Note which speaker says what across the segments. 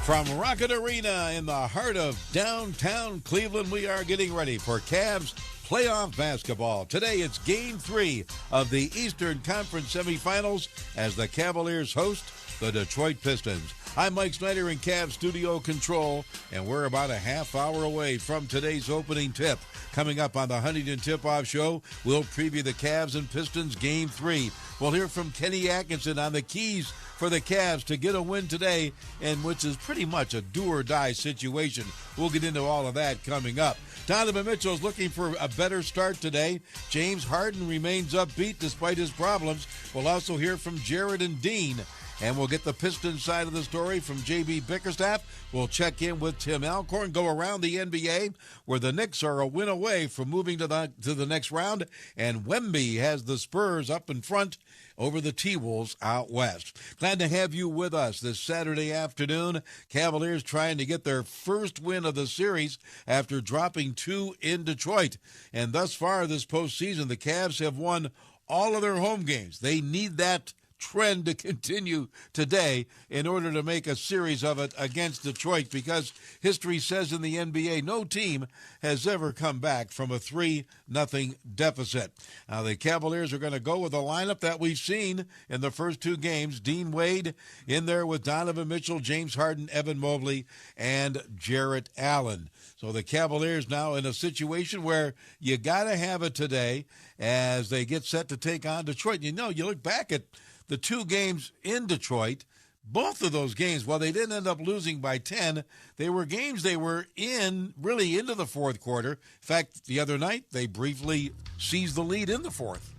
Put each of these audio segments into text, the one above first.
Speaker 1: From Rocket Arena in the heart of downtown Cleveland, we are getting ready for Cavs playoff basketball. Today it's Game 3 of the Eastern Conference semifinals as the Cavaliers host the Detroit Pistons. I'm Mike Snyder in Cavs Studio Control, and we're about a half hour away from today's opening tip. Coming up on the Huntington Tip-Off Show, we'll preview the Cavs and Pistons Game 3. We'll hear from Kenny Atkinson on the keys for the Cavs to get a win today, and which is pretty much a do-or-die situation. We'll get into all of that coming up. Donovan Mitchell's looking for a better start today. James Harden remains upbeat despite his problems. We'll also hear from Jared and Dean. And we'll get the Pistons side of the story from J.B. Bickerstaff. We'll check in with Tim Alcorn, go around the NBA, where the Knicks are a win away from moving to the next round. And Wemby has the Spurs up in front over the T-Wolves out west. Glad to have you with us this Saturday afternoon. Cavaliers trying to get their first win of the series after dropping 2 in Detroit. And thus far this postseason, the Cavs have won all of their home games. They need that trend to continue today in order to make a series of it against Detroit, because history says in the NBA no team has ever come back from a 3-0 deficit. Now the Cavaliers are going to go with a lineup that we've seen in the first 2 games. Dean Wade in there with Donovan Mitchell, James Harden, Evan Mobley, and Jarrett Allen. So the Cavaliers now in a situation where you got to have it today as they get set to take on Detroit. You know, you look back at the 2 games in Detroit, both of those games, while they didn't end up losing by 10, they were games they were in really into the fourth quarter. In fact, the other night, they briefly seized the lead in the fourth.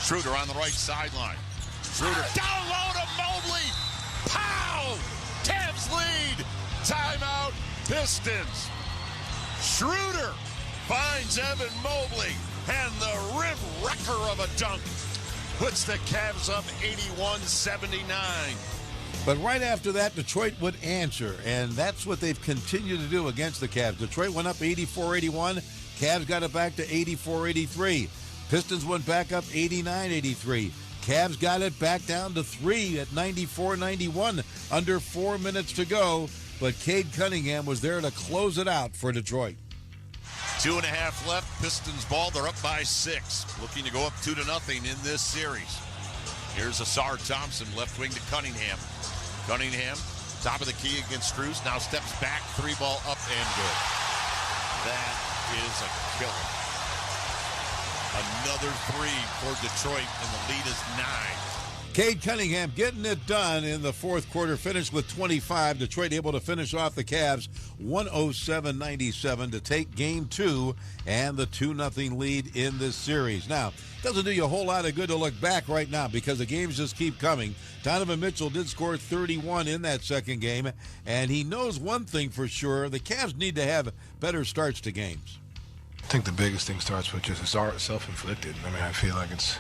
Speaker 2: Schroeder on the right sideline. Schroeder down low to Mobley. Pow! Cavs lead. Timeout, Pistons. Schroeder finds Evan Mobley, and the rim wrecker of a dunk puts the Cavs up 81-79.
Speaker 1: But right after that, Detroit would answer, and that's what they've continued to do against the Cavs. Detroit went up 84-81. Cavs got it back to 84-83. Pistons went back up 89-83. Cavs got it back down to 3 at 94-91. Under 4 minutes to go, but Cade Cunningham was there to close it out for Detroit.
Speaker 2: 2.5 left. Pistons ball. They're up by 6. Looking to go up 2-0 in this series. Here's Asar Thompson, left wing to Cunningham. Cunningham, top of the key against Strus. Now steps back. 3-ball up and good. That is a killer. Another 3 for Detroit, and the lead is 9.
Speaker 1: Cade Cunningham getting it done in the fourth quarter, finished with 25. Detroit able to finish off the Cavs 107-97 to take Game 2 and the 2-0 lead in this series. Now, doesn't do you a whole lot of good to look back right now because the games just keep coming. Donovan Mitchell did score 31 in that second game, and he knows one thing for sure. The Cavs need to have better starts to games.
Speaker 3: I think the biggest thing starts with just it's self-inflicted. I mean, I feel like it's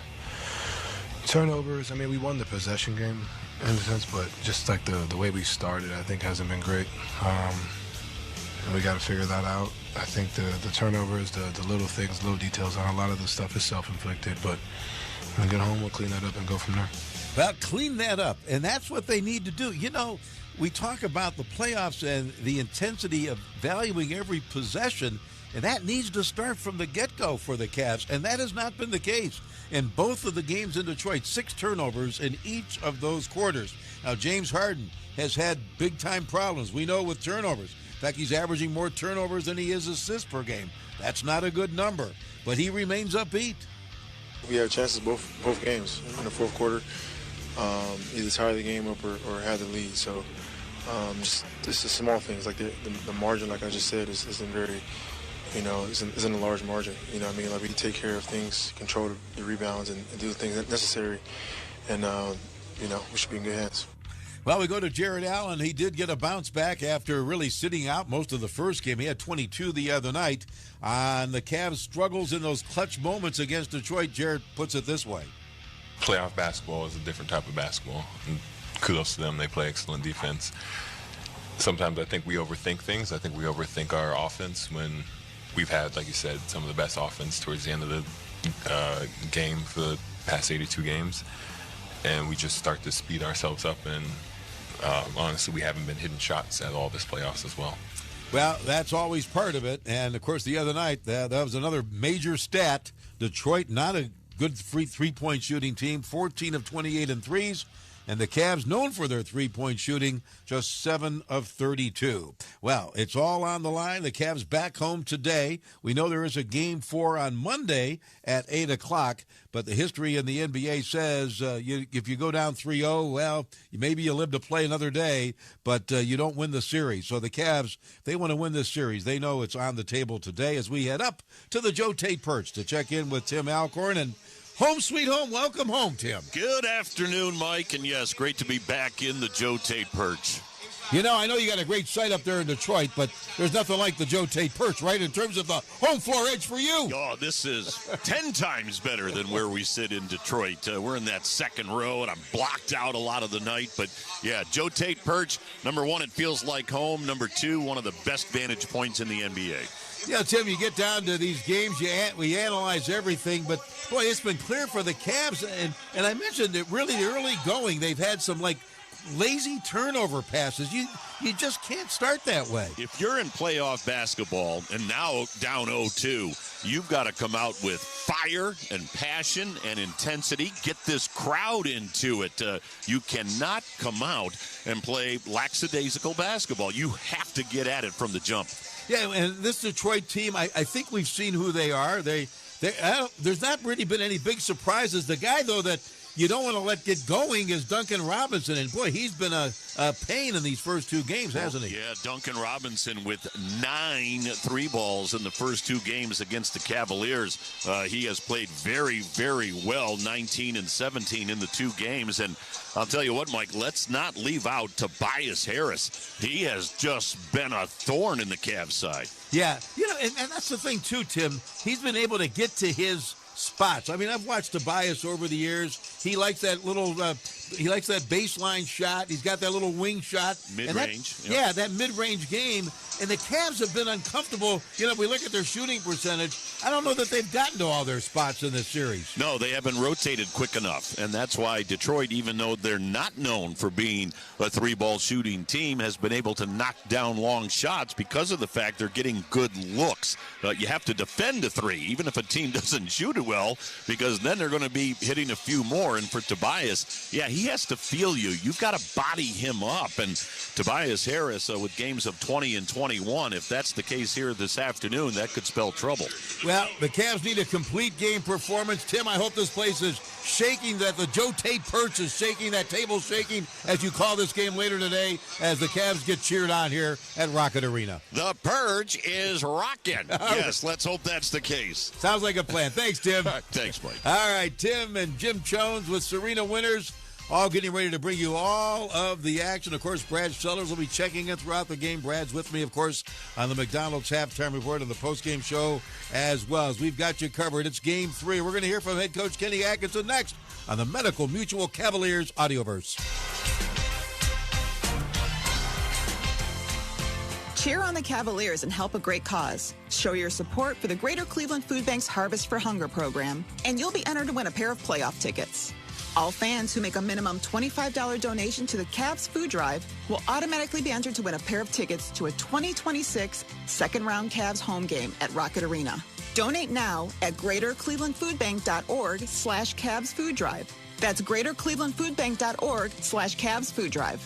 Speaker 3: turnovers. I mean, we won the possession game in a sense, but just like the way we started, I think hasn't been great. And we got to figure that out. I think the turnovers, the little things, little details on a lot of the stuff is self-inflicted, but when we get home, we'll clean that up and go from there.
Speaker 1: Well, clean that up, and that's what they need to do. You know, we talk about the playoffs and the intensity of valuing every possession, and that needs to start from the get-go for the Cavs, and that has not been the case in both of the games in Detroit. 6 turnovers in each of those quarters. Now, James Harden has had big-time problems, we know, with turnovers. In fact, he's averaging more turnovers than he is assists per game. That's not a good number, but he remains upbeat.
Speaker 4: We have chances both games in the fourth quarter, either tie the game up or have the lead. So just the small things, like the margin, like I just said, isn't very, isn't a large margin. You know what I mean? Like we take care of things, control the rebounds, and do the things necessary, and we should be in good hands.
Speaker 1: Well, we go to Jarrett Allen. He did get a bounce back after really sitting out most of the first game. He had 22 the other night. On the Cavs' struggles in those clutch moments against Detroit, Jarrett puts it this way.
Speaker 5: Playoff basketball is a different type of basketball. And kudos to them. They play excellent defense. Sometimes I think we overthink things. I think we overthink our offense when we've had, like you said, some of the best offense towards the end of the game for the past 82 games. And we just start to speed ourselves up and honestly, we haven't been hitting shots at all this playoffs as well.
Speaker 1: Well, that's always part of it. And, of course, the other night, that was another major stat. Detroit, not a good three-point shooting team, 14 of 28 in threes. And the Cavs, known for their three-point shooting, just 7 of 32. Well, it's all on the line. The Cavs back home today. We know there is a Game 4 on Monday at 8 o'clock, but the history in the NBA says if you go down 3-0, well, maybe you live to play another day, but you don't win the series. So the Cavs, they want to win this series. They know it's on the table today as we head up to the Joe Tate Perch to check in with Tim Alcorn. And home sweet home. Welcome home, Tim.
Speaker 6: Good afternoon, Mike. And yes, great to be back in the Joe Tate Perch.
Speaker 1: You know, I know you got a great site up there in Detroit, but there's nothing like the Joe Tate Perch, right, in terms of the home floor edge for you.
Speaker 6: Oh, this is 10 times better than where we sit in Detroit. We're in that second row, and I'm blocked out a lot of the night. But, yeah, Joe Tate Perch, number one, it feels like home. Number two, one of the best vantage points in the NBA.
Speaker 1: Yeah, Tim, you get down to these games, we analyze everything, but, boy, it's been clear for the Cavs, and I mentioned it really early going. They've had some, lazy turnover passes. You just can't start that way.
Speaker 6: If you're in playoff basketball and now down 0-2, you've got to come out with fire and passion and intensity. Get this crowd into it. You cannot come out and play lackadaisical basketball. You have to get at it from the jump.
Speaker 1: Yeah, and this Detroit team, I think we've seen who they are. There's not really been any big surprises. The guy, though, that you don't want to let get going is Duncan Robinson. And, boy, he's been a pain in these first two games, hasn't he?
Speaker 6: Yeah, Duncan Robinson with 9 3 balls in the first two games against the Cavaliers. He has played very, very well, 19 and 17 in the two games. And I'll tell you what, Mike, let's not leave out Tobias Harris. He has just been a thorn in the Cavs side.
Speaker 1: Yeah, and that's the thing, too, Tim. He's been able to get to his spots. I mean, I've watched Tobias over the years. He likes that little, he likes that baseline shot. He's got that little wing shot.
Speaker 6: Mid-range.
Speaker 1: Yep. Yeah, that mid-range game. And the Cavs have been uncomfortable. If we look at their shooting percentage, I don't know that they've gotten to all their spots in this series.
Speaker 6: No, they haven't rotated quick enough. And that's why Detroit, even though they're not known for being a three-ball shooting team, has been able to knock down long shots because of the fact they're getting good looks. You have to defend a three, even if a team doesn't shoot it well, because then they're going to be hitting a few more. And for Tobias, yeah, he has to feel you. You've got to body him up. And Tobias Harris, with games of 20 and 21, if that's the case here this afternoon, that could spell trouble.
Speaker 1: Well, the Cavs need a complete game performance. Tim, I hope this place is shaking, that the Joe Tate Perch is shaking, that table shaking, as you call this game later today, as the Cavs get cheered on here at Rocket Arena.
Speaker 6: The Perch is rocking. Yes, let's hope that's the case.
Speaker 1: Sounds like a plan. Thanks, Tim.
Speaker 6: Thanks, Mike.
Speaker 1: All right, Tim and Jim Jones with Serena Winters, all getting ready to bring you all of the action. Of course, Brad Sellers will be checking in throughout the game. Brad's with me, of course, on the McDonald's halftime report and the postgame show as well. As we've got you covered, it's Game 3. We're going to hear from head coach Kenny Atkinson next on the Medical Mutual Cavaliers Audioverse.
Speaker 7: Cheer on the Cavaliers and help a great cause. Show your support for the Greater Cleveland Food Bank's Harvest for Hunger program, and you'll be entered to win a pair of playoff tickets. All fans who make a minimum $25 donation to the Cavs Food Drive will automatically be entered to win a pair of tickets to a 2026 second-round Cavs home game at Rocket Arena. Donate now at greaterclevelandfoodbank.org/Cavs Food Drive. That's greaterclevelandfoodbank.org/Cavs Food Drive.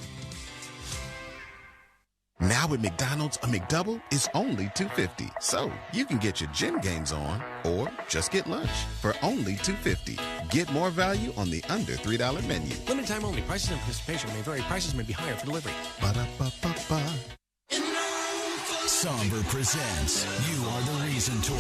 Speaker 8: Now at McDonald's, a McDouble is only $2.50. So you can get your gym gains on or just get lunch for only $2.50. Get more value on the under $3 menu.
Speaker 9: Limited time only. Prices and participation may vary. Prices may be higher for delivery.
Speaker 8: Ba-da-ba-ba-ba.
Speaker 10: Somber presents You Are the Reason Tour.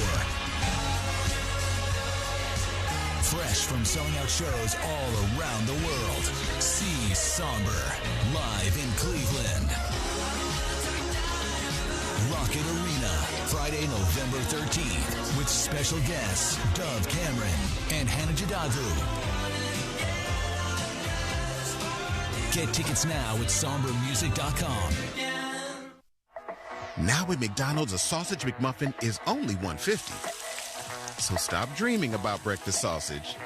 Speaker 10: Fresh from selling out shows all around the world. See Somber live in Cleveland. Rocket Arena, Friday, November 13th, with special guests Dove Cameron and Hannah Jadavu. Get tickets now at sombermusic.com.
Speaker 8: Now at McDonald's, a sausage McMuffin is only $1.50. So stop dreaming about breakfast sausage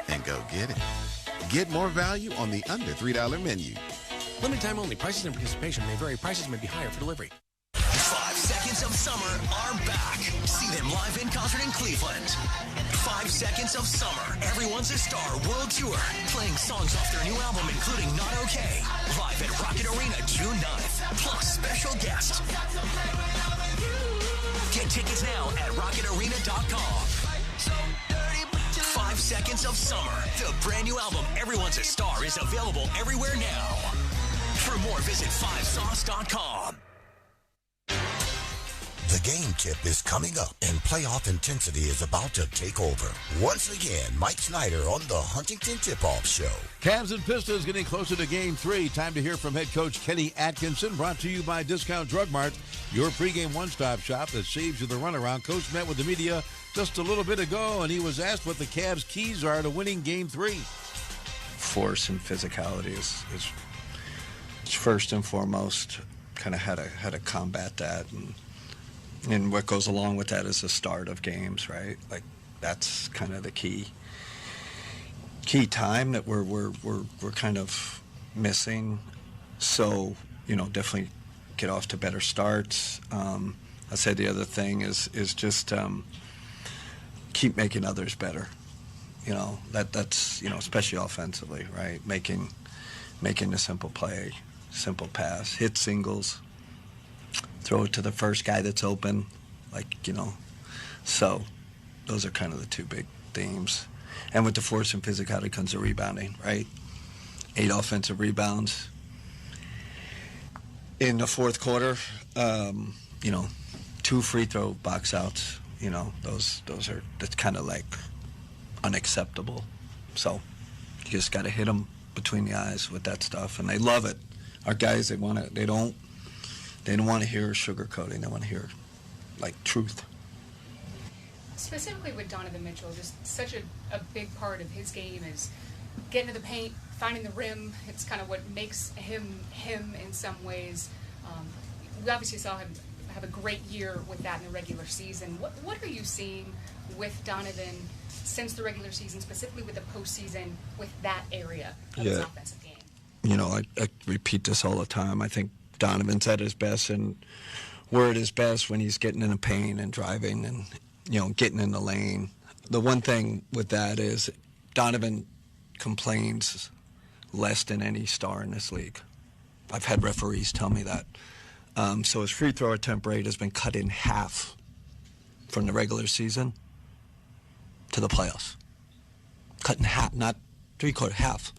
Speaker 8: and go get it. Get more value on the under $3 menu.
Speaker 9: Limited time only. Prices and participation may vary. Prices may be higher for delivery.
Speaker 10: 5 Seconds of Summer are back. See them live in concert in Cleveland. 5 Seconds of Summer, Everyone's a Star World Tour. Playing songs off their new album, including Not Okay. Live at Rocket Arena, June 9th. Plus special guest. Get tickets now at rocketarena.com. 5 Seconds of Summer, the brand new album, Everyone's a Star, is available everywhere now. For more, visit 5sauce.com.
Speaker 11: The game tip is coming up, and playoff intensity is about to take over. Once again, Mike Snyder on the Huntington Tip-Off Show.
Speaker 1: Cavs and Pistons getting closer to Game 3. Time to hear from head coach Kenny Atkinson, brought to you by Discount Drug Mart, your pregame one-stop shop that saves you the runaround. Coach met with the media just a little bit ago, and he was asked what the Cavs' keys are to winning Game 3.
Speaker 12: Force and physicality is first and foremost. Kind of how to combat that, and what goes along with that is the start of games, right? Like that's kind of the key time that we're kind of missing. So definitely get off to better starts. I'd say the other thing is just keep making others better. That's especially offensively, right? Making a simple play, simple pass, hit singles. Throw it to the first guy that's open, So those are kind of the two big themes. And with the force and physicality comes the rebounding, right? 8 offensive rebounds. In the fourth quarter, 2 free throw box outs. That's kind of like unacceptable. So you just got to hit them between the eyes with that stuff, and they love it. Our guys, they don't want to hear sugarcoating. They want to hear, truth.
Speaker 13: Specifically with Donovan Mitchell, just such a big part of his game is getting to the paint, finding the rim. It's kind of what makes him in some ways. We obviously saw him have a great year with that in the regular season. What are you seeing with Donovan since the regular season, specifically with the postseason, with that area of his offensive game?
Speaker 12: I repeat this all the time. I think Donovan's at his best, and we're at his best when he's getting in the paint and driving and, getting in the lane. The one thing with that is Donovan complains less than any star in this league. I've had referees tell me that. So his free throw attempt rate has been cut in half from the regular season to the playoffs. Cut in half, not three-quarter, half.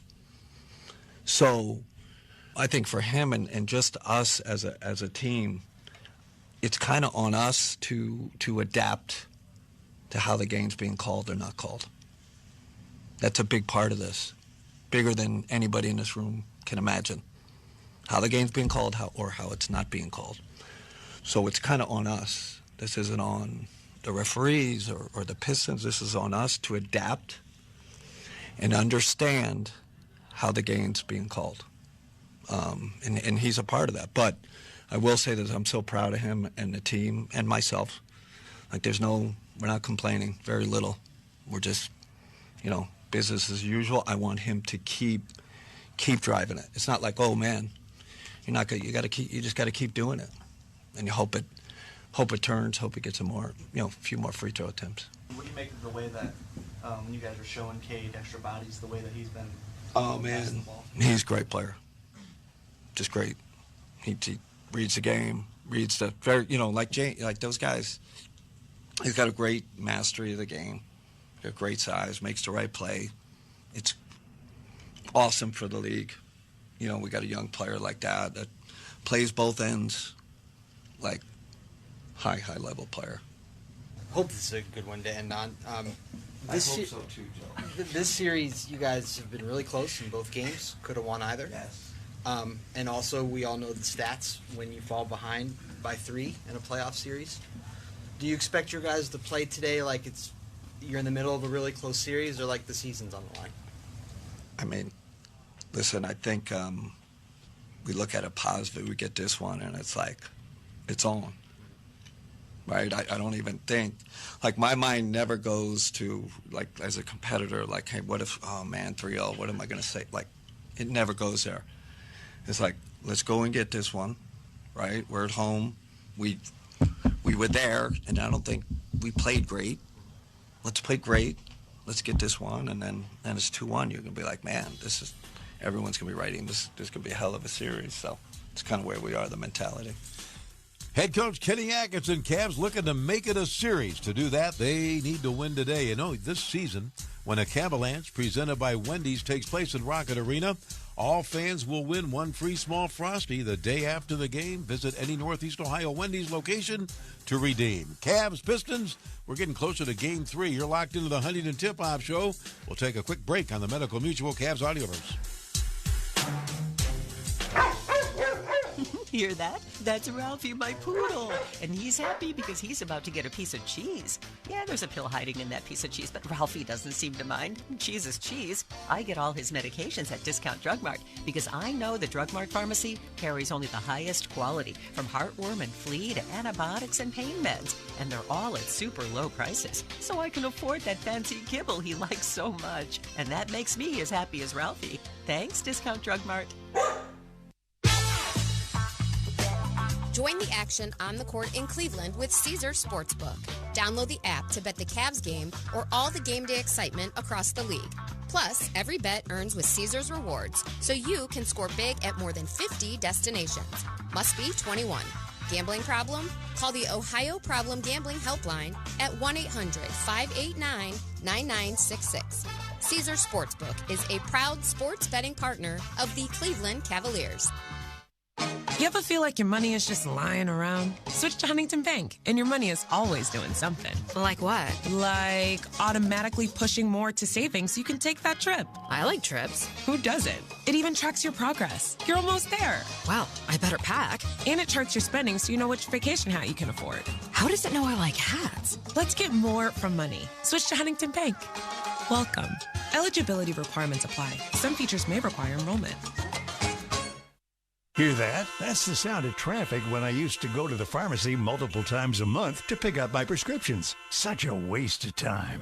Speaker 12: So I think for him and just us as a team, it's kind of on us to adapt to how the game's being called or not called. That's a big part of this, bigger than anybody in this room can imagine. How the game's being called, how it's not being called. So it's kind of on us. This isn't on the referees or the Pistons. This is on us to adapt and understand how the game's being called. And he's a part of that. But I will say that I'm so proud of him and the team and myself. We're not complaining, very little. We're just, business as usual. I want him to keep driving it. It's not like, oh man, you just got to keep doing it. And you hope it turns, hope it gets a few more free throw attempts.
Speaker 14: What do you make of the way that when you guys are showing Cade extra bodies, the way that he's been
Speaker 12: man, the ball? He's a great player. Just great. He reads the game, reads the very, like those guys. He's got a great mastery of the game, got great size, makes the right play. It's awesome for the league. We got a young player like that plays both ends, like high level player.
Speaker 15: Hope this is a good one to end on.
Speaker 12: I hope so too, Joe.
Speaker 15: This series, you guys have been really close in both games. Could have won either.
Speaker 12: Yes.
Speaker 15: And also, we all know the stats when you fall behind by 3 in a playoff series. Do you expect your guys to play today like you're in the middle of a really close series, or like the season's on the line?
Speaker 12: I mean, listen, I think we look at it positive. We get this one, and it's like, it's on. Right? I don't even think, my mind never goes to, as a competitor, hey, what if, oh man, 3-0, what am I going to say? It never goes there. It's like, let's go and get this one, right? We're at home. We were there, and I don't think we played great. Let's play great. Let's get this one, and then it's 2-1. You're going to be like, man, everyone's going to be writing this going to be a hell of a series. So it's kind of where we are, the mentality.
Speaker 1: Head coach Kenny Atkinson, Cavs looking to make it a series. To do that, they need to win today. You know, this season, when a Cavalanche presented by Wendy's takes place in Rocket Arena, all fans will win one free small Frosty the day after the game. Visit any Northeast Ohio Wendy's location to redeem. Cavs, Pistons, we're getting closer to Game 3. You're locked into the Huntington Tip-Off Show. We'll take a quick break on the Medical Mutual Cavs Audioverse.
Speaker 16: Hear that? That's Ralphie, my poodle. And he's happy because he's about to get a piece of cheese. Yeah, there's a pill hiding in that piece of cheese, but Ralphie doesn't seem to mind. Cheese is cheese. I get all his medications at Discount Drug Mart because I know the Drug Mart pharmacy carries only the highest quality, from heartworm and flea to antibiotics and pain meds. And they're all at super low prices, so I can afford that fancy kibble he likes so much. And that makes me as happy as Ralphie. Thanks, Discount Drug Mart.
Speaker 17: Join the action on the court in Cleveland with Caesars Sportsbook. Download the app to bet the Cavs game or all the game day excitement across the league. Plus, every bet earns with Caesars Rewards, so you can score big at more than 50 destinations. Must be 21. Gambling problem? Call the Ohio Problem Gambling Helpline at 1-800-589-9966. Caesars Sportsbook is a proud sports betting partner of the Cleveland Cavaliers.
Speaker 18: You ever feel like your money is just lying around? Switch to Huntington Bank, and your money is always doing something.
Speaker 19: Like what?
Speaker 18: Like automatically pushing more to savings so you can take that trip.
Speaker 19: I like trips.
Speaker 18: Who doesn't? It even tracks your progress. You're almost there.
Speaker 19: Wow, I better pack.
Speaker 18: And it charts your spending so you know which vacation hat you can afford.
Speaker 19: How does it know I like hats?
Speaker 18: Let's get more from money. Switch to Huntington Bank. Welcome. Eligibility requirements apply. Some features may require enrollment.
Speaker 20: Hear that? That's the sound of traffic when I used to go to the pharmacy multiple times a month to pick up my prescriptions. Such a waste of time.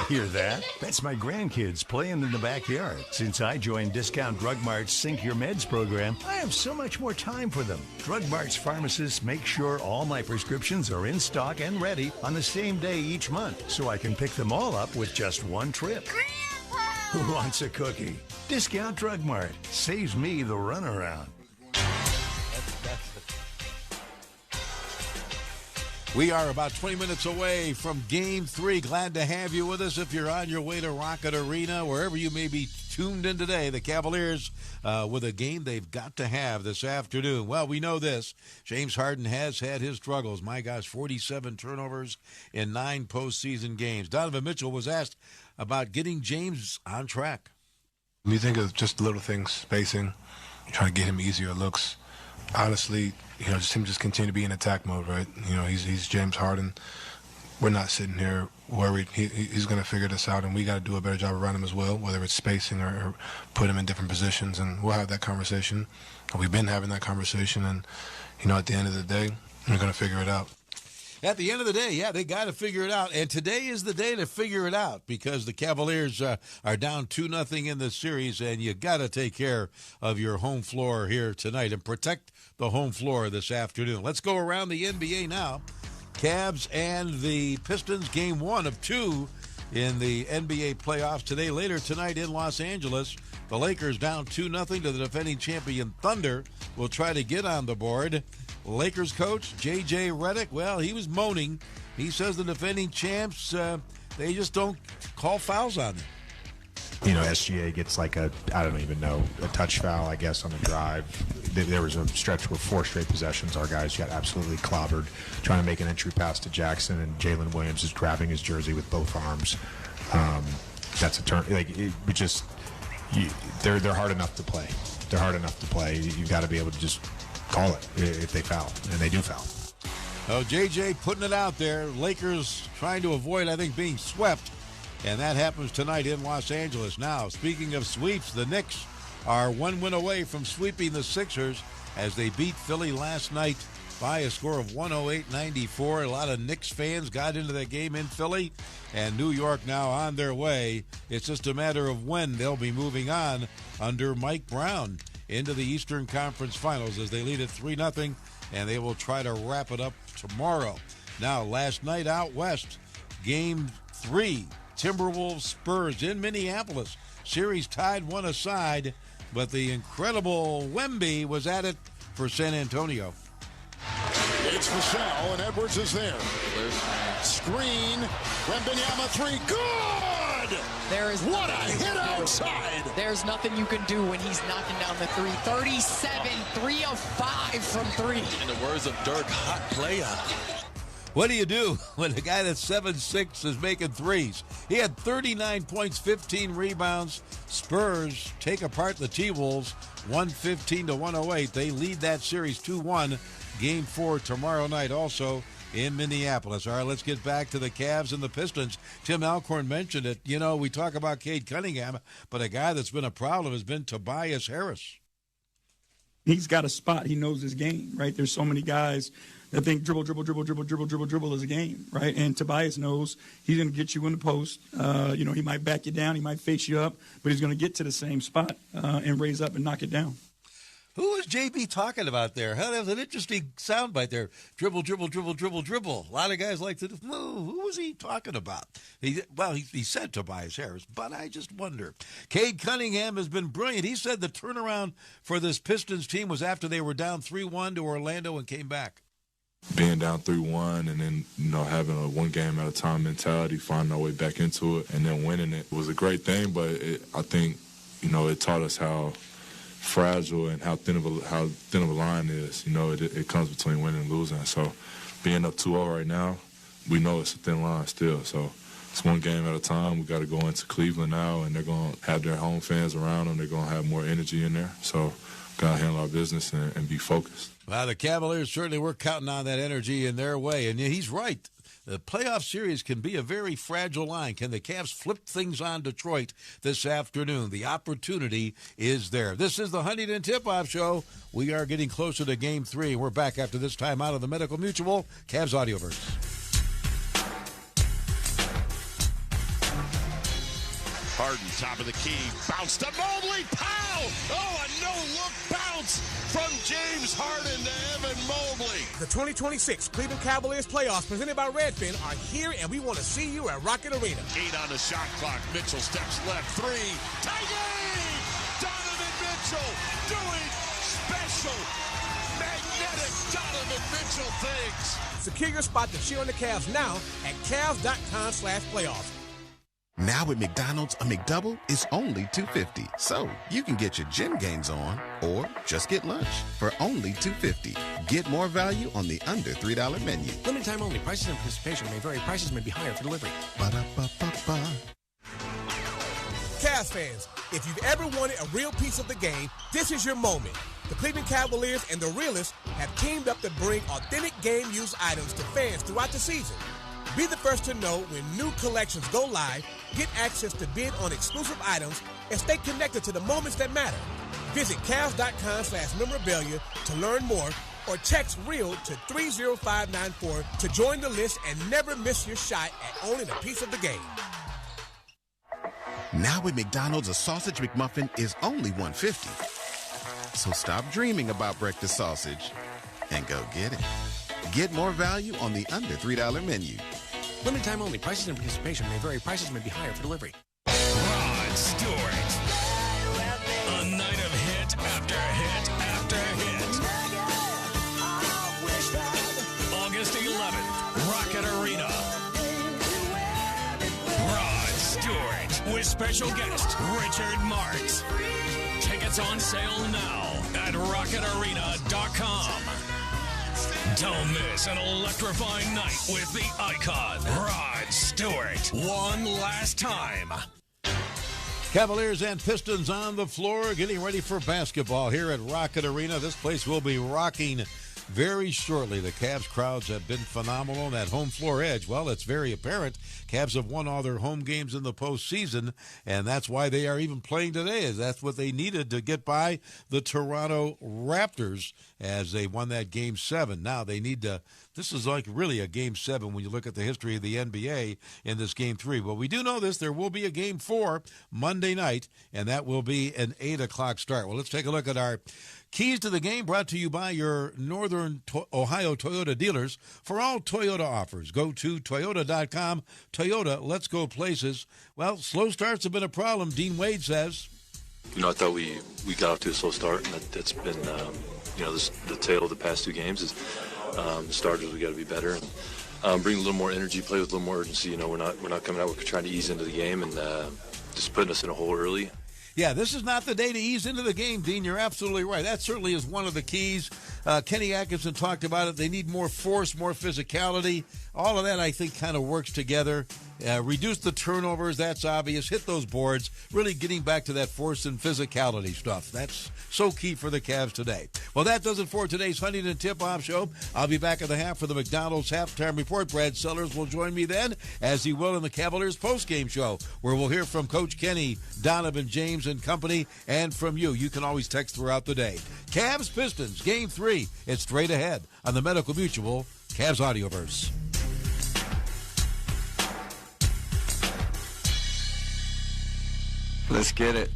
Speaker 20: Hear that? That's my grandkids playing in the backyard. Since I joined Discount Drug Mart's Sync Your Meds program, I have so much more time for them. Drug Mart's pharmacists make sure all my prescriptions are in stock and ready on the same day each month, so I can pick them all up with just one trip. Grandpa! Who wants a cookie? Discount Drug Mart saves me the runaround.
Speaker 1: We are about 20 minutes away from Game 3. Glad to have you with us. If you're on your way to Rocket Arena, wherever you may be tuned in today, the Cavaliers with a game they've got to have this afternoon. Well, we know this. James Harden has had his struggles. My gosh, 47 turnovers in 9 postseason games. Donovan Mitchell was asked about getting James on track.
Speaker 3: When you think of just little things, spacing, trying to get him easier looks, honestly, just him just continue to be in attack mode, right? He's James Harden. We're not sitting here worried. He's going to figure this out, and we got to do a better job around him as well, whether it's spacing or put him in different positions, and we'll have that conversation. We've been having that conversation, and, at the end of the day, we're going to figure it out.
Speaker 1: At the end of the day, yeah, they got to figure it out. And today is the day to figure it out because the Cavaliers are down 2-0 in the series, and you got to take care of your home floor here tonight and protect the home floor this afternoon. Let's go around the NBA now. Cavs and the Pistons, game 1 of 2 in the NBA playoffs today. Later tonight in Los Angeles, the Lakers down 2-0 to the defending champion Thunder will try to get on the board. Lakers coach J.J. Redick, well, he was moaning. He says the defending champs, they just don't call fouls on them.
Speaker 21: SGA gets like a touch foul, I guess, on the drive. There was a stretch where 4 straight possessions, our guys got absolutely clobbered trying to make an entry pass to Jackson, and Jalen Williams is grabbing his jersey with both arms. That's a turn. They're hard enough to play. They're hard enough to play. You've got to be able to just call it if they foul, and they do foul.
Speaker 1: Oh, JJ putting it out there. Lakers trying to avoid, I think, being swept, and that happens tonight in Los Angeles. Now, speaking of sweeps, the Knicks are 1 win away from sweeping the Sixers as they beat Philly last night by a score of 108-94. A lot of Knicks fans got into that game in Philly, and New York now on their way. It's just a matter of when they'll be moving on under Mike Brown. into the Eastern Conference Finals as they lead at 3-0, and they will try to wrap it up tomorrow. Now, last night out west, Game 3, Timberwolves Spurs in Minneapolis. Series tied one aside, but the incredible Wemby was at it for San Antonio.
Speaker 2: It's Michelle, and Edwards is there. Screen. Wembanyama three. Good!
Speaker 22: There is
Speaker 2: what a hit outside!
Speaker 22: There's nothing you can do when he's knocking down the three. 37, 3 of 5 from 3.
Speaker 6: In the words of Dirk, hot player.
Speaker 1: What do you do when the guy that's 7'6" is making threes? He had 39 points, 15 rebounds. Spurs take apart the T-Wolves 115-108. They lead that series 2-1. Game 4 tomorrow night also in Minneapolis. All right, let's get back to the Cavs and the Pistons. Tim Alcorn mentioned it. You know, we talk about Cade Cunningham, but a guy that's been a problem has been Tobias Harris.
Speaker 23: He's got a spot. He knows his game, right? There's so many guys that think dribble is a game, right? And Tobias knows he's going to get you in the post. He might back you down. He might face you up, but he's going to get to the same spot and raise up and knock it down.
Speaker 1: Who was JB talking about there? That was an interesting soundbite there. Dribble. A lot of guys like to move. Who was he talking about? He said Tobias Harris, but I just wonder. Cade Cunningham has been brilliant. He said the turnaround for this Pistons team was after they were down 3-1 to Orlando and came back.
Speaker 24: Being down 3-1 and then, having a one game at a time mentality, finding our way back into it, and then winning it was a great thing, but I think, it taught us how fragile and how thin of a line is. It comes between winning and losing. So being up 2-0 right now, we know it's a thin line still. So it's one game at a time. We got to go into Cleveland now, and they're going to have their home fans around them. They're going to have more energy in there. So got to handle our business and be focused.
Speaker 1: Well, the Cavaliers certainly were counting on that energy in their way, and he's right. The playoff series can be a very fragile line. Can the Cavs flip things on Detroit this afternoon? The opportunity is there. This is the Huntington Tip-Off Show. We are getting closer to Game 3. We're back after this time out of the Medical Mutual Cavs Audioverse.
Speaker 6: Harden, top of the key, bounce to Mobley, pow! Oh, a no-look bounce from James Harden to Evan Mobley.
Speaker 9: The 2026 Cleveland Cavaliers playoffs presented by Redfin are here, and we want to see you at Rocket Arena.
Speaker 6: 8 on the shot clock. Mitchell steps left, 3. Tight! Donovan Mitchell doing special, magnetic Donovan Mitchell things.
Speaker 9: Secure your spot to cheer on the Cavs now at Cavs.com/playoffs.
Speaker 8: Now at McDonald's, a McDouble is only $2.50. So you can get your gym gains on or just get lunch for only $2.50. Get more value on the under $3 menu.
Speaker 9: Limited time only. Prices and participation may vary. Prices may be higher for delivery.
Speaker 8: Ba-da-ba-ba-ba.
Speaker 9: Cavs fans, if you've ever wanted a real piece of the game, this is your moment. The Cleveland Cavaliers and the Realists have teamed up to bring authentic game-used items to fans throughout the season. Be the first to know when new collections go live, get access to bid on exclusive items, and stay connected to the moments that matter. Visit Cavs.com/memorabilia to learn more or text REAL to 30594 to join the list and never miss your shot at owning a piece of the game.
Speaker 8: Now at McDonald's, a sausage McMuffin is only $1.50. So stop dreaming about breakfast sausage and go get it. Get more value on the under $3 menu.
Speaker 9: Limited time only. Prices and participation may vary. Prices may be higher for delivery.
Speaker 10: Rod Stewart. A night of hit after hit after hit. August 11th, Rocket Arena. Rod Stewart with special guest Richard Marks. Tickets on sale now at rocketarena.com. Don't miss an electrifying night with the icon, Rod Stewart. One last time.
Speaker 1: Cavaliers and Pistons on the floor, getting ready for basketball here at Rocket Arena. This place will be rocking very shortly. The Cavs crowds have been phenomenal on that home floor edge. Well, it's very apparent. Cavs have won all their home games in the postseason, and that's why they are even playing today. That's what they needed to get by the Toronto Raptors as they won that Game 7. Now they need to This is like really a Game 7 when you look at the history of the NBA in this Game 3. Well, we do know this. There will be a Game 4 Monday night, and that will be an 8 o'clock start. Well, let's take a look at our keys to the game, brought to you by your Northern Ohio Toyota dealers. For all Toyota offers, go to Toyota.com. Toyota, let's go places. Well, slow starts have been a problem, Dean Wade says.
Speaker 4: I thought we got off to a slow start, and that's been, the tale of the past two games is the starters, we got to be better and bring a little more energy, play with a little more urgency. We're not coming out, we're trying to ease into the game and just putting us in a hole early.
Speaker 1: Yeah, this is not the day to ease into the game, Dean. You're absolutely right. That certainly is one of the keys. Kenny Atkinson talked about it. They need more force, more physicality. All of that, I think, kind of works together. Reduce the turnovers, that's obvious. Hit those boards. Really getting back to that force and physicality stuff. That's so key for the Cavs today. Well, that does it for today's Huntington Tip-Off Show. I'll be back at the half for the McDonald's Halftime Report. Brad Sellers will join me then, as he will in the Cavaliers Postgame Show, where we'll hear from Coach Kenny, Donovan, James, and company, and from you. You can always text throughout the day. Cavs Pistons, Game 3. It's straight ahead on the Medical Mutual Cavs Audioverse.
Speaker 12: Let's get it.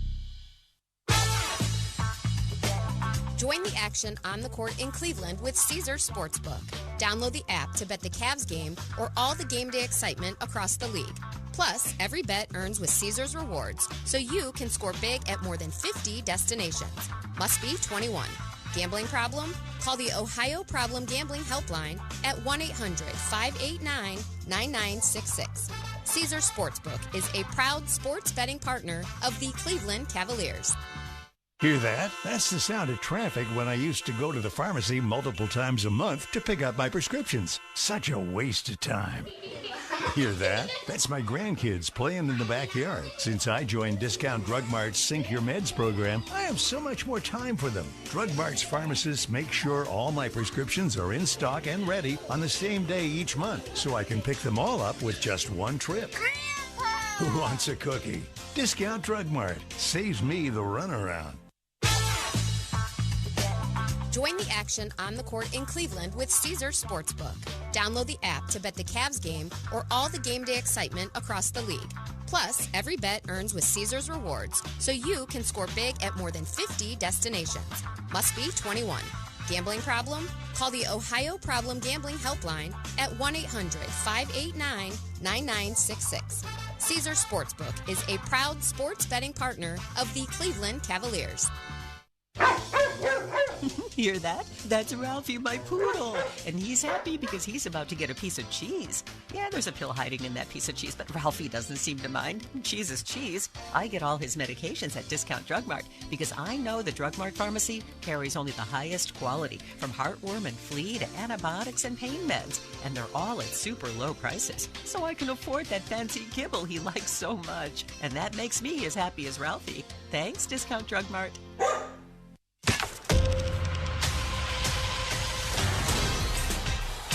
Speaker 17: Join the action on the court in Cleveland with Caesars Sportsbook. Download the app to bet the Cavs game or all the game day excitement across the league. Plus, every bet earns with Caesars Rewards, so you can score big at more than 50 destinations. Must be 21. Gambling problem? Call the Ohio Problem Gambling Helpline at 1-800-589-9966. Caesars Sportsbook is a proud sports betting partner of the Cleveland Cavaliers.
Speaker 20: Hear that? That's the sound of traffic when I used to go to the pharmacy multiple times a month to pick up my prescriptions. Such a waste of time. Hear that? That's my grandkids playing in the backyard. Since I joined Discount Drug Mart's Sync Your Meds program, I have so much more time for them. Drug Mart's pharmacists make sure all my prescriptions are in stock and ready on the same day each month, so I can pick them all up with just one trip. Who wants a cookie? Discount Drug Mart saves me the runaround.
Speaker 17: Join the action on the court in Cleveland with Caesars Sportsbook. Download the app to bet the Cavs game or all the game day excitement across the league. Plus, every bet earns with Caesars Rewards, so you can score big at more than 50 destinations. Must be 21. Gambling problem? Call the Ohio Problem Gambling Helpline at 1-800-589-9966. Caesars Sportsbook is a proud sports betting partner of the Cleveland Cavaliers.
Speaker 16: Hear that? That's Ralphie, my poodle. And he's happy because he's about to get a piece of cheese. Yeah, there's a pill hiding in that piece of cheese, but Ralphie doesn't seem to mind. Cheese is cheese. I get all his medications at Discount Drug Mart because I know the Drug Mart pharmacy carries only the highest quality, from heartworm and flea to antibiotics and pain meds. And they're all at super low prices. So I can afford that fancy kibble he likes so much. And that makes me as happy as Ralphie. Thanks, Discount Drug Mart.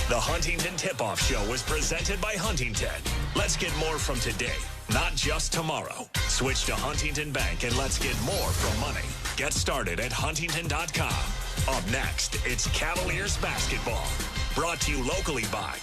Speaker 10: The Huntington Tip-Off Show was presented by Huntington. Let's get more from today, not just tomorrow. Switch to Huntington Bank and let's get more from money. Get started at Huntington.com. Up next, it's Cavaliers basketball. Brought to you locally by...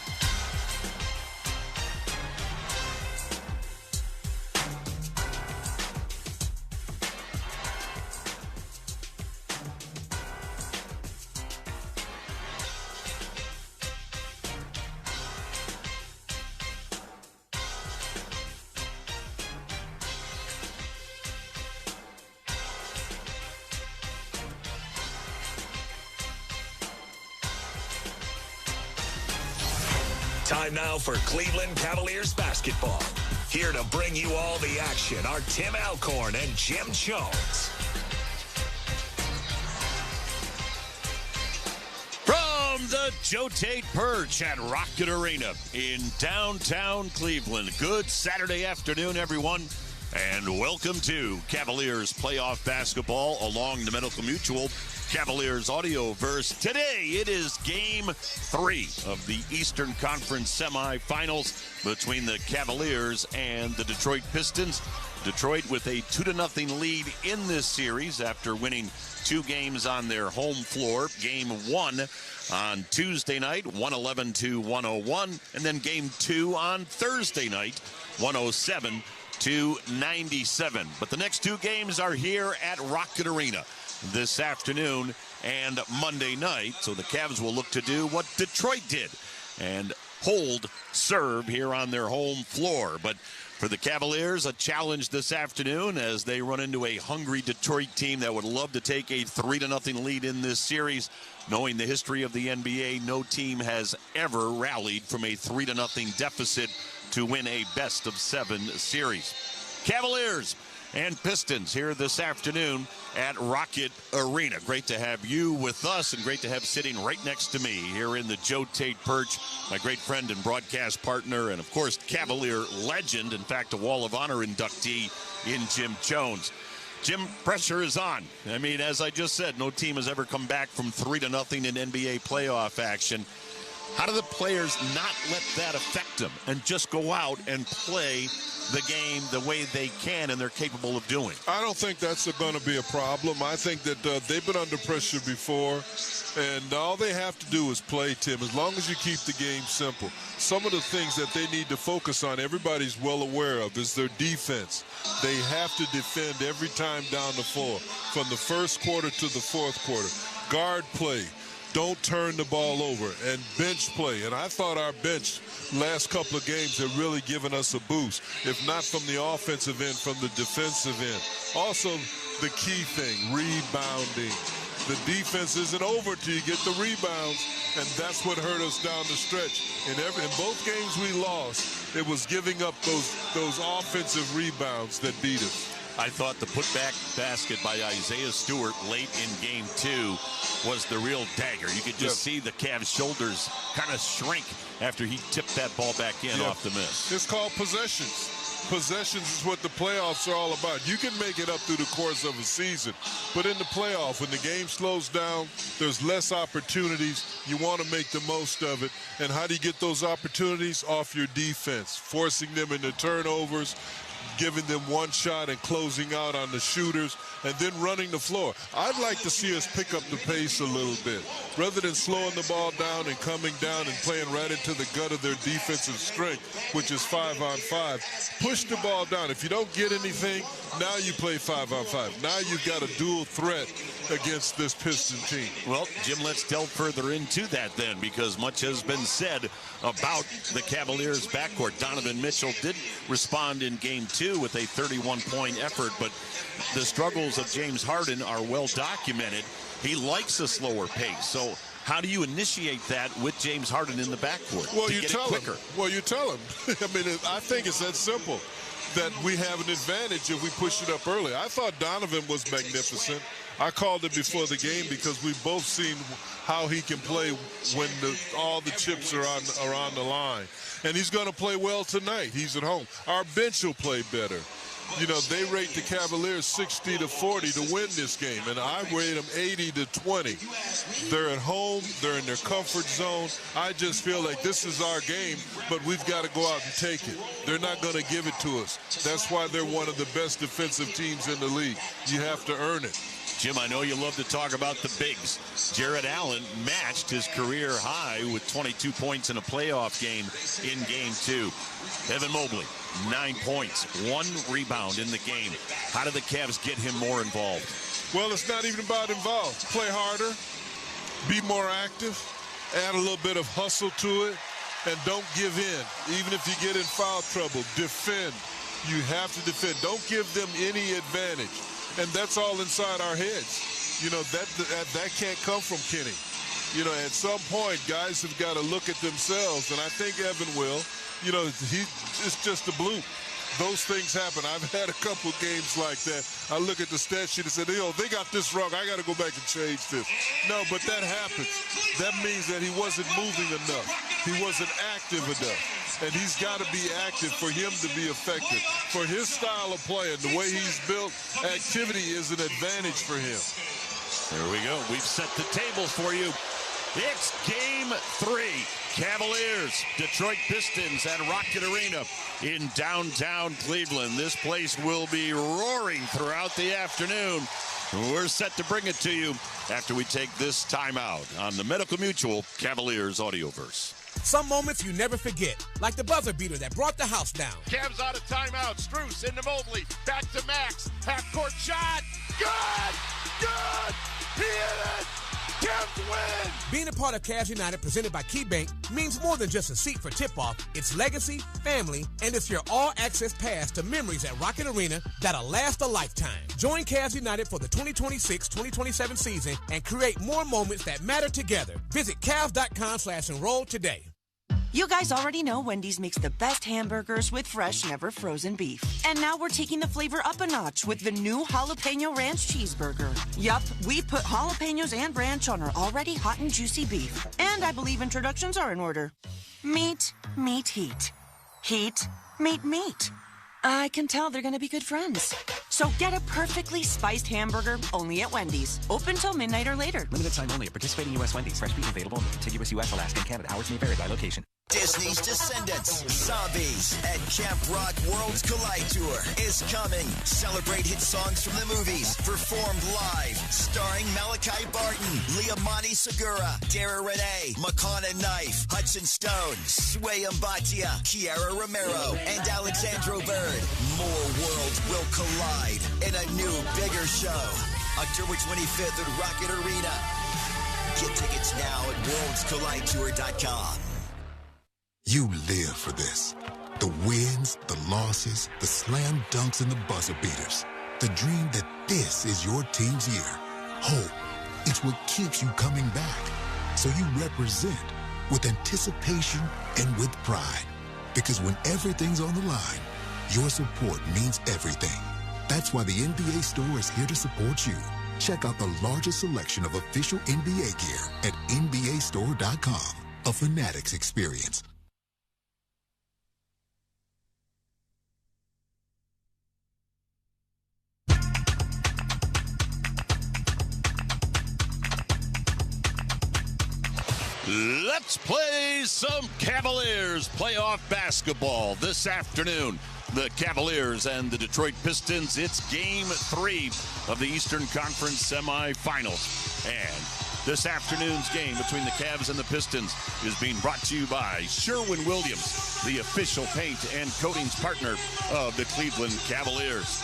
Speaker 10: Time now for Cleveland Cavaliers basketball. Here to bring you all the action are Tim Alcorn and Jim Jones.
Speaker 6: From the Joe Tate Perch at Rocket Arena in downtown Cleveland. Good Saturday afternoon, everyone, and welcome to Cavaliers playoff basketball along the Medical Mutual Cavaliers Audioverse. Today, it is Game 3 of the Eastern Conference semifinals between the Cavaliers and the Detroit Pistons. Detroit with a 2-0 lead in this series after winning 2 games on their home floor. Game 1 on Tuesday night, 111-101, and then Game 2 on Thursday night, 107-97. But the next 2 games are here at Rocket Arena this afternoon and Monday night. So the Cavs will look to do what Detroit did and hold serve here on their home floor. But for the Cavaliers, a challenge this afternoon as they run into a hungry Detroit team that would love to take a 3-0 lead in this series. Knowing the history of the NBA, no team has ever rallied from a 3-0 deficit to win a best-of-7 series. Cavaliers and Pistons here this afternoon at Rocket Arena. Great to have you with us and great to have sitting right next to me here in the Joe Tate Perch, my great friend and broadcast partner and, of course, Cavalier legend, in fact, a Wall of Honor inductee in Jim Jones. Jim, pressure is on. I mean, as I just said, no team has ever come back from 3-0 in NBA playoff action. How do the players not let that affect them and just go out and play the game the way they can and they're capable of doing?
Speaker 5: I don't think that's going to be a problem. I think that they've been under pressure before, and all they have to do is play, Tim, as long as you keep the game simple. Some of the things that they need to focus on, everybody's well aware of, is their defense. They have to defend every time down the floor, from the first quarter to the fourth quarter. Guard play. Don't turn the ball over, and bench play. And I thought our bench last couple of games have really given us a boost, if not from the offensive end, from the defensive end. Also, the key thing, rebounding. The defense isn't over till you get the rebounds, and that's what hurt us down the stretch. In both games we lost, it was giving up those offensive rebounds that beat us.
Speaker 6: I thought the putback basket by Isaiah Stewart late in Game 2 was the real dagger. You could just see the Cavs' shoulders kind of shrink after he tipped that ball back in off the miss.
Speaker 5: It's called possessions. Possessions is what the playoffs are all about. You can make it up through the course of a season, but in the playoff, when the game slows down, there's less opportunities. You want to make the most of it. And how do you get those opportunities? Off your defense, forcing them into turnovers, giving them one shot and closing out on the shooters, and then running the floor. I'd like to see us pick up the pace a little bit. Rather than slowing the ball down and coming down and playing right into the gut of their defensive strength, which is 5-on-5, push the ball down. If you don't get anything, now you play 5-on-5. Now you've got a dual threat against this Piston team.
Speaker 6: Well, Jim, let's delve further into that then, because much has been said about the Cavaliers' backcourt. Donovan Mitchell did respond in Game 2 with a 31-point effort, but the struggles of James Harden are well documented. He likes a slower pace. So how do you initiate that with James Harden in the backcourt?
Speaker 5: Well, you tell him. Well, you tell him. I mean, I think it's that simple, that we have an advantage if we push it up early. I thought Donovan was magnificent. I called it before the game because we've both seen how he can play when all the chips are on the line. And he's going to play well tonight. He's at home. Our bench will play better. You know, they rate the Cavaliers 60-40 to win this game, and I rate them 80-20. They're at home. They're in their comfort zone. I just feel like this is our game, but we've got to go out and take it. They're not going to give it to us. That's why they're one of the best defensive teams in the league. You have to earn it.
Speaker 6: Jim, I know you love to talk about the bigs. Jared Allen matched his career high with 22 points in a playoff game in Game 2. Evan Mobley, 9 points, 1 rebound in the game. How do the Cavs get him more involved?
Speaker 5: Well, it's not even about involved. Play harder, be more active, add a little bit of hustle to it, and don't give in. Even if you get in foul trouble, defend. You have to defend. Don't give them any advantage. And that's all inside our heads. You know, that can't come from Kenny. You know, at some point, guys have got to look at themselves, and I think Evan will. You know, it's just a bloop. Those things happen. I've had a couple games like that. I look at the stat sheet and say, they got this wrong. I got to go back and change this. No, but that happens. That means that he wasn't moving enough. He wasn't active enough. And he's got to be active for him to be effective. For his style of play and the way he's built, activity is an advantage for him.
Speaker 6: There we go. We've set the table for you. It's Game 3. Cavaliers, Detroit Pistons at Rocket Arena in downtown Cleveland. This place will be roaring throughout the afternoon. We're set to bring it to you after we take this timeout on the Medical Mutual Cavaliers Audioverse.
Speaker 9: Some moments you never forget, like the buzzer beater that brought the house down.
Speaker 2: Cavs out of timeout. Strus into Mobley. Back to Max. Half-court shot. Good! Good! He hit it! Cavs win!
Speaker 9: Being a part of Cavs United presented by KeyBank means more than just a seat for tip-off. It's legacy, family, and it's your all-access pass to memories at Rocket Arena that'll last a lifetime. Join Cavs United for the 2026-2027 season and create more moments that matter together. Visit Cavs.com/enroll today.
Speaker 7: You guys already know Wendy's makes the best hamburgers with fresh, never frozen beef. And now we're taking the flavor up a notch with the new Jalapeno Ranch Cheeseburger. Yup, we put jalapenos and ranch on our already hot and juicy beef. And I believe introductions are in order. Meat, meat, heat. Heat, meat, meat. I can tell they're going to be good friends. So get a perfectly spiced hamburger only at Wendy's. Open till midnight or later.
Speaker 11: Limited time only at participating U.S. Wendy's. Fresh beef available in the contiguous U.S., Alaska, and Canada. Hours may vary by location.
Speaker 10: Disney's Descendants, Zombies, and Camp Rock Worlds Collide Tour is coming. Celebrate hit songs from the movies, performed live, starring Malachi Barton, Liamani Segura, Dara Renee, Makana Knife, Hudson Stone, Sway Mbatia, Kiara Romero, and Alexandro Bird. More worlds will collide in a new, bigger show. October 25th at Rocket Arena. Get tickets now at worldscollidetour.com.
Speaker 13: You live for this. The wins, the losses, the slam dunks, and the buzzer beaters. The dream that this is your team's year. Hope, it's what keeps you coming back. So you represent with anticipation and with pride. Because when everything's on the line, your support means everything. That's why the NBA Store is here to support you. Check out the largest selection of official NBA gear at NBAstore.com. A Fanatics experience.
Speaker 6: Let's play some Cavaliers playoff basketball this afternoon. The Cavaliers and the Detroit Pistons. It's Game 3 of the Eastern Conference semifinals. And this afternoon's game between the Cavs and the Pistons is being brought to you by Sherwin-Williams, the official paint and coatings partner of the Cleveland Cavaliers.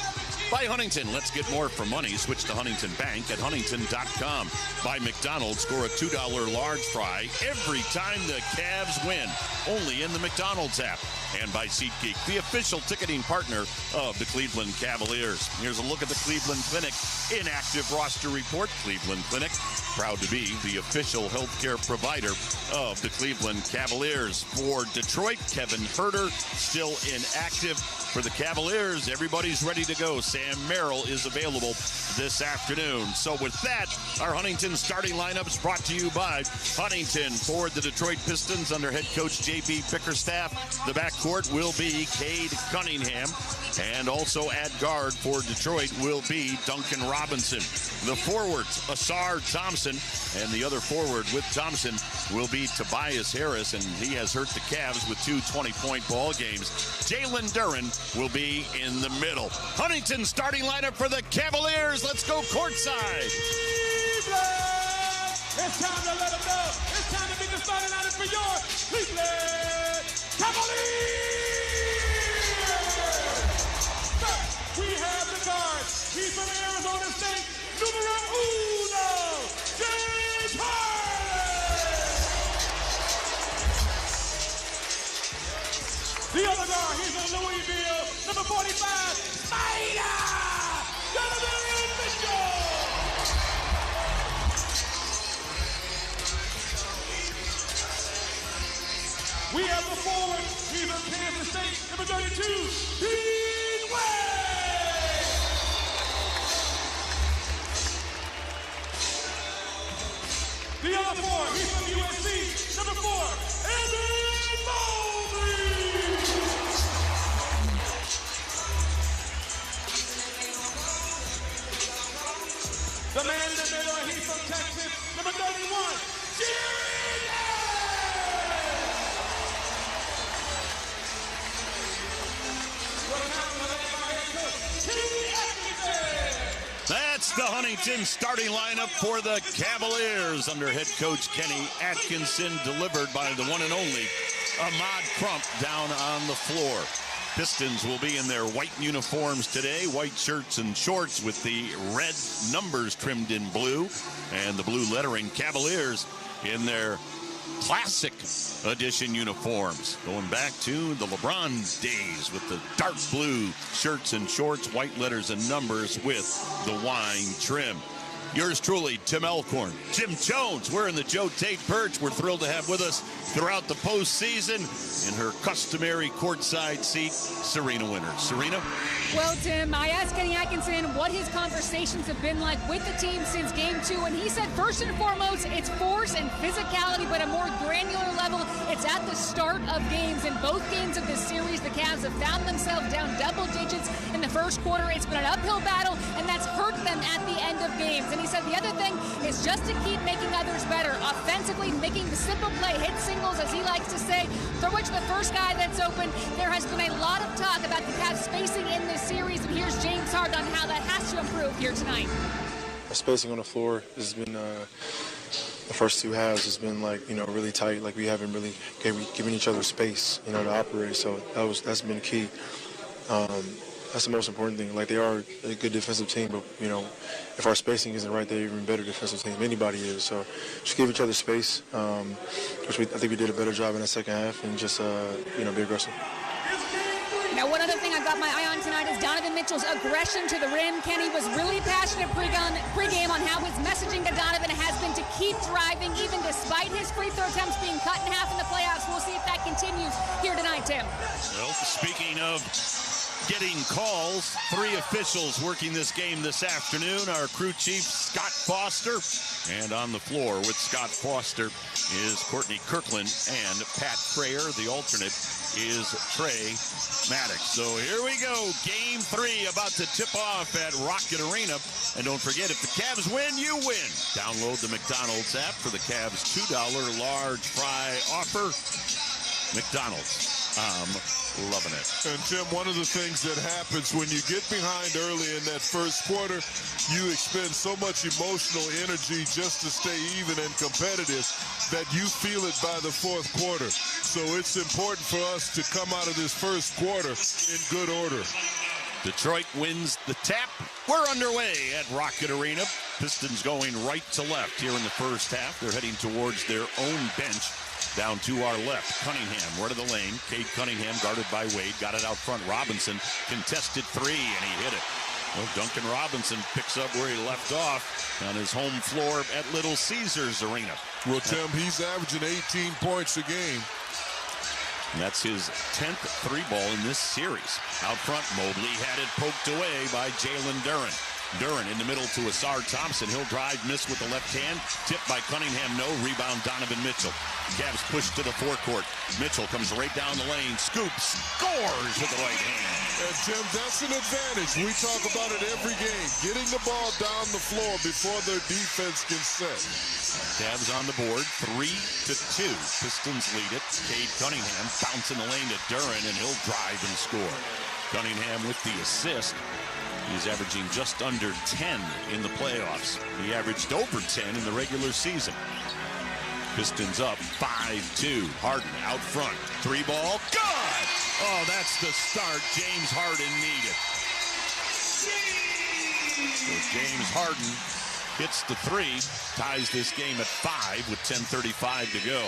Speaker 6: By Huntington, let's get more for money. Switch to Huntington Bank at Huntington.com. By McDonald's, score a $2 large fry every time the Cavs win. Only in the McDonald's app. And by SeatGeek, the official ticketing partner of the Cleveland Cavaliers. Here's a look at the Cleveland Clinic inactive roster report. Cleveland Clinic, proud to be the official healthcare provider of the Cleveland Cavaliers. For Detroit, Kevin Huerter still inactive. For the Cavaliers, everybody's ready to go. Sam Merrill is available this afternoon. So with that, our Huntington starting lineups brought to you by Huntington. For the Detroit Pistons under head coach J.B. Bickerstaff, the backcourt will be Cade Cunningham. And also at guard for Detroit will be Duncan Robinson. The forwards, Asar Thompson, and the other forward with Thompson will be Tobias Harris, and he has hurt the Cavs with 2 20-point ball games. Jalen Duren will be in the middle. Huntington starting lineup for the Cavaliers. Let's go courtside.
Speaker 14: It's time to let them know. It's time to be the starting lineup for your Cleveland Cavaliers. We have the guard. He's from Arizona State. Numero uno, James Harden. The other guard, he's from Louisville. Number 45, Spider. Donovan Mitchell. We have the forward. He's from Kansas State. Number 32, Dean Wade. The other four, he's from USC, number 4, Evan Mobley. The man that he's from Texas, number 31,
Speaker 6: That's the Huntington starting lineup for the Cavaliers under head coach Kenny Atkinson, delivered by the one and only Ahmad Crump down on the floor. Pistons will be in their white uniforms today, white shirts and shorts with the red numbers trimmed in blue and the blue lettering. Cavaliers in their classic edition uniforms, going back to the LeBron days with the dark blue shirts and shorts, white letters and numbers with the wine trim. Yours truly, Tim Elkhorn, Jim Jones. We're in the Joe Tate Perch. We're thrilled to have with us throughout the postseason in her customary courtside seat, Serena Winters. Serena?
Speaker 3: Well, Tim, I asked Kenny Atkinson what his conversations have been like with the team since Game 2, and he said first and foremost, it's force and physicality, but a more granular level. It's at the start of games. In both games of this series, the Cavs have found themselves down double digits in the first quarter. It's been an uphill battle, and that's hurt them at the end of games. And he said the other thing is just to keep making others better. Offensively, making the simple play, hit singles, as he likes to say, throw it to the first guy that's open. There has been a lot of talk about the Cavs spacing in this series, and here's James Harden on how that has to improve here tonight.
Speaker 15: Our spacing on the floor has been, the first two halves has been really tight. Like we haven't really given each other space, to operate. So that's been key. That's the most important thing. Like, they are a good defensive team, but, if our spacing isn't right, they're an even better defensive team. Anybody is. So just give each other space, which I think we did a better job in the second half, and just, be aggressive.
Speaker 3: Now, one other thing I got my eye on tonight is Donovan Mitchell's aggression to the rim. Kenny was really passionate pregame on how his messaging to Donovan has been to keep driving, even despite his free throw attempts being cut in half in the playoffs. We'll see if that continues here tonight, Tim.
Speaker 6: Well, speaking of getting calls, 3 officials working this game this afternoon. Our crew chief, Scott Foster. And on the floor with Scott Foster is Courtney Kirkland and Pat Frayer. The alternate is Trey Maddox. So here we go. Game 3 about to tip off at Rocket Arena. And don't forget, if the Cavs win, you win. Download the McDonald's app for the Cavs $2 large fry offer. McDonald's. Loving it.
Speaker 5: And Jim, one of the things that happens when you get behind early in that first quarter, you expend so much emotional energy just to stay even and competitive that you feel it by the fourth quarter. So it's important for us to come out of this first quarter in good order.
Speaker 6: Detroit wins the tap. We're underway at Rocket Arena. Pistons going right to left here in the first half. They're heading towards their own bench. Down to our left, Cunningham, right of the lane. Cade Cunningham guarded by Wade, got it out front. Robinson, contested 3, and he hit it. Well, Duncan Robinson picks up where he left off on his home floor at Little Caesars Arena.
Speaker 5: Well, Tim, he's averaging 18 points a game.
Speaker 6: And that's his 10th 3-ball in this series. Out front, Mobley had it poked away by Jalen Duren. Duren in the middle to Asar Thompson. He'll drive, miss with the left hand. Tipped by Cunningham, no. Rebound, Donovan Mitchell. Cavs push to the forecourt. Mitchell comes right down the lane. Scoops, scores with the right hand.
Speaker 5: And Tim, that's an advantage. We talk about it every game. Getting the ball down the floor before their defense can set.
Speaker 6: Cavs on the board, 3-2. Pistons lead it. Cade Cunningham bouncing the lane to Duren, and he'll drive and score. Cunningham with the assist. He's averaging just under 10 in the playoffs. He averaged over 10 in the regular season. Pistons up 5-2. Harden out front. 3-ball. Good! Oh, that's the start James Harden needed. So James Harden hits the 3, ties this game at 5 with 10:35 to go.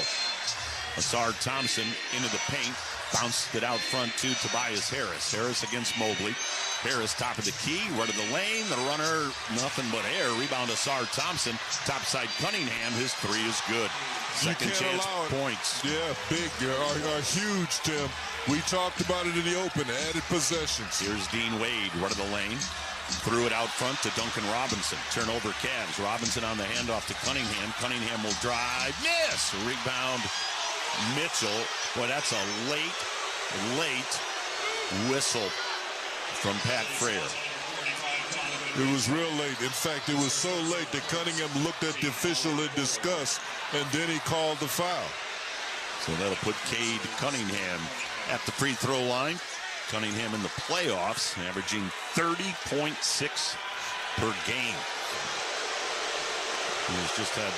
Speaker 6: Asar Thompson into the paint. Bounced it out front to Tobias Harris. Harris against Mobley. Harris top of the key, right of the lane. The runner, nothing but air. Rebound Asar Thompson. Topside Cunningham. His 3 is good. Second chance points.
Speaker 5: Yeah, big. Are huge, Tim. We talked about it in the open. Added possessions.
Speaker 6: Here's Dean Wade, right of the lane. Threw it out front to Duncan Robinson. Turnover Cavs. Robinson on the handoff to Cunningham. Cunningham will drive. Miss. Rebound Mitchell. Boy, that's a late whistle from Pat Frayer.
Speaker 5: It was real late. In fact, it was so late that Cunningham looked at the official in disgust, and then he called the foul.
Speaker 6: So that'll put Cade Cunningham at the free throw line. Cunningham in the playoffs, averaging 30.6 per game. He has just had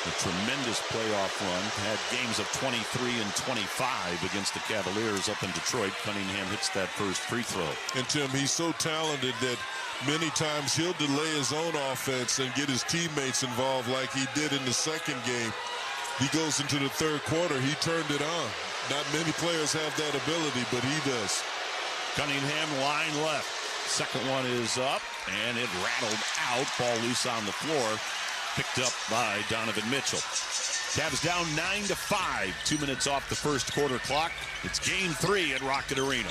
Speaker 6: a tremendous playoff run. Had games of 23 and 25 against the Cavaliers up in Detroit. Cunningham hits that first free throw.
Speaker 5: And Tim, he's so talented that many times he'll delay his own offense and get his teammates involved like he did in the second game. He goes into the third quarter. He turned it on. Not many players have that ability, but he does.
Speaker 6: Cunningham line left. Second one is up, and it rattled out. Ball loose on the floor. Picked up by Donovan Mitchell. Cavs down 9-5. 2 minutes off the first quarter clock. It's game 3 at Rocket Arena.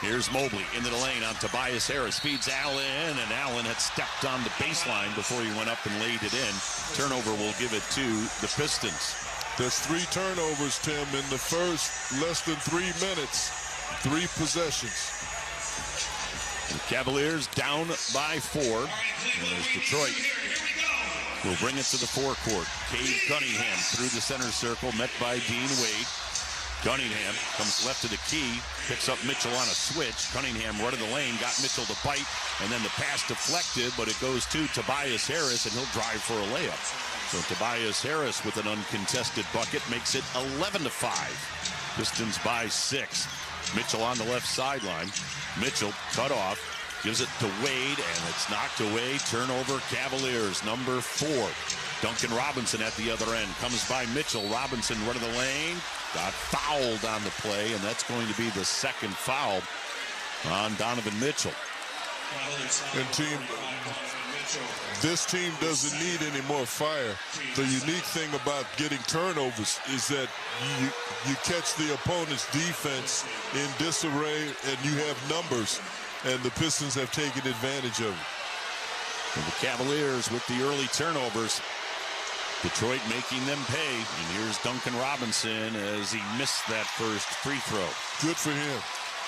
Speaker 6: Here's Mobley into the lane on Tobias Harris. Feeds Allen, and Allen had stepped on the baseline before he went up and laid it in. Turnover will give it to the Pistons.
Speaker 5: There's 3 turnovers, Tim, in the first less than 3 minutes. 3 possessions.
Speaker 6: The Cavaliers down by 4. There's Detroit. We'll bring it to the forecourt. Cade Cunningham through the center circle, met by Dean Wade. Cunningham comes left to the key, picks up Mitchell on a switch. Cunningham running the lane, got Mitchell to bite, and then the pass deflected, but it goes to Tobias Harris, and he'll drive for a layup. So Tobias Harris with an uncontested bucket makes it 11-5. Pistons by 6. Mitchell on the left sideline. Mitchell cut off. Gives it to Wade, and it's knocked away. Turnover, Cavaliers, number 4. Duncan Robinson at the other end. Comes by Mitchell. Robinson running the lane. Got fouled on the play, and that's going to be the second foul on Donovan Mitchell.
Speaker 5: And team, this team doesn't need any more fire. The unique thing about getting turnovers is that you catch the opponent's defense in disarray, and you have numbers. And the Pistons have taken advantage of it.
Speaker 6: And the Cavaliers with the early turnovers. Detroit making them pay. And here's Duncan Robinson as he missed that first free throw.
Speaker 5: Good for him.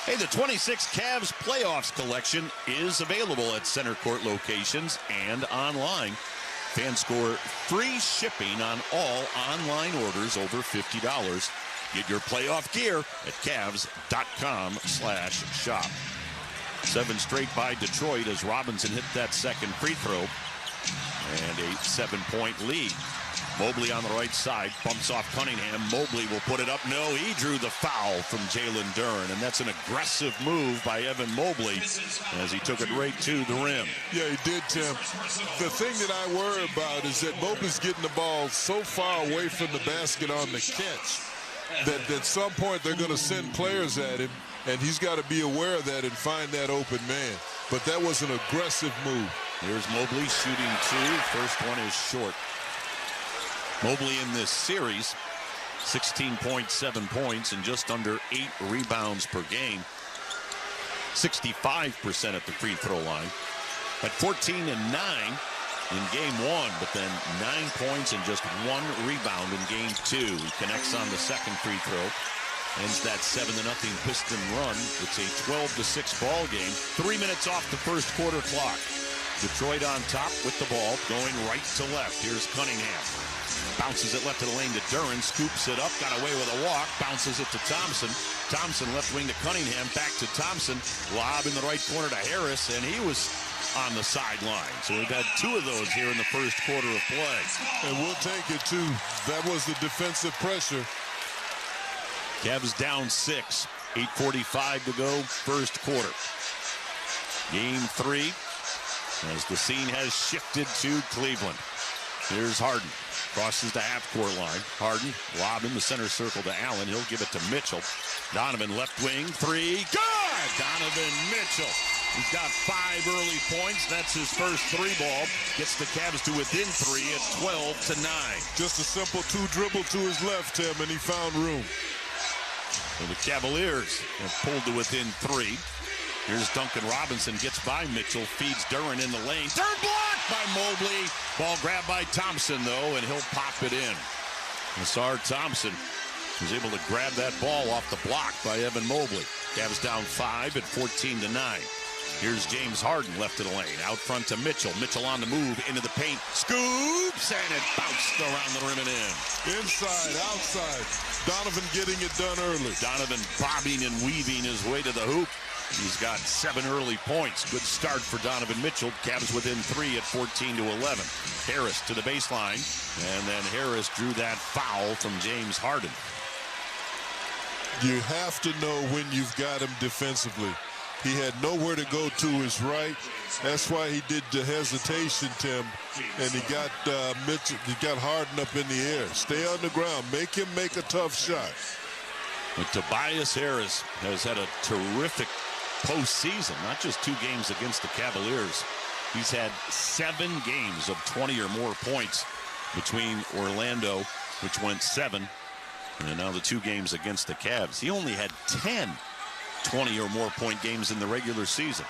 Speaker 6: Hey, the 26 Cavs Playoffs collection is available at center court locations and online. Fans score free shipping on all online orders over $50. Get your playoff gear at Cavs.com/shop. 7 straight by Detroit as Robinson hit that second free throw. And a 7-point lead. Mobley on the right side, bumps off Cunningham. Mobley will put it up. No, he drew the foul from Jalen Duren, and that's an aggressive move by Evan Mobley as he took it right to the rim.
Speaker 5: Yeah, he did, Tim. The thing that I worry about is that Mobley's getting the ball so far away from the basket on the catch that at some point they're going to send players at him, and he's got to be aware of that and find that open man. But that was an aggressive move.
Speaker 6: Here's Mobley shooting 2. First one is short. Mobley in this series, 16.7 points and just under 8 rebounds per game. 65% at the free throw line. At 14 and 9 in game 1, but then 9 points and just 1 rebound in game 2. He connects on the second free throw. Ends that 7-0 Piston run. It's a 12-6 ball game. 3 minutes off the first quarter clock. Detroit on top with the ball, going right to left. Here's Cunningham. Bounces it left to the lane to Duren. Scoops it up, got away with a walk. Bounces it to Thompson. Thompson left wing to Cunningham. Back to Thompson. Lob in the right corner to Harris, and he was on the sideline. So we've had 2 of those here in the first quarter of play.
Speaker 5: And we'll take it, too. That was the defensive pressure.
Speaker 6: Cavs down 6. 8:45 to go, first quarter. Game 3, as the scene has shifted to Cleveland. Here's Harden. Crosses the half-court line. Harden, lob in the center circle to Allen. He'll give it to Mitchell. Donovan, left wing, 3. Good! Donovan Mitchell. He's got 5 early points. That's his first 3 ball. Gets the Cavs to within 3 at 12-9.
Speaker 5: Just a simple 2 dribble to his left, Tim, and he found room.
Speaker 6: And the Cavaliers have pulled to within 3. Here's Duncan Robinson, gets by Mitchell, feeds Duren in the lane. Third block by Mobley. Ball grabbed by Thompson, though, and he'll pop it in. Nassar Thompson was able to grab that ball off the block by Evan Mobley. Cavs down 5 at 14-9. Here's James Harden left of the lane. Out front to Mitchell. Mitchell on the move into the paint. Scoops, and it bounced around the rim and in.
Speaker 5: Inside, outside. Donovan getting it done early.
Speaker 6: Donovan bobbing and weaving his way to the hoop. He's got 7 early points. Good start for Donovan Mitchell. Cavs within 3 at 14-11. Harris to the baseline. And then Harris drew that foul from James Harden.
Speaker 5: You have to know when you've got him defensively. He had nowhere to go to his right. That's why he did the hesitation, Tim. And he got Mitchell, he got Harden up in the air. Stay on the ground. Make him make a tough shot.
Speaker 6: But Tobias Harris has had a terrific postseason, not just 2 games against the Cavaliers. He's had 7 games of 20 or more points between Orlando, which went 7, and now the 2 games against the Cavs. He only had 10 20 or more point games in the regular season.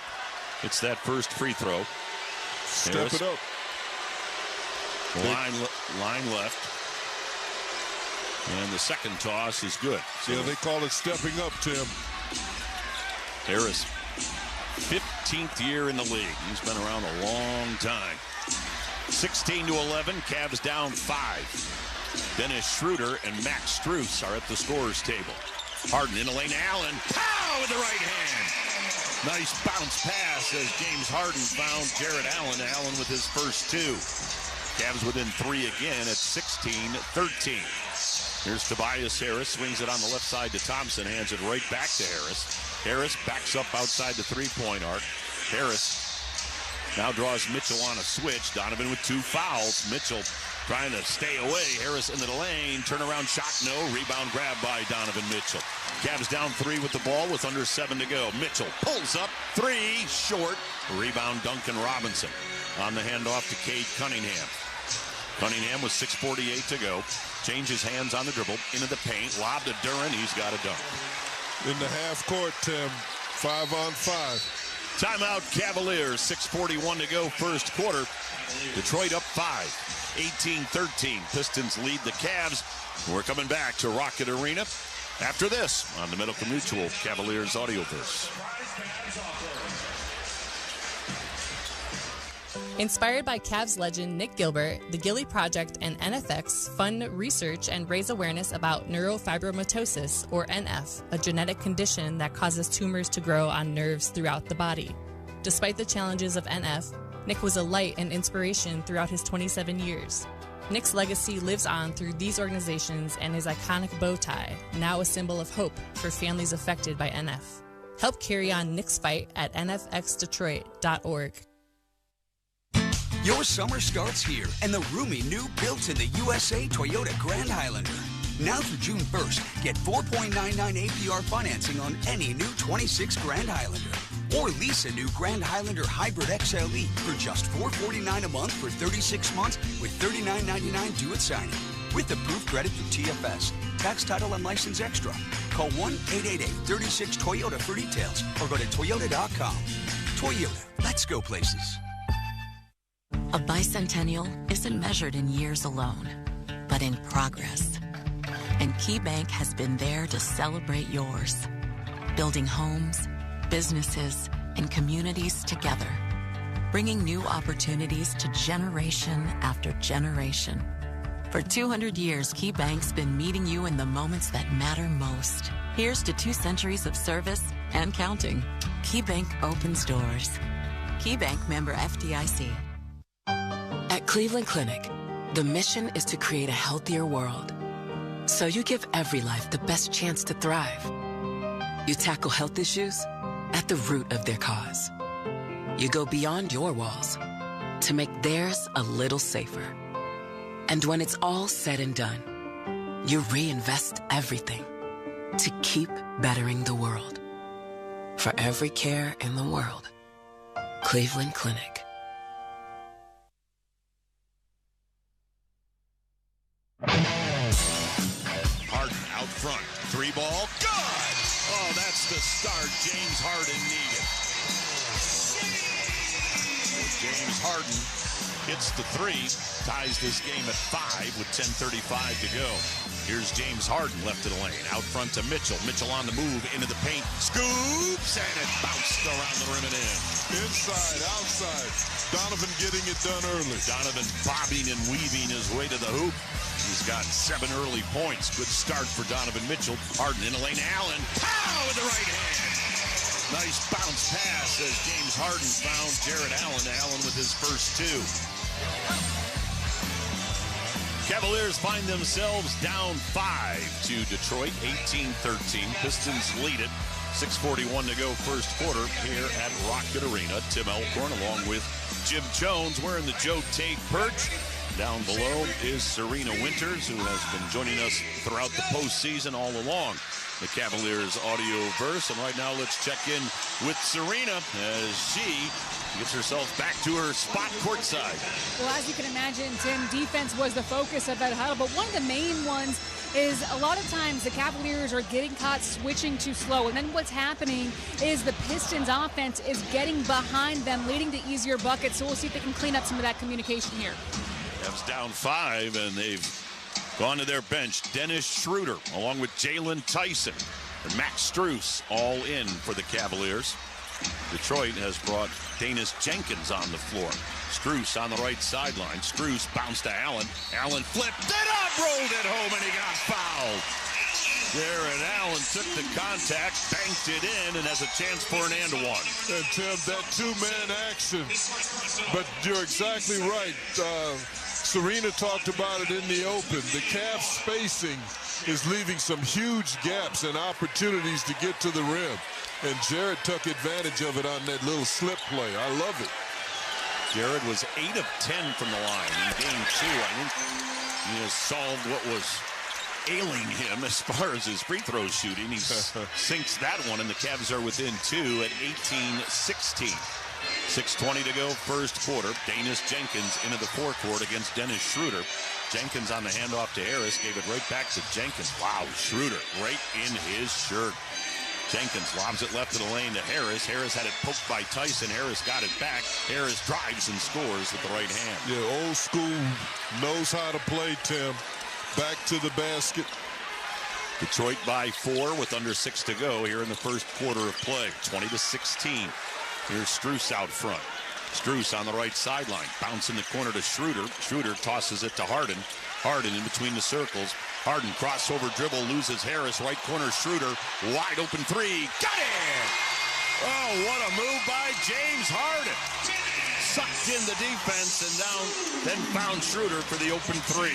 Speaker 6: It's that first free throw.
Speaker 5: Step
Speaker 6: Harris.
Speaker 5: it up.
Speaker 6: Line left. And the second toss is good.
Speaker 5: So yeah, they call it stepping up, Tim.
Speaker 6: Harris, 15th year in the league. He's been around a long time. 16-11, Cavs down 5. Dennis Schroeder and Max Strus are at the scorer's table. Harden in the lane, Allen, pow with the right hand. Nice bounce pass as James Harden found Jared Allen. Allen with his first 2. Cavs within 3 again at 16-13. Here's Tobias Harris, swings it on the left side to Thompson, hands it right back to Harris. Harris backs up outside the 3-point arc. Harris now draws Mitchell on a switch. Donovan with 2 fouls. Mitchell trying to stay away. Harris into the lane. Turnaround shot, no. Rebound grab by Donovan Mitchell. Cavs down 3 with the ball with under 7 to go. Mitchell pulls up. 3 short. Rebound Duncan Robinson on the handoff to Cade Cunningham. Cunningham with 6:48 to go. Changes hands on the dribble. Into the paint. Lob to Duren. He's got a dunk.
Speaker 5: In the half court, Tim. 5-on-5.
Speaker 6: Timeout Cavaliers. 6:41 to go first quarter. Detroit up 5. 18-13. Pistons lead the Cavs. We're coming back to Rocket Arena after this on the Medical Mutual Cavaliers Audioverse.
Speaker 18: Inspired by Cavs legend Nick Gilbert, the Gilly Project and NFX fund research and raise awareness about neurofibromatosis, or NF, a genetic condition that causes tumors to grow on nerves throughout the body. Despite the challenges of NF, Nick was a light and inspiration throughout his 27 years. Nick's legacy lives on through these organizations and his iconic bow tie, now a symbol of hope for families affected by NF. Help carry on Nick's fight at nfxdetroit.org.
Speaker 19: Your summer starts here, and the roomy new built in the USA Toyota Grand Highlander. Now through June 1st, get 4.99 APR financing on any new 26 Grand Highlander. Or lease a new Grand Highlander Hybrid XLE for just $449 a month for 36 months with $39.99 due at signing. With approved credit through TFS. Tax, title, and license extra. Call 1-888-36-TOYOTA for details or go to Toyota.com. Toyota, let's go places.
Speaker 21: A bicentennial isn't measured in years alone, but in progress. And KeyBank has been there to celebrate yours. Building homes, businesses, and communities together. Bringing new opportunities to generation after generation. For 200 years, KeyBank's been meeting you in the moments that matter most. Here's to 2 centuries of service and counting. KeyBank opens doors. KeyBank member FDIC. At Cleveland Clinic, the mission is to create a healthier world. So you give every life the best chance to thrive. You tackle health issues at the root of their cause. You go beyond your walls to make theirs a little safer. And when it's all said and done, you reinvest everything to keep bettering the world. For every care in the world, Cleveland Clinic.
Speaker 6: Harden out front. 3 ball. Good! Oh, that's the start James Harden needed. James Harden hits the 3. ties this game at 5 with 10:35 to go. Here's James Harden left of the lane. Out front to Mitchell. Mitchell on the move into the paint. Scoops, and it bounced around the rim and in.
Speaker 5: Inside, outside. Donovan getting it done early.
Speaker 6: Donovan bobbing and weaving his way to the hoop. He's got 7 early points. Good start for Donovan Mitchell. Harden in the lane. Allen. Pow with the right hand. Nice bounce pass as James Harden found Jared Allen. Allen with his first 2. Cavaliers find themselves down 5 to Detroit, 18-13. Pistons lead it. 6:41 to go first quarter here at Rocket Arena. Tim Elkhorn along with Jim Jones wearing the Joe Tate Perch. Down below is Serena Winters, who has been joining us throughout the postseason all along the Cavaliers audioverse. And right now let's check in with Serena as she gets herself back to her spot courtside.
Speaker 3: Well, as you can imagine, Tim, defense was the focus of that huddle, but one of the main ones is a lot of times the Cavaliers are getting caught switching too slow, and then what's happening is the Pistons offense is getting behind them, leading to easier buckets, so we'll see if they can clean up some of that communication here.
Speaker 6: Cavs down 5, and they've gone to their bench. Dennis Schroeder along with Jalen Tyson and Max Strus all in for the Cavaliers. Detroit has brought Danis Jenkins on the floor. Strus on the right sideline. Strus bounced to Allen. Allen flipped it up, rolled it home, and he got fouled. Jared Allen took the contact, banked it in, and has a chance for an and one.
Speaker 5: And Tim, that 2-man action. But you're exactly right. Serena talked about it in the open. The Cavs spacing is leaving some huge gaps and opportunities to get to the rim. And Jared took advantage of it on that little slip play. I love it.
Speaker 6: Jared was 8 of 10 from the line in game 2. I think he has solved what was ailing him as far as his free throw shooting. He sinks that one, and the Cavs are within 2 at 18-16. 6:20 to go first quarter. Danis Jenkins into the forecourt against Dennis Schroeder. Jenkins on the handoff to Harris, gave it right back to Jenkins. Wow, Schroeder right in his shirt. Jenkins lobs it left of the lane to Harris. Harris had it poked by Tyson. Harris got it back. Harris drives and scores with the right hand.
Speaker 5: Yeah, old school, knows how to play, Tim. Back to the basket.
Speaker 6: Detroit by 4 with under 6 to go here in the first quarter of play. 20-16. Here's Strus out front. Strus on the right sideline. Bounce in the corner to Schroeder. Schroeder tosses it to Harden. Harden in between the circles. Harden crossover dribble, loses Harris. Right corner, Schroeder. Wide open 3. Got it! Oh, what a move by James Harden. Sucked in the defense and then found Schroeder for the open 3.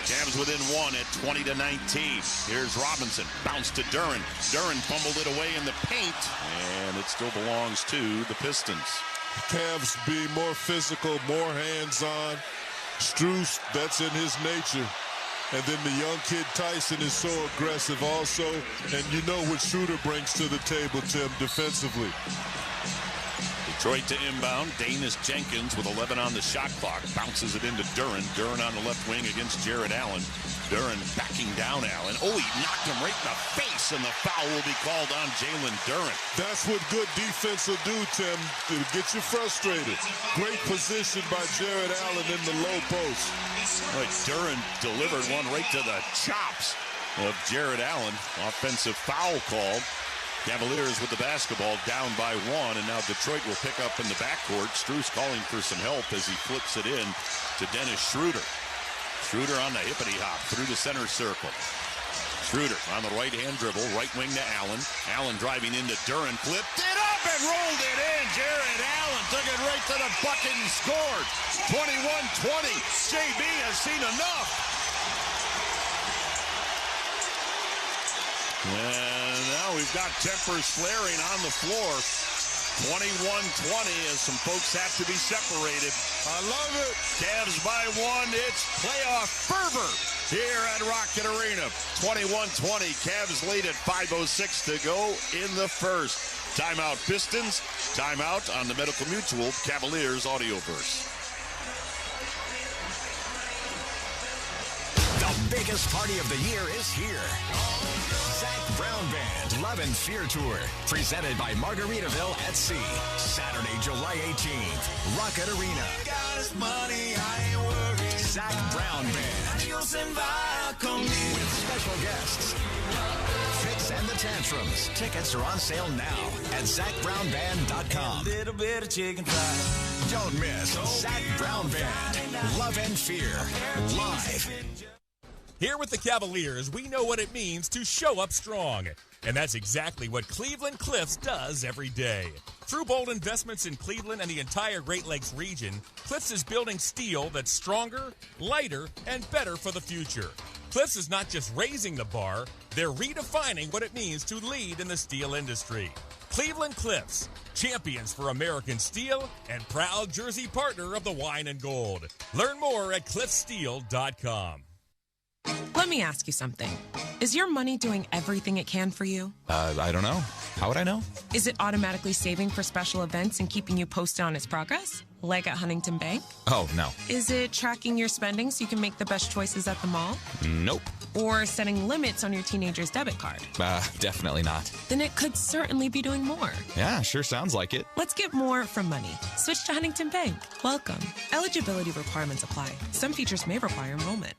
Speaker 6: Cavs within 1 at 20-19. Here's Robinson. Bounce to Duren. Duren fumbled it away in the paint, and it still belongs to the Pistons.
Speaker 5: Cavs be more physical, more hands-on. Strus, that's in his nature. And then the young kid Tyson is so aggressive also. And you know what Schroeder brings to the table, Tim, defensively.
Speaker 6: Detroit to inbound. Danis Jenkins with 11 on the shot clock. Bounces it into Duren. Duren on the left wing against Jared Allen. Duren backing down Allen. Oh, he knocked him right in the face, and the foul will be called on Jalen Duren.
Speaker 5: That's what good defense will do, Tim. It'll get you frustrated. Great position by Jared Allen in the low post.
Speaker 6: Right, Duren delivered one right to the chops of Jared Allen. Offensive foul called. Cavaliers with the basketball down by 1, and now Detroit will pick up in the backcourt. Strus calling for some help as he flips it in to Dennis Schroeder. Schroeder on the hippity-hop through the center circle. Schroeder on the right-hand dribble, right wing to Allen. Allen driving into Duren, flipped it up and rolled it in. Jared Allen took it right to the bucket and scored. 21-20. JB has seen enough. And now we've got tempers flaring on the floor. 21-20 as some folks have to be separated.
Speaker 5: I love it.
Speaker 6: Cavs by 1. It's playoff fervor here at Rocket Arena. 21-20. Cavs lead at 5:06 to go in the first. Timeout Pistons. Timeout on the Medical Mutual Cavaliers audioverse.
Speaker 10: The biggest party of the year is here. Zach Brown Band Love and Fear Tour, presented by Margaritaville at Sea. Saturday, July 18th, Rocket Arena. Zach Brown Band. With special guests, Fitz and the Tantrums. Tickets are on sale now at ZachBrownBand.com. Don't miss Zach Brown Band, Love and Fear, live.
Speaker 8: Here with the Cavaliers, we know what it means to show up strong. And that's exactly what Cleveland Cliffs does every day. Through bold investments in Cleveland and the entire Great Lakes region, Cliffs is building steel that's stronger, lighter, and better for the future. Cliffs is not just raising the bar, they're redefining what it means to lead in the steel industry. Cleveland Cliffs, champions for American steel and proud jersey partner of the Wine and Gold. Learn more at cliffsteel.com.
Speaker 22: Let me ask you something. Is your money doing everything it can for you?
Speaker 23: I don't know. How would I know?
Speaker 22: Is it automatically saving for special events and keeping you posted on its progress? Like at Huntington Bank?
Speaker 23: Oh, no.
Speaker 22: Is it tracking your spending so you can make the best choices at the mall?
Speaker 23: Nope.
Speaker 22: Or setting limits on your teenager's debit card?
Speaker 23: Definitely not.
Speaker 22: Then it could certainly be doing more.
Speaker 23: Yeah, sure sounds like it.
Speaker 22: Let's get more from money. Switch to Huntington Bank. Welcome. Eligibility requirements apply. Some features may require enrollment.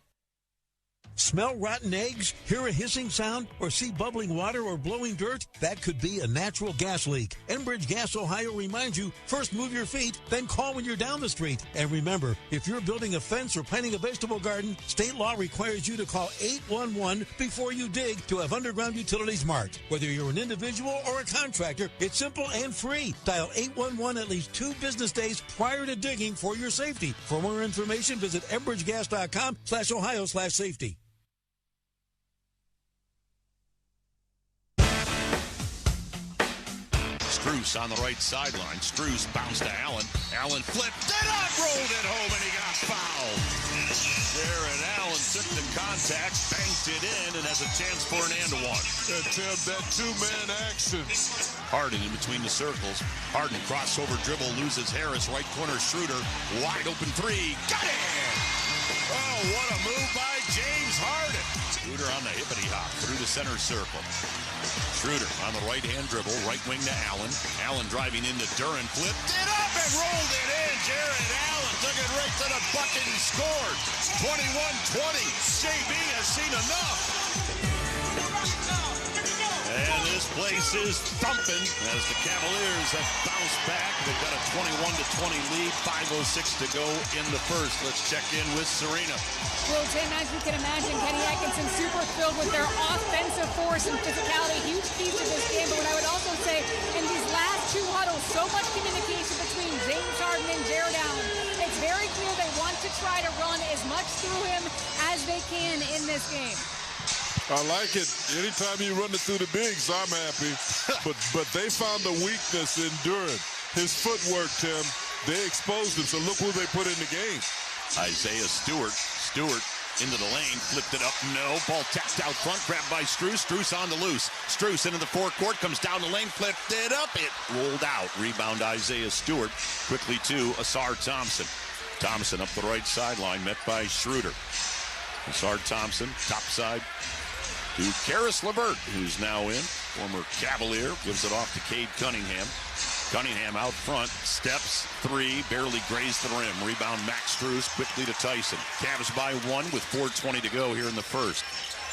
Speaker 24: Smell rotten eggs, hear a hissing sound, or see bubbling water or blowing dirt? That could be a natural gas leak. Enbridge Gas Ohio reminds you, first move your feet, then call when you're down the street. And remember, if you're building a fence or planting a vegetable garden, state law requires you to call 811 before you dig to have underground utilities marked. Whether you're an individual or a contractor, it's simple and free. Dial 811 at least 2 business days prior to digging for your safety. For more information, visit enbridgegas.com/Ohio/safety.
Speaker 6: Strus on the right sideline. Strus bounced to Allen. Allen flipped it up, rolled it home, and he got fouled. Jared Allen took the contact, banked it in, and has a chance for an and one.
Speaker 5: That two-man action.
Speaker 6: Harden in between the circles. Harden crossover dribble, loses Harris. Right corner, Schroeder. Wide open three. Got it! Oh, what a move by James Harden. Schroeder on the hippity hop through the center circle. Schroeder on the right-hand dribble, right wing to Allen. Allen driving into Duran, flipped it up and rolled it in. Jared Allen took it right to the bucket and scored. 21-20. JB has seen enough. And this place is thumping as the Cavaliers have bounced back. They've got a 21-20 lead, 5:06 to go in the first. Let's check in with Serena.
Speaker 3: Joe Tate, as you can imagine, Kenny Atkinson super thrilled with their offensive force and physicality. Huge piece of this game. But what I would also say, in these last 2 huddles, so much communication between James Harden and Jared Allen. It's very clear they want to try to run as much through him as they can in this game.
Speaker 5: I like it. Anytime you run it through the bigs, I'm happy. But they found the weakness in Duran. His footwork, Tim, they exposed him. So look who they put in the game.
Speaker 6: Isaiah Stewart. Stewart into the lane, flipped it up. No. Ball tapped out front, grabbed by Strus. Strus on the loose. Strus into the forecourt, comes down the lane, flipped it up. It rolled out. Rebound Isaiah Stewart. Quickly to Asar Thompson. Thompson up the right sideline, met by Schroeder. Asar Thompson, top side. To Karis LeVert, who's now in. Former Cavalier, gives it off to Cade Cunningham. Cunningham out front, steps, 3, barely grazed the rim. Rebound Max Strus, quickly to Tyson. Cavs by 1 with 4:20 to go here in the first.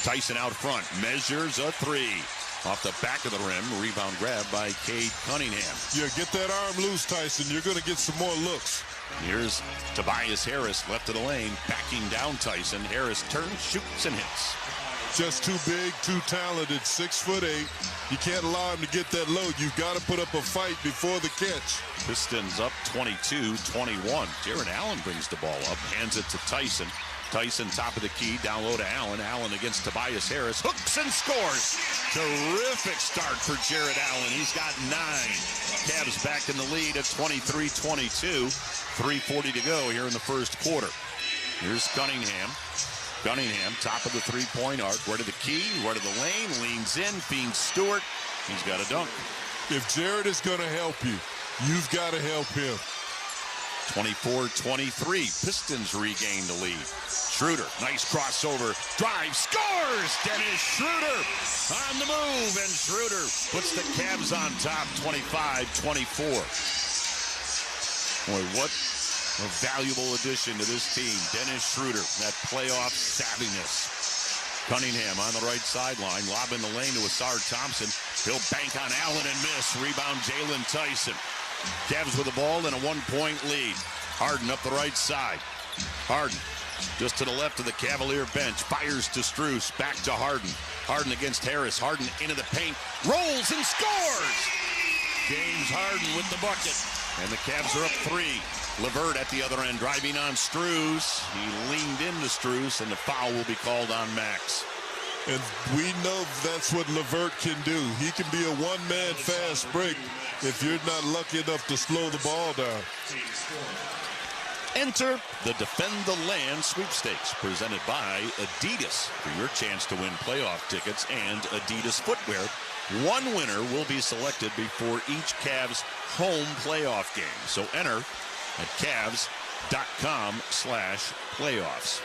Speaker 6: Tyson out front, measures a 3. Off the back of the rim, rebound grab by Cade Cunningham.
Speaker 5: Yeah, get that arm loose, Tyson. You're going to get some more looks.
Speaker 6: Here's Tobias Harris, left of the lane, backing down Tyson. Harris turns, shoots, and hits.
Speaker 5: Just too big, too talented, 6'8". You can't allow him to get that load. You've got to put up a fight before the catch.
Speaker 6: Pistons up 22-21. Jared Allen brings the ball up, hands it to Tyson. Tyson top of the key, down low to Allen. Allen against Tobias Harris, hooks and scores. Terrific start for Jared Allen. He's got 9. Cavs back in the lead at 23-22. 3:40 to go here in the first quarter. Here's Cunningham. Cunningham, top of the three-point arc, right of the key, right of the lane, leans in, feeds Stewart. He's got a dunk.
Speaker 5: If Jared is going to help you, you've got to help him.
Speaker 6: 24-23. Pistons regain the lead. Schroeder, nice crossover, drive, scores! Dennis Schroeder on the move, and Schroeder puts the Cavs on top, 25-24. Boy, what a valuable addition to this team. Dennis Schroeder, that playoff savviness. Cunningham on the right sideline, lob in the lane to Asar Thompson. He'll bank on Allen and miss. Rebound Jalen Tyson. Cavs with the ball and a 1-point lead. Harden up the right side. Harden just to the left of the Cavalier bench. Fires to Strus. Back to Harden. Harden against Harris. Harden into the paint. Rolls and scores! James Harden with the bucket. And the Cavs are up 3. LeVert at the other end driving on Strus. He leaned into Strus, and the foul will be called on Max.
Speaker 5: And we know that's what LeVert can do. He can be a one-man fast break if you're not lucky enough to slow the ball down.
Speaker 6: Enter the Defend the Land sweepstakes presented by Adidas for your chance to win playoff tickets and Adidas footwear. One winner will be selected before each Cavs home playoff game. So enter at Cavs.com/playoffs.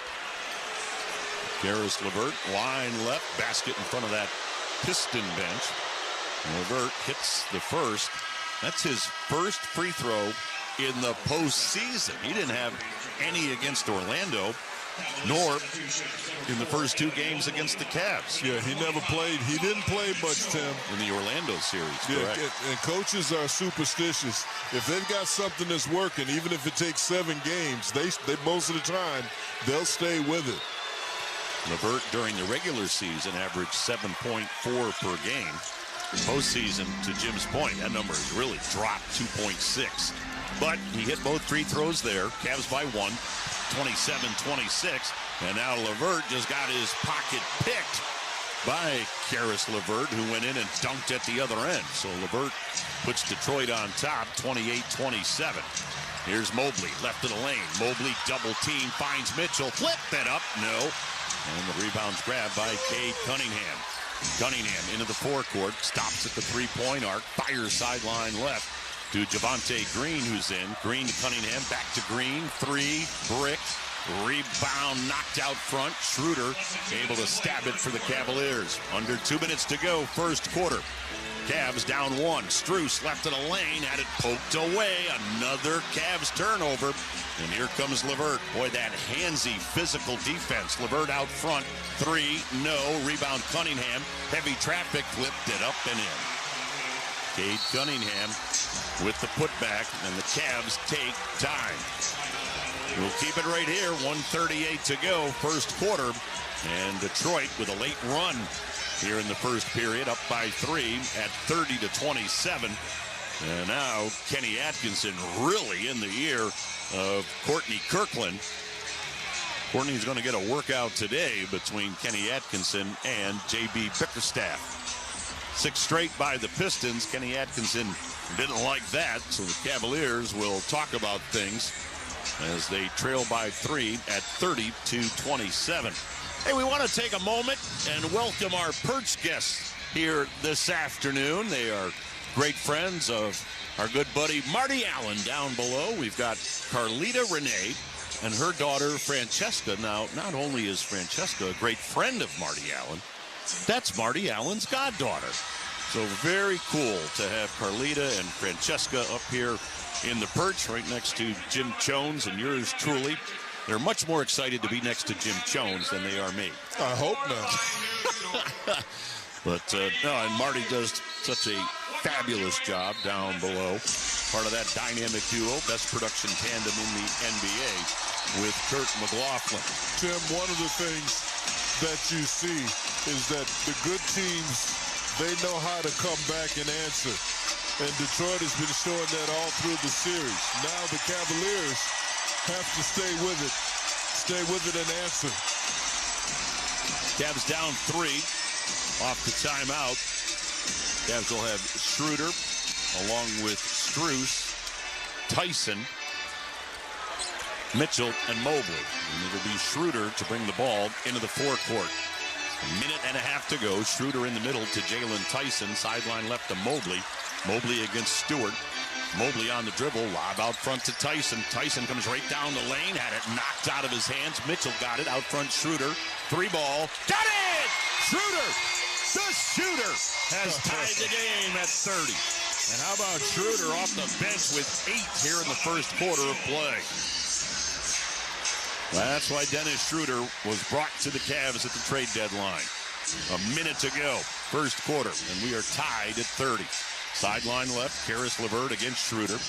Speaker 6: Karis LeVert, line left, basket in front of that Piston bench. LeVert hits the first. That's his first free throw in the postseason. He didn't have any against Orlando, nor in the first 2 games against the Cavs.
Speaker 5: Yeah, he never played. He didn't play much, Tim.
Speaker 6: In the Orlando series, correct.
Speaker 5: And coaches are superstitious. If they've got something that's working, even if it takes 7 games, they most of the time, they'll stay with it.
Speaker 6: LeVert during the regular season averaged 7.4 per game. Postseason, to Jim's point, that number has really dropped, 2.6. But he hit both free throws there. Cavs by 1, 27-26. And now LeVert just got his pocket picked by Karis LeVert, who went in and dunked at the other end. So LeVert puts Detroit on top, 28-27. Here's Mobley, left of the lane. Mobley double team, finds Mitchell. Flip it up, no. And the rebound's grabbed by Cade Cunningham. Cunningham into the forecourt, stops at the three-point arc, fires sideline left to Javonte Green, who's in. Green to Cunningham, back to Green, 3, brick, rebound knocked out front. Schroeder able to stab it for the Cavaliers. Under 2 minutes to go, first quarter. Cavs down 1. Strus left of the lane, had it poked away. Another Cavs turnover. And here comes LeVert. Boy, that handsy physical defense. LeVert out front. 3, no. Rebound Cunningham. Heavy traffic, flipped it up and in. Cade Cunningham with the putback, and the Cavs take time. We'll keep it right here. 1:38 to go, first quarter. And Detroit with a late run here in the first period, up by 3 at 30-27. And now Kenny Atkinson really in the ear of Courtney Kirkland. Courtney's going to get a workout today between Kenny Atkinson and J.B. Bickerstaff. 6 straight by the Pistons. Kenny Atkinson didn't like that, so the Cavaliers will talk about things as they trail by 3 at 30-27. Hey, we want to take a moment and welcome our Perch guests here this afternoon. They are great friends of our good buddy Marty Allen down below. We've got Carlita Renee and her daughter Francesca. Now, not only is Francesca a great friend of Marty Allen, that's Marty Allen's goddaughter. So very cool to have Carlita and Francesca up here in the Perch right next to Jim Chones and yours truly. They're much more excited to be next to Jim Chones than they are me.
Speaker 5: I hope not.
Speaker 6: But, no, and Marty does such a fabulous job down below. Part of that dynamic duo, best production tandem in the NBA with Kurt McLaughlin.
Speaker 5: Tim, one of the things that you see is that the good teams, they know how to come back and answer. And Detroit has been showing that all through the series. Now the Cavaliers have to stay with it. Stay with it and answer.
Speaker 6: Cavs down 3 off the timeout. Cavs will have Schroeder along with Strus, Tyson, Mitchell, and Mobley. And it'll be Schroeder to bring the ball into the forecourt. A minute and a half to go. Schroeder in the middle to Jalen Tyson. Sideline left to Mobley. Mobley against Stewart. Mobley on the dribble, lob out front to Tyson. Tyson comes right down the lane, had it knocked out of his hands. Mitchell got it out front. Schroeder, 3-ball, got it! Schroeder, the shooter, has tied the game at 30. And how about Schroeder off the bench with 8 here in the first quarter of play? That's why Dennis Schroeder was brought to the Cavs at the trade deadline. A minute to go, first quarter, and we are tied at 30. Sideline left, Karis LeVert against Schroeder.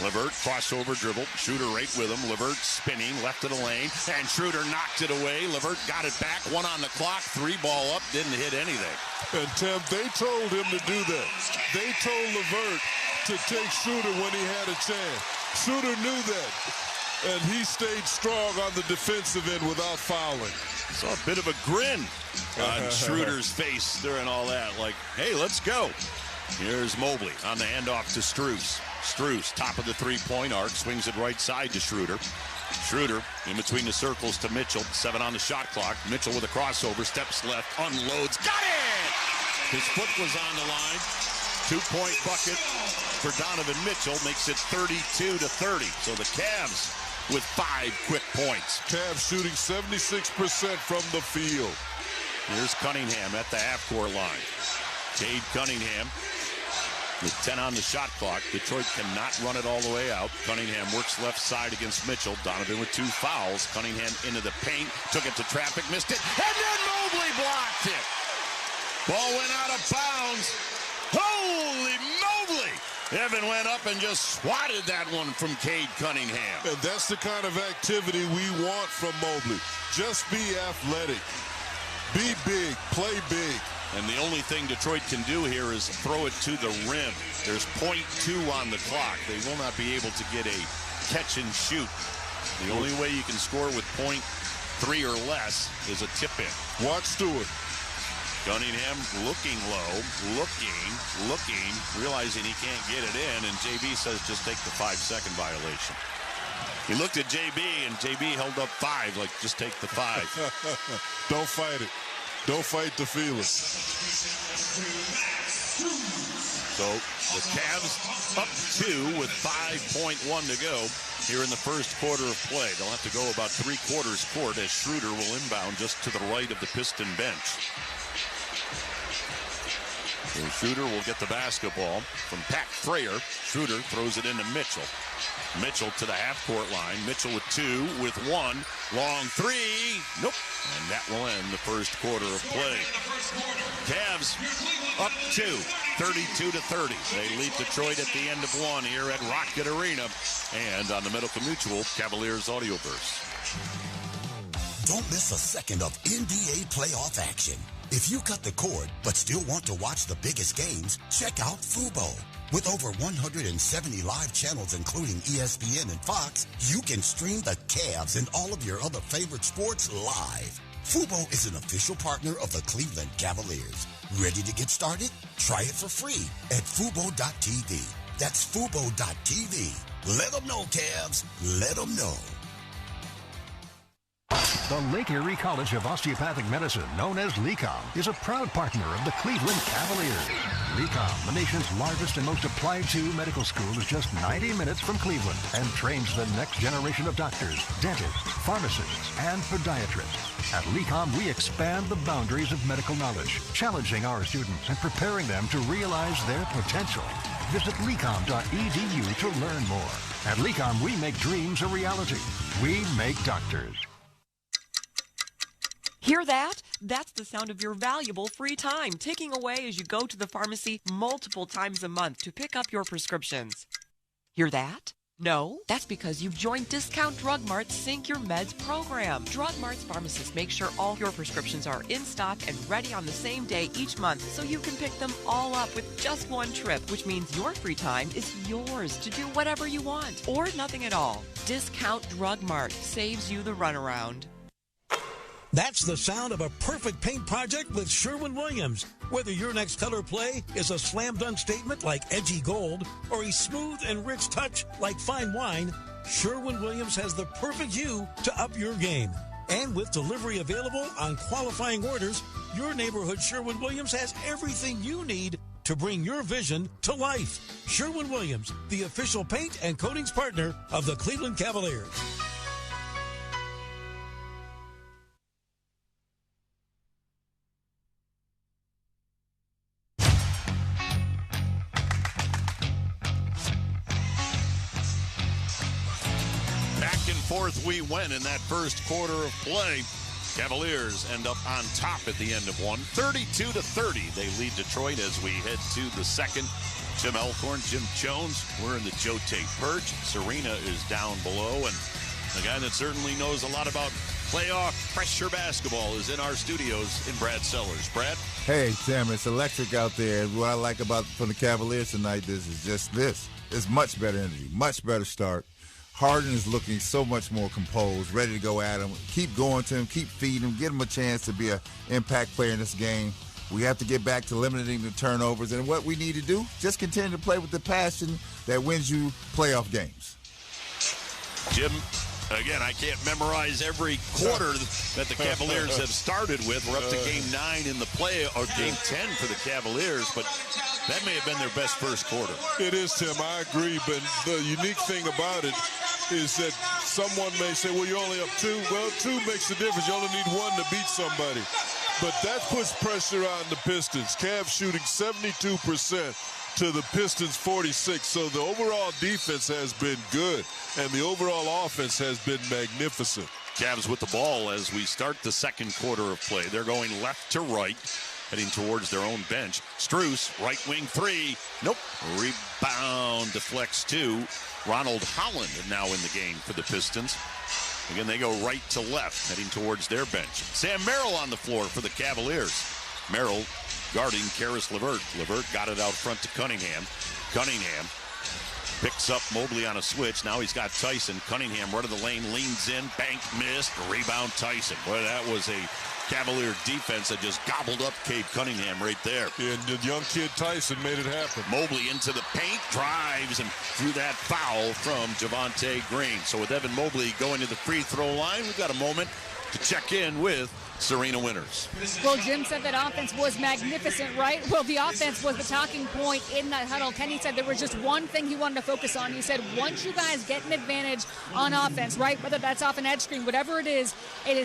Speaker 6: LeVert crossover dribble, Schroeder right with him. LeVert spinning left of the lane, and Schroeder knocked it away. LeVert got it back, 1 on the clock, 3-ball up, didn't hit anything.
Speaker 5: And Tim, they told him to do that. They told LeVert to take Schroeder when he had a chance. Schroeder knew that, and he stayed strong on the defensive end without fouling.
Speaker 6: Saw a bit of a grin on Schroeder's face during all that, like, hey, let's go. Here's Mobley on the handoff to Strus. Strus, top of the three-point arc, swings it right side to Schroeder. Schroeder in between the circles to Mitchell. 7 on the shot clock. Mitchell with a crossover, steps left, unloads. Got it! His foot was on the line. 2-point bucket for Donovan Mitchell makes it 32-30. So the Cavs with 5 quick points.
Speaker 5: Cavs shooting 76% from the field.
Speaker 6: Here's Cunningham at the half-court line. Cade Cunningham with 10 on the shot clock. Detroit cannot run it all the way out. Cunningham works left side against Mitchell. Donovan with 2 fouls. Cunningham into the paint. Took it to traffic, missed it. And then Mobley blocked it. Ball went out of bounds. Holy Mobley! Evan went up and just swatted that one from Cade Cunningham.
Speaker 5: And that's the kind of activity we want from Mobley. Just be athletic. Be big. Play big.
Speaker 6: And the only thing Detroit can do here is throw it to the rim. There's .2 on the clock. They will not be able to get a catch and shoot. The only way you can score with .3 or less is a tip-in.
Speaker 5: Watch Stewart.
Speaker 6: Cunningham looking low, looking, realizing he can't get it in, and JB says just take the 5-second violation. He looked at JB, and JB held up 5, like just take the 5.
Speaker 5: Don't fight it. Don't fight the feeling.
Speaker 6: So the Cavs up 2 with 5.1 to go here in the first quarter of play. They'll have to go about 3/4 court as Schroeder will inbound just to the right of the Piston bench. So Schroeder will get the basketball from Pat Frayer. Schroeder throws it into Mitchell. Mitchell to the half-court line. Mitchell with 2, with 1. Long 3. Nope. And that will end the first quarter of play. Cavs up 2, 32-30. They lead Detroit at the end of 1 here at Rocket Arena and on the Medical Mutual Cavaliers Audioverse.
Speaker 1: Don't miss a second of NBA playoff action. If you cut the cord but still want to watch the biggest games, check out Fubo. With over 170 live channels, including ESPN and Fox, you can stream the Cavs and all of your other favorite sports live. Fubo is an official partner of the Cleveland Cavaliers. Ready to get started? Try it for free at Fubo.tv. That's Fubo.tv. Let them know, Cavs. Let them know.
Speaker 4: The Lake Erie College of Osteopathic Medicine, known as LECOM, is a proud partner of the Cleveland Cavaliers. LECOM, the nation's largest and most applied-to medical school, is just 90 minutes from Cleveland and trains the next generation of doctors, dentists, pharmacists, and podiatrists. At LECOM, we expand the boundaries of medical knowledge, challenging our students and preparing them to realize their potential. Visit lecom.edu to learn more. At LECOM, we make dreams a reality. We make doctors.
Speaker 12: Hear that? That's the sound of your valuable free time ticking away as you go to the pharmacy multiple times a month to pick up your prescriptions. Hear that? No, that's because you've joined Discount Drug Mart's Sync Your Meds program. Drug Mart's pharmacists make sure all your prescriptions are in stock and ready on the same day each month, so you can pick them all up with just one trip, which means your free time is yours to do whatever you want or nothing at all. Discount Drug Mart saves you the runaround.
Speaker 24: That's the sound of a perfect paint project with Sherwin-Williams. Whether your next color play is a slam-dunk statement like edgy gold or a smooth and rich touch like fine wine, Sherwin-Williams has the perfect hue to up your game. And with delivery available on qualifying orders, your neighborhood Sherwin-Williams has everything you need to bring your vision to life. Sherwin-Williams, the official paint and coatings partner of the Cleveland Cavaliers.
Speaker 6: Back and forth we went in that first quarter of play. Cavaliers end up on top at the end of one, 32-30. They lead Detroit as we head to the second. Tim Elkhorn, Jim Jones, we're in the Joe Tate Perch. Serena is down below, and the guy that certainly knows a lot about playoff pressure basketball is in our studios in Brad Sellers. Brad?
Speaker 2: Hey, Tim, it's electric out there. What I like about from the Cavaliers tonight is just this. It's much better energy, much better start. Harden is looking so much more composed, ready to go at him. Keep going to him, keep feeding him, give him a chance to be an impact player in this game. We have to get back to limiting the turnovers. And what we need to do, just continue to play with the passion that wins you playoff games.
Speaker 6: Jim, again, I can't memorize every quarter that the Cavaliers have started with. We're up to game 9 in the play, or game 10 for the Cavaliers, but that may have been their best first quarter.
Speaker 5: It is, Tim. I agree, but the unique thing about it is that someone may say, well, you're only up 2. Well, 2 makes a difference. You only need 1 to beat somebody. But that puts pressure on the Pistons. Cavs shooting 72% to the Pistons 46. So the overall defense has been good, and the overall offense has been magnificent.
Speaker 6: Cavs with the ball as we start the second quarter of play. They're going left to right, heading towards their own bench. Strus, right wing 3. Nope. Rebound deflects 2. Ronald Holland now in the game for the Pistons. Again, they go right to left, heading towards their bench. Sam Merrill on the floor for the Cavaliers. Merrill guarding Karis LeVert. LeVert got it out front to Cunningham. Cunningham picks up Mobley on a switch. Now he's got Tyson. Cunningham right of the lane, leans in, bank missed, rebound Tyson. Boy, that was a Cavalier defense that just gobbled up Cade Cunningham right there.
Speaker 5: Yeah, and the young kid Tyson made it happen.
Speaker 6: Mobley into the paint, drives, and threw that foul from Javonte Green. So with Evan Mobley going to the free throw line, we've got a moment to check in with Serena Winters.
Speaker 3: Well, Jim said that offense was magnificent, right? Well, the offense was the talking point in that huddle. Kenny said there was just one thing he wanted to focus on. He said, once you guys get an advantage on offense, right, whether that's off an edge screen, whatever it is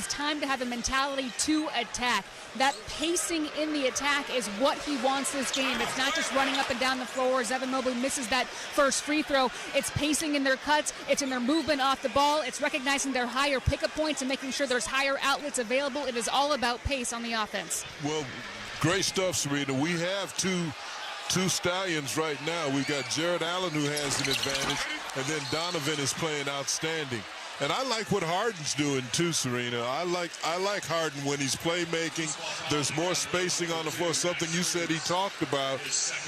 Speaker 3: time to have a mentality to attack. That pacing in the attack is what he wants this game. It's not just running up and down the floor as Evan Mobley misses that first free throw. It's pacing in their cuts. It's in their movement off the ball. It's recognizing their higher pickup points and making sure there's higher outlets available. It is all about pace on the offense.
Speaker 5: Well, great stuff, Serena. We have two stallions right now. We've got Jared Allen, who has an advantage, and then Donovan is playing outstanding. And I like what Harden's doing too, Serena. I like Harden when he's playmaking. There's more spacing on the floor. Something you said he talked about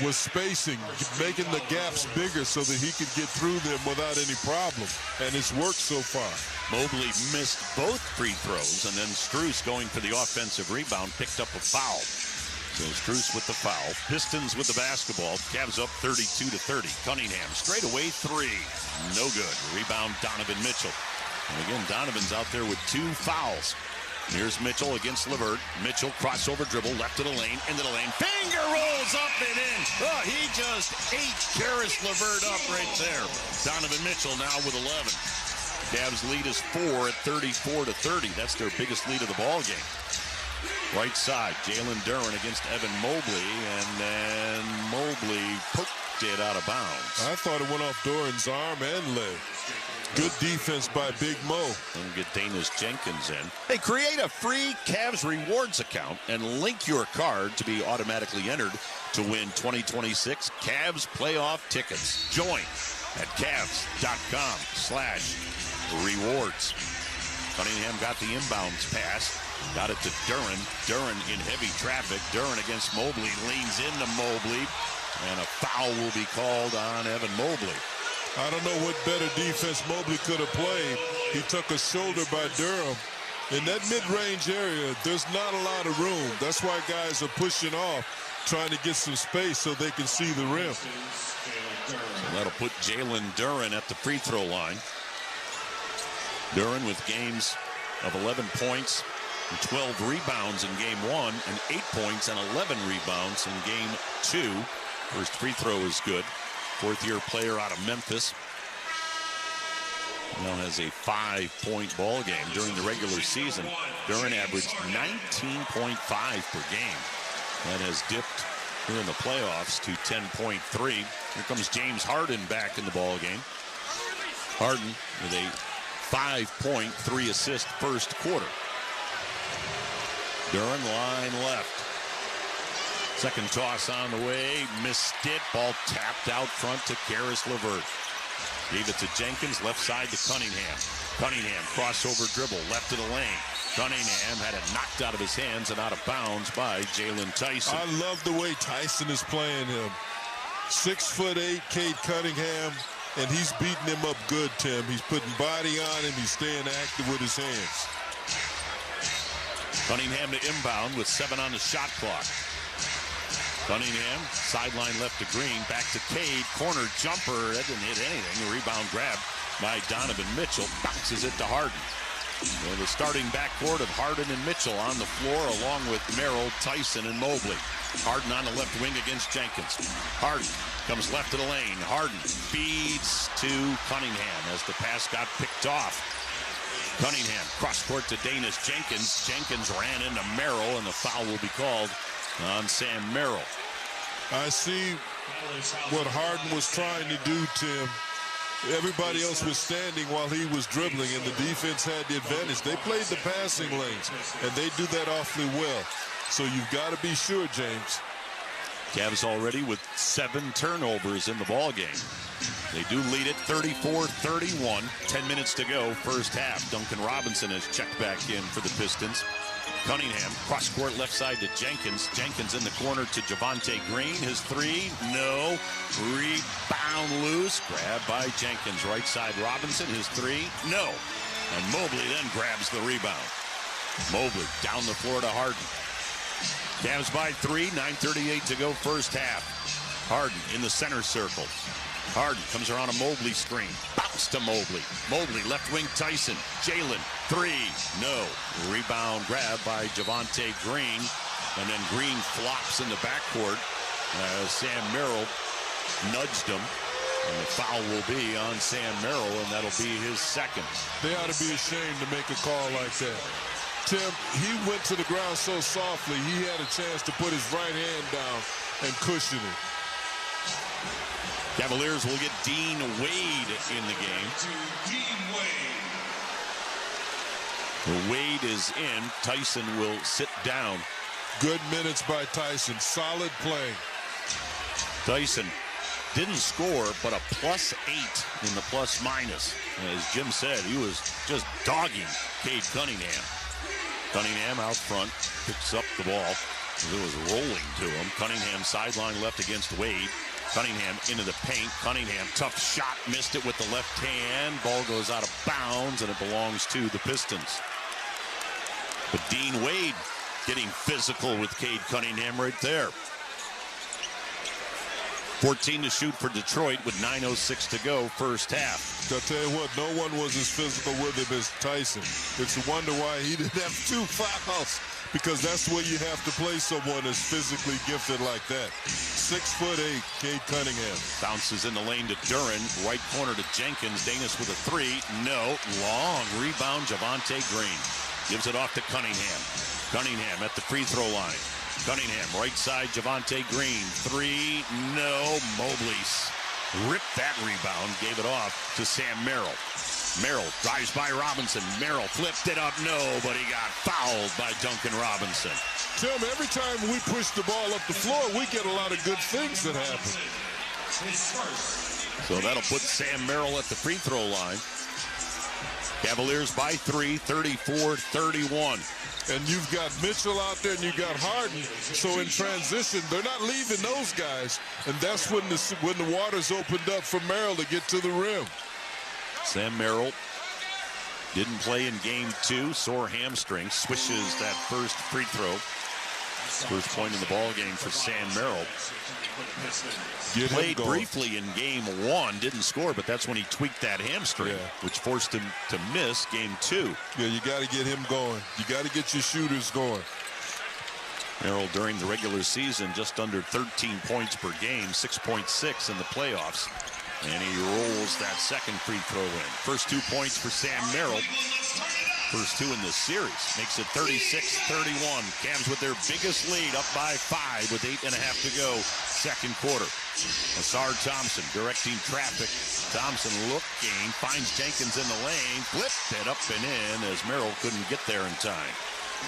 Speaker 5: was spacing, making the gaps bigger so that he could get through them without any problem. And it's worked so far.
Speaker 6: Mobley missed both free throws, and then Strus going for the offensive rebound, picked up a foul. So Strus with the foul. Pistons with the basketball. Cavs up 32-30. Cunningham straight away 3. No good. Rebound Donovan Mitchell. And again, Donovan's out there with 2 fouls. Here's Mitchell against LeVert. Mitchell crossover dribble, left of the lane, into the lane. Finger rolls up and in. Oh, he just ate Karis LeVert up right there. Donovan Mitchell now with 11. Cavs lead is 4 at 34-30. That's their biggest lead of the ball game. Right side, Jalen Duren against Evan Mobley, and then Mobley poked it out of bounds.
Speaker 5: I thought it went off Duren's arm and leg. Good defense by Big Mo.
Speaker 6: And get Danis Jenkins in. Hey, create a free Cavs rewards account and link your card to be automatically entered to win 2026 Cavs playoff tickets. Join at Cavs.com/rewards. Cunningham got the inbounds pass. Got it to Duren. Duren in heavy traffic. Duren against Mobley. Leans into Mobley. And a foul will be called on Evan Mobley.
Speaker 5: I don't know what better defense Mobley could have played. He took a shoulder by Durham. In that mid-range area, there's not a lot of room. That's why guys are pushing off, trying to get some space so they can see the rim.
Speaker 6: So that'll put Jalen Duren at the free throw line. Duren with games of 11 points and 12 rebounds in game 1 and 8 points and 11 rebounds in game 2. First free throw is good. Fourth-year player out of Memphis. Now has a 5-point ball game during the regular season. Duren averaged 19.5 per game. That has dipped here in the playoffs to 10.3. Here comes James Harden back in the ball game. Harden with a 5-point, 3-assist first quarter. Duren line left. Second toss on the way. Missed it. Ball tapped out front to Karis LeVert. Gave it to Jenkins, left side to Cunningham. Cunningham, crossover dribble, left of the lane. Cunningham had it knocked out of his hands and out of bounds by Jalen Tyson.
Speaker 5: I love the way Tyson is playing him. 6'8", Cade Cunningham, and he's beating him up good, Tim. He's putting body on him. He's staying active with his hands.
Speaker 6: Cunningham to inbound with 7 on the shot clock. Cunningham, sideline left to Green, back to Cade, corner jumper, that didn't hit anything. A rebound grab by Donovan Mitchell, bounces it to Harden. And the starting backcourt of Harden and Mitchell on the floor, along with Merrill, Tyson, and Mobley. Harden on the left wing against Jenkins. Harden comes left of the lane. Harden feeds to Cunningham as the pass got picked off. Cunningham, cross-court to Danis Jenkins. Jenkins ran into Merrill, and the foul will be called on Sam Merrill.
Speaker 5: I see what Harden was trying to do, Tim. Everybody else was standing while he was dribbling, and the defense had the advantage. They played the passing lanes, and they do that awfully well. So you've got to be sure, James.
Speaker 6: Cavs already with 7 turnovers in the ball game. They do lead it 34-31. 10 minutes to go, first half. Duncan Robinson has checked back in for the Pistons. Cunningham, cross-court left side to Jenkins. Jenkins in the corner to Javonte Green. His 3, no. Rebound loose. Grabbed by Jenkins. Right side Robinson. His 3, no. And Mobley then grabs the rebound. Mobley down the floor to Harden. Cavs by 3, 9:38 to go first half. Harden in the center circle. Harden comes around a Mobley screen. Bounce to Mobley. Mobley, left wing Tyson. Jalen, 3, no. Rebound grab by Javonte Green. And then Green flops in the backcourt. Sam Merrill nudged him. And the foul will be on Sam Merrill, and that'll be his second.
Speaker 5: They ought to be ashamed to make a call like that. Tim, he went to the ground so softly, he had a chance to put his right hand down and cushion it.
Speaker 6: Cavaliers will get Dean Wade in the game. Wade is in. Tyson will sit down.
Speaker 5: Good minutes by Tyson. Solid play.
Speaker 6: Tyson didn't score, but a +8 in the plus-minus. As Jim said, he was just dogging Cade Cunningham. Cunningham out front, picks up the ball. It was rolling to him. Cunningham sideline left against Wade. Cunningham into the paint. Cunningham, tough shot, missed it with the left hand. Ball goes out of bounds, and it belongs to the Pistons. But Dean Wade getting physical with Cade Cunningham right there. 14 to shoot for Detroit with 9:06 to go first half.
Speaker 5: I'll tell you what, no one was as physical with him as Tyson. It's a wonder why he didn't have 2 fouls, because that's where you have to play someone as physically gifted like that. 6'8", Cade Cunningham.
Speaker 6: Bounces in the lane to Duren, right corner to Jenkins. Danis with a 3, no. Long rebound, Javonte Green. Gives it off to Cunningham. Cunningham at the free throw line. Cunningham, right side, Javonte Green. 3, no. Mobley ripped that rebound, gave it off to Sam Merrill. Merrill drives by Robinson. Merrill flipped it up, no, but he got fouled by Duncan Robinson.
Speaker 5: Tim, every time we push the ball up the floor, we get a lot of good things that happen.
Speaker 6: So that'll put Sam Merrill at the free throw line. Cavaliers by 3, 34-31.
Speaker 5: And you've got Mitchell out there and you got Harden. So in transition, they're not leaving those guys. And that's when the water's opened up for Merrill to get to the rim.
Speaker 6: Sam Merrill didn't play in game 2. Sore hamstring. Swishes that first free throw. First point in the ball game for Sam Merrill. Played briefly in game 1, didn't score, but that's when he tweaked that hamstring, which forced him to miss game 2.
Speaker 5: Yeah, you got to get him going. You got to get your shooters going.
Speaker 6: Merrill during the regular season just under 13 points per game, 6.6 in the playoffs. And he rolls that second free throw in. First 2 points for Sam Merrill. First 2 in the series. Makes it 36-31. Cavs with their biggest lead, up by 5 with 8.5 to go. Second quarter. Asar Thompson directing traffic. Thompson looking, finds Jenkins in the lane. Flipped it up and in as Merrill couldn't get there in time.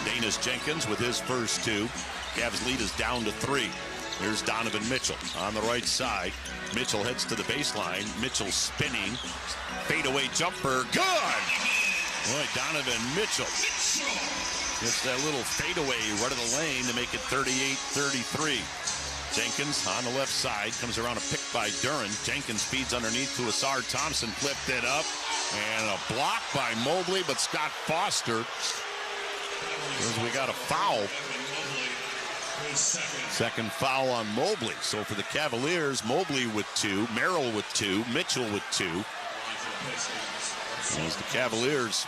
Speaker 6: Danis Jenkins with his first 2. Cavs lead is down to 3. Here's Donovan Mitchell on the right side. Mitchell heads to the baseline. Mitchell spinning. Fadeaway jumper. Good! Boy, Donovan Mitchell gets that little fadeaway right of the lane to make it 38-33. Jenkins on the left side. Comes around a pick by Duren. Jenkins feeds underneath to Asar Thompson. Flipped it up. And a block by Mobley, but Scott Foster. As we got a foul. Second foul on Mobley. So for the Cavaliers, Mobley with 2, Merrill with 2, Mitchell with 2. As the Cavaliers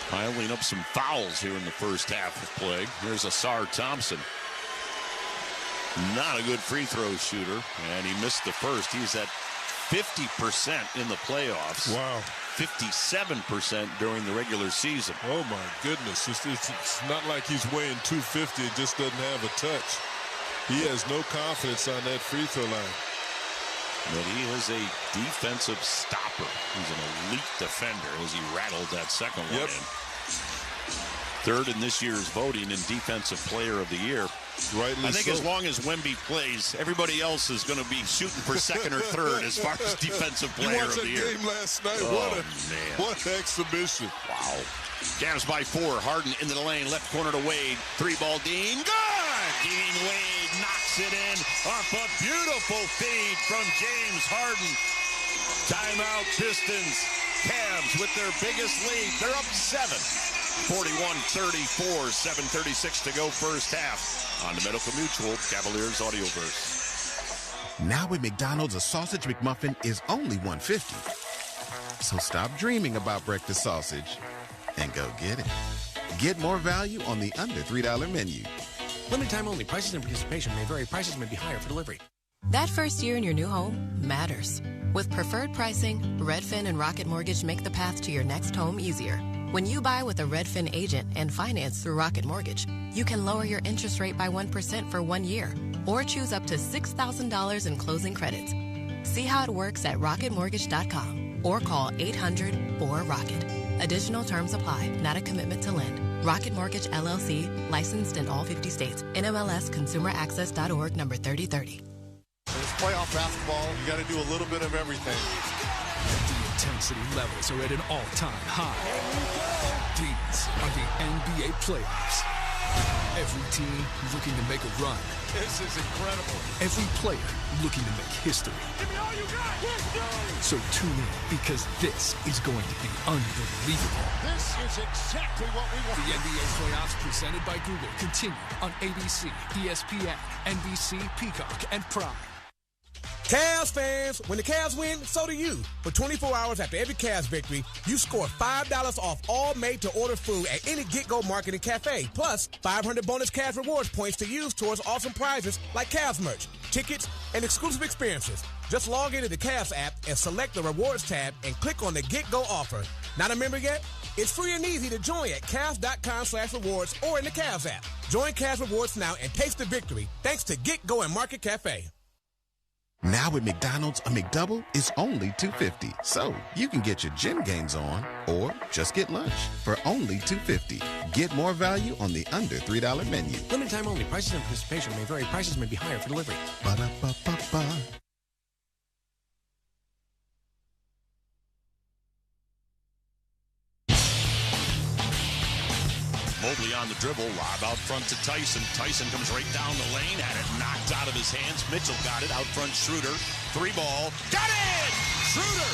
Speaker 6: piling up some fouls here in the first half of play. Here's Asar Thompson. Not a good free throw shooter, and he missed the first. He's at 50% in the playoffs.
Speaker 5: Wow.
Speaker 6: 57% during the regular season.
Speaker 5: Oh, my goodness. It's not like he's weighing 250 and just doesn't have a touch. He has no confidence on that free throw line.
Speaker 6: But he is a defensive stopper. He's an elite defender as he rattled that second one in. Third in this year's voting in Defensive Player of the Year.
Speaker 5: Rightly
Speaker 6: I think
Speaker 5: so.
Speaker 6: as long as Wemby plays, everybody else is going to be shooting for second or third as far as Defensive Player of the Year.
Speaker 5: You watched that game last night.
Speaker 6: Oh,
Speaker 5: what exhibition.
Speaker 6: Wow. Cavs by 4. Harden into the lane. Left corner to Wade. 3-ball Dean. Good! Dean Wade knocks it in off a beautiful feed from James Harden. Timeout Pistons. Cavs with their biggest lead. They're up 7. 41-34. 7:36 to go first half. On the Medical Mutual Cavaliers Audioverse.
Speaker 9: Now at McDonald's, a sausage McMuffin is only $1.50. So stop dreaming about breakfast sausage and go get it. Get more value on the under $3 menu.
Speaker 11: Limited time only. Prices and participation may vary. Prices may be higher for delivery.
Speaker 21: That first year in your new home matters. With preferred pricing, Redfin and Rocket Mortgage make the path to your next home easier. When you buy with a Redfin agent and finance through Rocket Mortgage, you can lower your interest rate by 1% for 1 year or choose up to $6,000 in closing credits. See how it works at rocketmortgage.com or call 800-4ROCKET. Additional terms apply, not a commitment to lend. Rocket Mortgage, LLC, licensed in all 50 states. NMLS ConsumerAccess.org, number 3030.
Speaker 16: It's playoff basketball. You got to do a little bit of everything.
Speaker 17: The intensity levels are at an all-time high. These are the NBA playoffs. Every team looking to make a run.
Speaker 16: This is incredible.
Speaker 17: Every player looking to make history.
Speaker 14: Give me all you got.
Speaker 17: So tune in because this is going to be unbelievable.
Speaker 14: This is exactly what we want.
Speaker 17: The NBA playoffs presented by Google continue on ABC, ESPN, NBC, Peacock, and Prime.
Speaker 20: Cavs fans, when the Cavs win, so do you. For 24 hours after every Cavs victory, you score $5 off all made-to-order food at any Get-Go Market and Cafe. Plus, 500 bonus Cavs rewards points to use towards awesome prizes like Cavs merch, tickets, and exclusive experiences. Just log into the Cavs app and select the Rewards tab and click on the Get-Go offer. Not a member yet? It's free and easy to join at Cavs.com/rewards or in the Cavs app. Join Cavs Rewards now and taste the victory thanks to Get-Go and Market Cafe.
Speaker 9: Now at McDonald's, a McDouble is only $2.50. So you can get your gym gains on or just get lunch for only $2.50. Get more value on the under $3 menu.
Speaker 11: Limited time only. Prices and participation may vary. Prices may be higher for delivery.
Speaker 9: Ba-da-ba-ba-ba.
Speaker 6: Mobley on the dribble, lob out front to Tyson. Tyson comes right down the lane, had it knocked out of his hands. Mitchell got it out front. Schroeder, 3-ball, got it! Schroeder,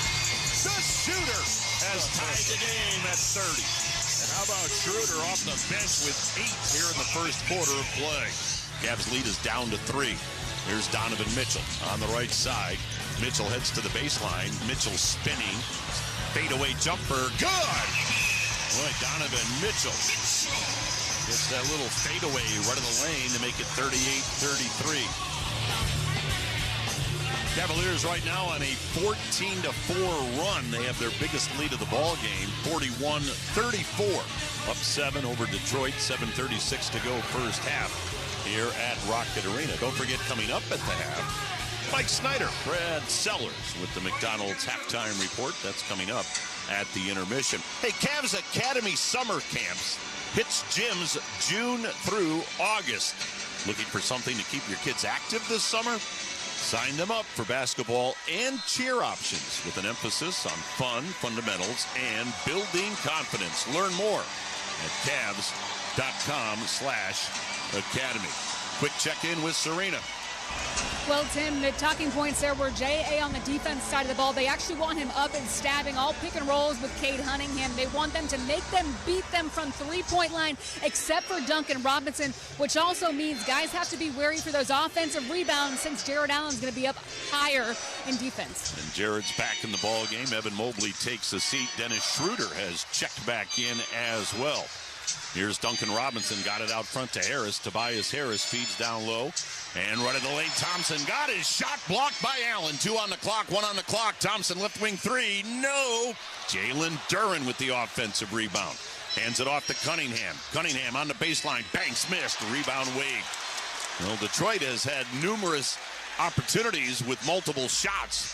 Speaker 6: the shooter, has tied the game at 30. And how about Schroeder off the bench with 8 here in the first quarter of play? Cavs lead is down to 3. Here's Donovan Mitchell on the right side. Mitchell heads to the baseline. Mitchell spinning, fadeaway jumper, good! Boy, Donovan Mitchell It's that little fadeaway right in the lane to make it 38-33. Cavaliers right now on a 14-4 run. They have their biggest lead of the ball game, 41-34. Up 7 over Detroit, 7:36 to go first half here at Rocket Arena. Don't forget, coming up at the half, Mike Snyder, Brad Sellers with the McDonald's halftime report. That's coming up at the intermission. Hey, Cavs Academy summer camps hits gyms June through August. Looking for something to keep your kids active this summer? Sign them up for basketball and cheer options with an emphasis on fun, fundamentals, and building confidence. Learn more at Cavs.com/academy. Quick check-in with Serena.
Speaker 3: Well, Tim, the talking points there were J.A. on the defense side of the ball. They actually want him up and stabbing all pick and rolls with Cade Cunningham. They want them to make them beat them from three-point line, except for Duncan Robinson, which also means guys have to be wary for those offensive rebounds since Jared Allen's going to be up higher in defense.
Speaker 6: And Jared's back in the ball game. Evan Mobley takes a seat. Dennis Schroeder has checked back in as well. Here's Duncan Robinson, got it out front to Harris. Tobias Harris feeds down low. And right in the lane, Thompson got his shot blocked by Allen. 2 on the clock, 1 on the clock. Thompson left wing 3. No. Jalen Duren with the offensive rebound. Hands it off to Cunningham. Cunningham on the baseline. Banks missed. Rebound Wade. Well, Detroit has had numerous opportunities with multiple shots.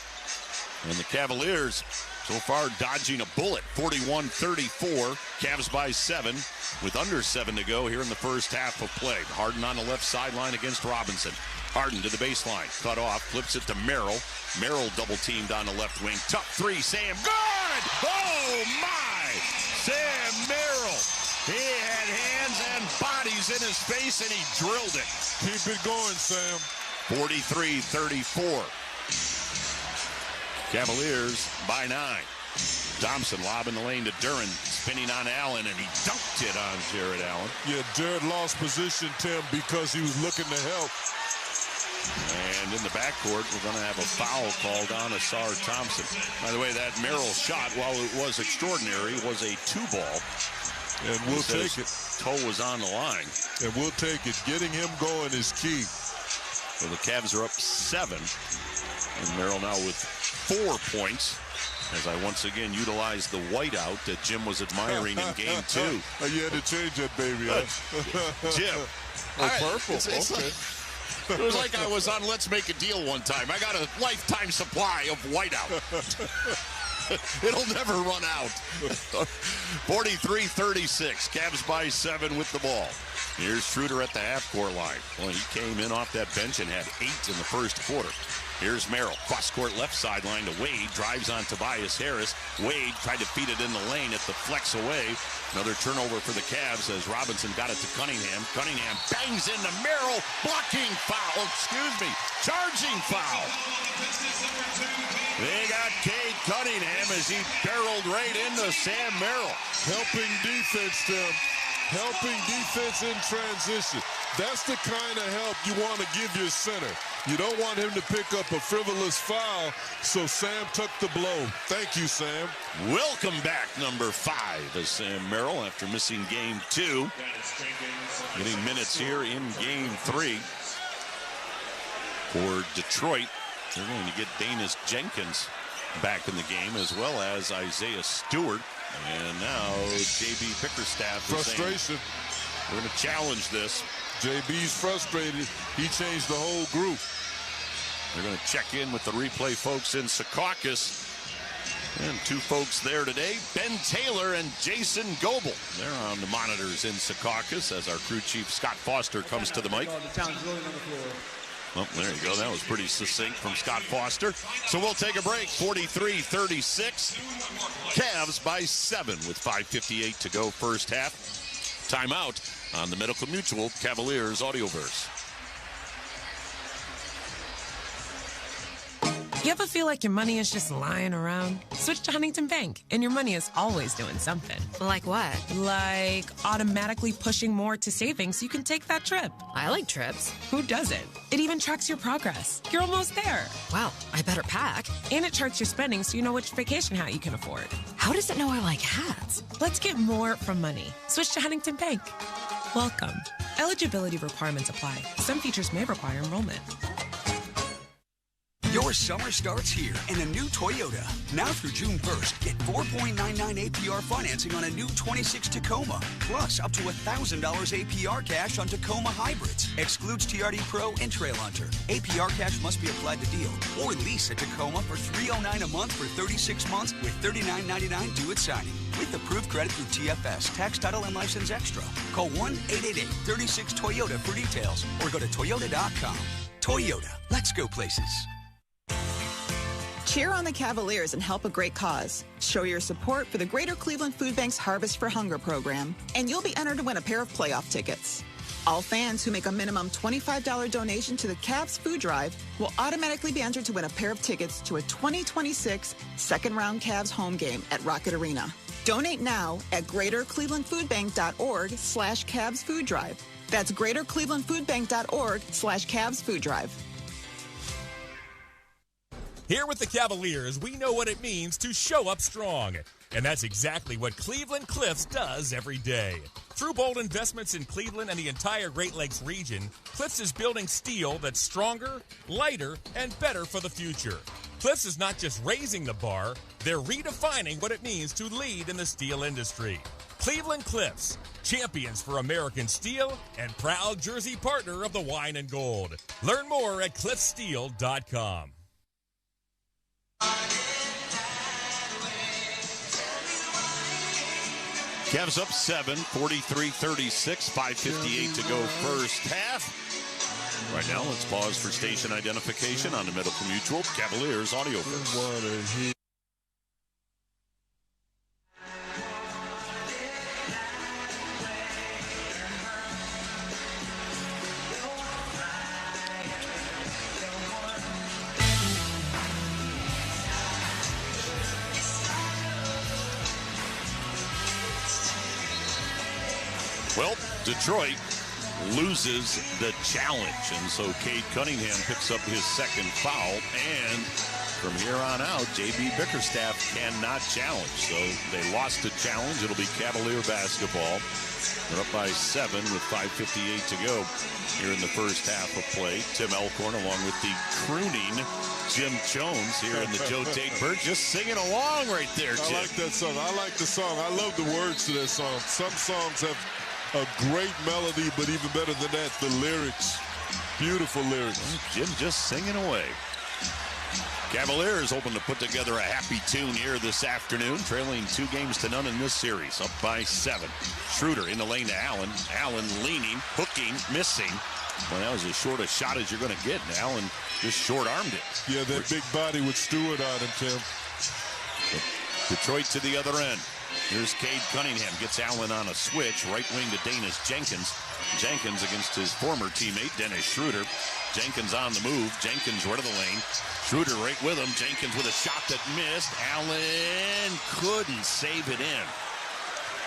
Speaker 6: And the Cavaliers so far dodging a bullet. 41-34. Cavs by 7 with under 7 to go here in the first half of play. Harden on the left sideline against Robinson. Harden to the baseline. Cut off. Flips it to Merrill. Merrill double teamed on the left wing. Tough 3. Sam. Good! Oh, my! Sam Merrill. He had hands and bodies in his face, and he drilled it.
Speaker 5: Keep it going, Sam.
Speaker 6: 43-34. Cavaliers by 9. Thompson lob in the lane to Duren, spinning on Allen, and he dunked it on Jared Allen.
Speaker 5: Yeah, Jared lost position, Tim, because he was looking to help.
Speaker 6: And in the backcourt, we're going to have a foul called on Asar Thompson. By the way, that Merrill shot, while it was extraordinary, was a 2-ball.
Speaker 5: And we'll take it.
Speaker 6: Toe was on the line.
Speaker 5: And we'll take it. Getting him going is key.
Speaker 6: So the Cavs are up 7. And Merrill now with 4 points, as I once again utilize the whiteout that Jim was admiring in Game 2.
Speaker 5: You had to change that, baby. Huh?
Speaker 6: Jim.
Speaker 5: Purple.
Speaker 6: Okay. It was like I was on Let's Make a Deal one time. I got a lifetime supply of whiteout. It'll never run out. 43-36. Cavs by 7 with the ball. Here's Schroeder at the half-court line. Well, he came in off that bench and had 8 in the first quarter. Here's Merrill. Cross-court left sideline to Wade. Drives on Tobias Harris. Wade tried to feed it in the lane at the flex away. Another turnover for the Cavs as Robinson got it to Cunningham. Cunningham bangs into Merrill. Blocking foul. Charging foul. They got Cade Cunningham as he barreled right into Sam Merrill.
Speaker 5: Helping defense, Tim. Helping defense in transition. That's the kind of help you want to give your center. You don't want him to pick up a frivolous foul, so Sam took the blow. Thank you, Sam.
Speaker 6: Welcome back, number 5, as Sam Merrill, after missing Game 2. Getting minutes here in Game 3. For Detroit, they're going to get Danis Jenkins back in the game, as well as Isaiah Stewart. And now J.B. Bickerstaff is saying, we're going to challenge this.
Speaker 5: JB's frustrated. He changed the whole group.
Speaker 6: They're going to check in with the replay folks in Secaucus. And 2 folks there today, Ben Taylor and Jason Goebel. They're on the monitors in Secaucus as our crew chief, Scott Foster, comes to the mic. Well, there you go. That was pretty succinct from Scott Foster. So we'll take a break. 43-36. Cavs by 7 with 5:58 to go first half. Timeout on the Medical Mutual Cavaliers Audioverse.
Speaker 22: You ever feel like your money is just lying around? Switch to Huntington Bank, and your money is always doing something.
Speaker 7: Like what?
Speaker 22: Like automatically pushing more to savings so you can take that trip.
Speaker 7: I like trips.
Speaker 22: Who doesn't? It even tracks your progress. You're almost there.
Speaker 7: Wow, I better pack.
Speaker 22: And it charts your spending so you know which vacation hat you can afford.
Speaker 7: How does it know I like hats?
Speaker 22: Let's get more from money. Switch to Huntington Bank. Welcome. Eligibility requirements apply. Some features may require enrollment.
Speaker 13: Your summer starts here in a new Toyota. Now through June 1st, get 4.99 APR financing on a new 26 Tacoma, plus up to $1,000 APR cash on Tacoma hybrids. Excludes TRD Pro and Trail Hunter. APR cash must be applied to deal, or lease a Tacoma for $309 a month for 36 months with $39.99 due at signing. With approved credit through TFS, tax, title, and license extra. Call 1-888-36-TOYOTA for details, or go to toyota.com. Toyota, let's go places.
Speaker 15: Cheer on the Cavaliers and help a great cause. Show your support for the Greater Cleveland Food Bank's Harvest for Hunger program, and you'll be entered to win a pair of playoff tickets. All fans who make a minimum $25 donation to the Cavs Food Drive will automatically be entered to win a pair of tickets to a 2026 second-round Cavs home game at Rocket Arena. Donate now at greaterclevelandfoodbank.org/Cavs Food Drive. That's greaterclevelandfoodbank.org/Cavs Food Drive.
Speaker 8: Here with the Cavaliers, we know what it means to show up strong. And that's exactly what Cleveland Cliffs does every day. Through bold investments in Cleveland and the entire Great Lakes region, Cliffs is building steel that's stronger, lighter, and better for the future. Cliffs is not just raising the bar, they're redefining what it means to lead in the steel industry. Cleveland Cliffs, champions for American steel and proud jersey partner of the Wine and Gold. Learn more at cliffsteel.com.
Speaker 6: Cavs up 7, 43-36, 5:58 to go first half. Right now, let's pause for station identification on the Medical Mutual Cavaliers audio first. Well, Detroit loses the challenge, and so Cade Cunningham picks up his second foul, and from here on out, J.B. Bickerstaff cannot challenge. So they lost the challenge. It'll be Cavalier basketball. They're up by 7 with 5:58 to go here in the first half of play. Tim Elkhorn along with the crooning Jim Jones here in the Joe Tate Perch, just singing along right there, Jim.
Speaker 5: I like that song. I like the song. I love the words to that song. Some songs have a great melody, but even better than that, the lyrics. Beautiful lyrics.
Speaker 6: Jim just singing away. Cavaliers hoping to put together a happy tune here this afternoon, trailing 2-0 in this series, up by 7. Schroeder in the lane to Allen. Allen leaning, hooking, missing. Well, that was as short a shot as you're going to get, and Allen just short-armed it.
Speaker 5: Yeah, that big body with Stewart on him, Tim.
Speaker 6: Detroit to the other end. Here's Cade Cunningham, gets Allen on a switch, right wing to Danis Jenkins. Jenkins against his former teammate, Dennis Schroeder. Jenkins on the move, Jenkins right of the lane. Schroeder right with him, Jenkins with a shot that missed. Allen couldn't save it in.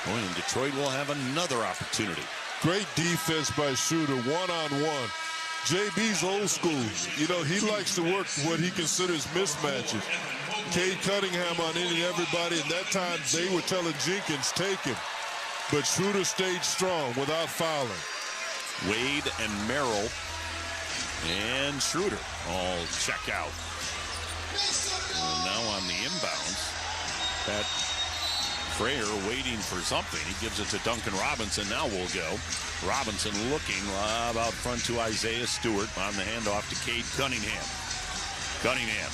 Speaker 6: Boy, and Detroit will have another opportunity.
Speaker 5: Great defense by Schroeder, one-on-one. JB's old school. You know, he likes to work what he considers mismatches. Cade Cunningham on any and everybody, and that time they were telling Jenkins, take him. But Schroeder stayed strong without fouling.
Speaker 6: Wade and Merrill and Schroeder all check out. And now on the inbounds, Pat Frayer waiting for something. He gives it to Duncan Robinson. Now we'll go. Robinson looking out front to Isaiah Stewart on the handoff to Cade Cunningham. Cunningham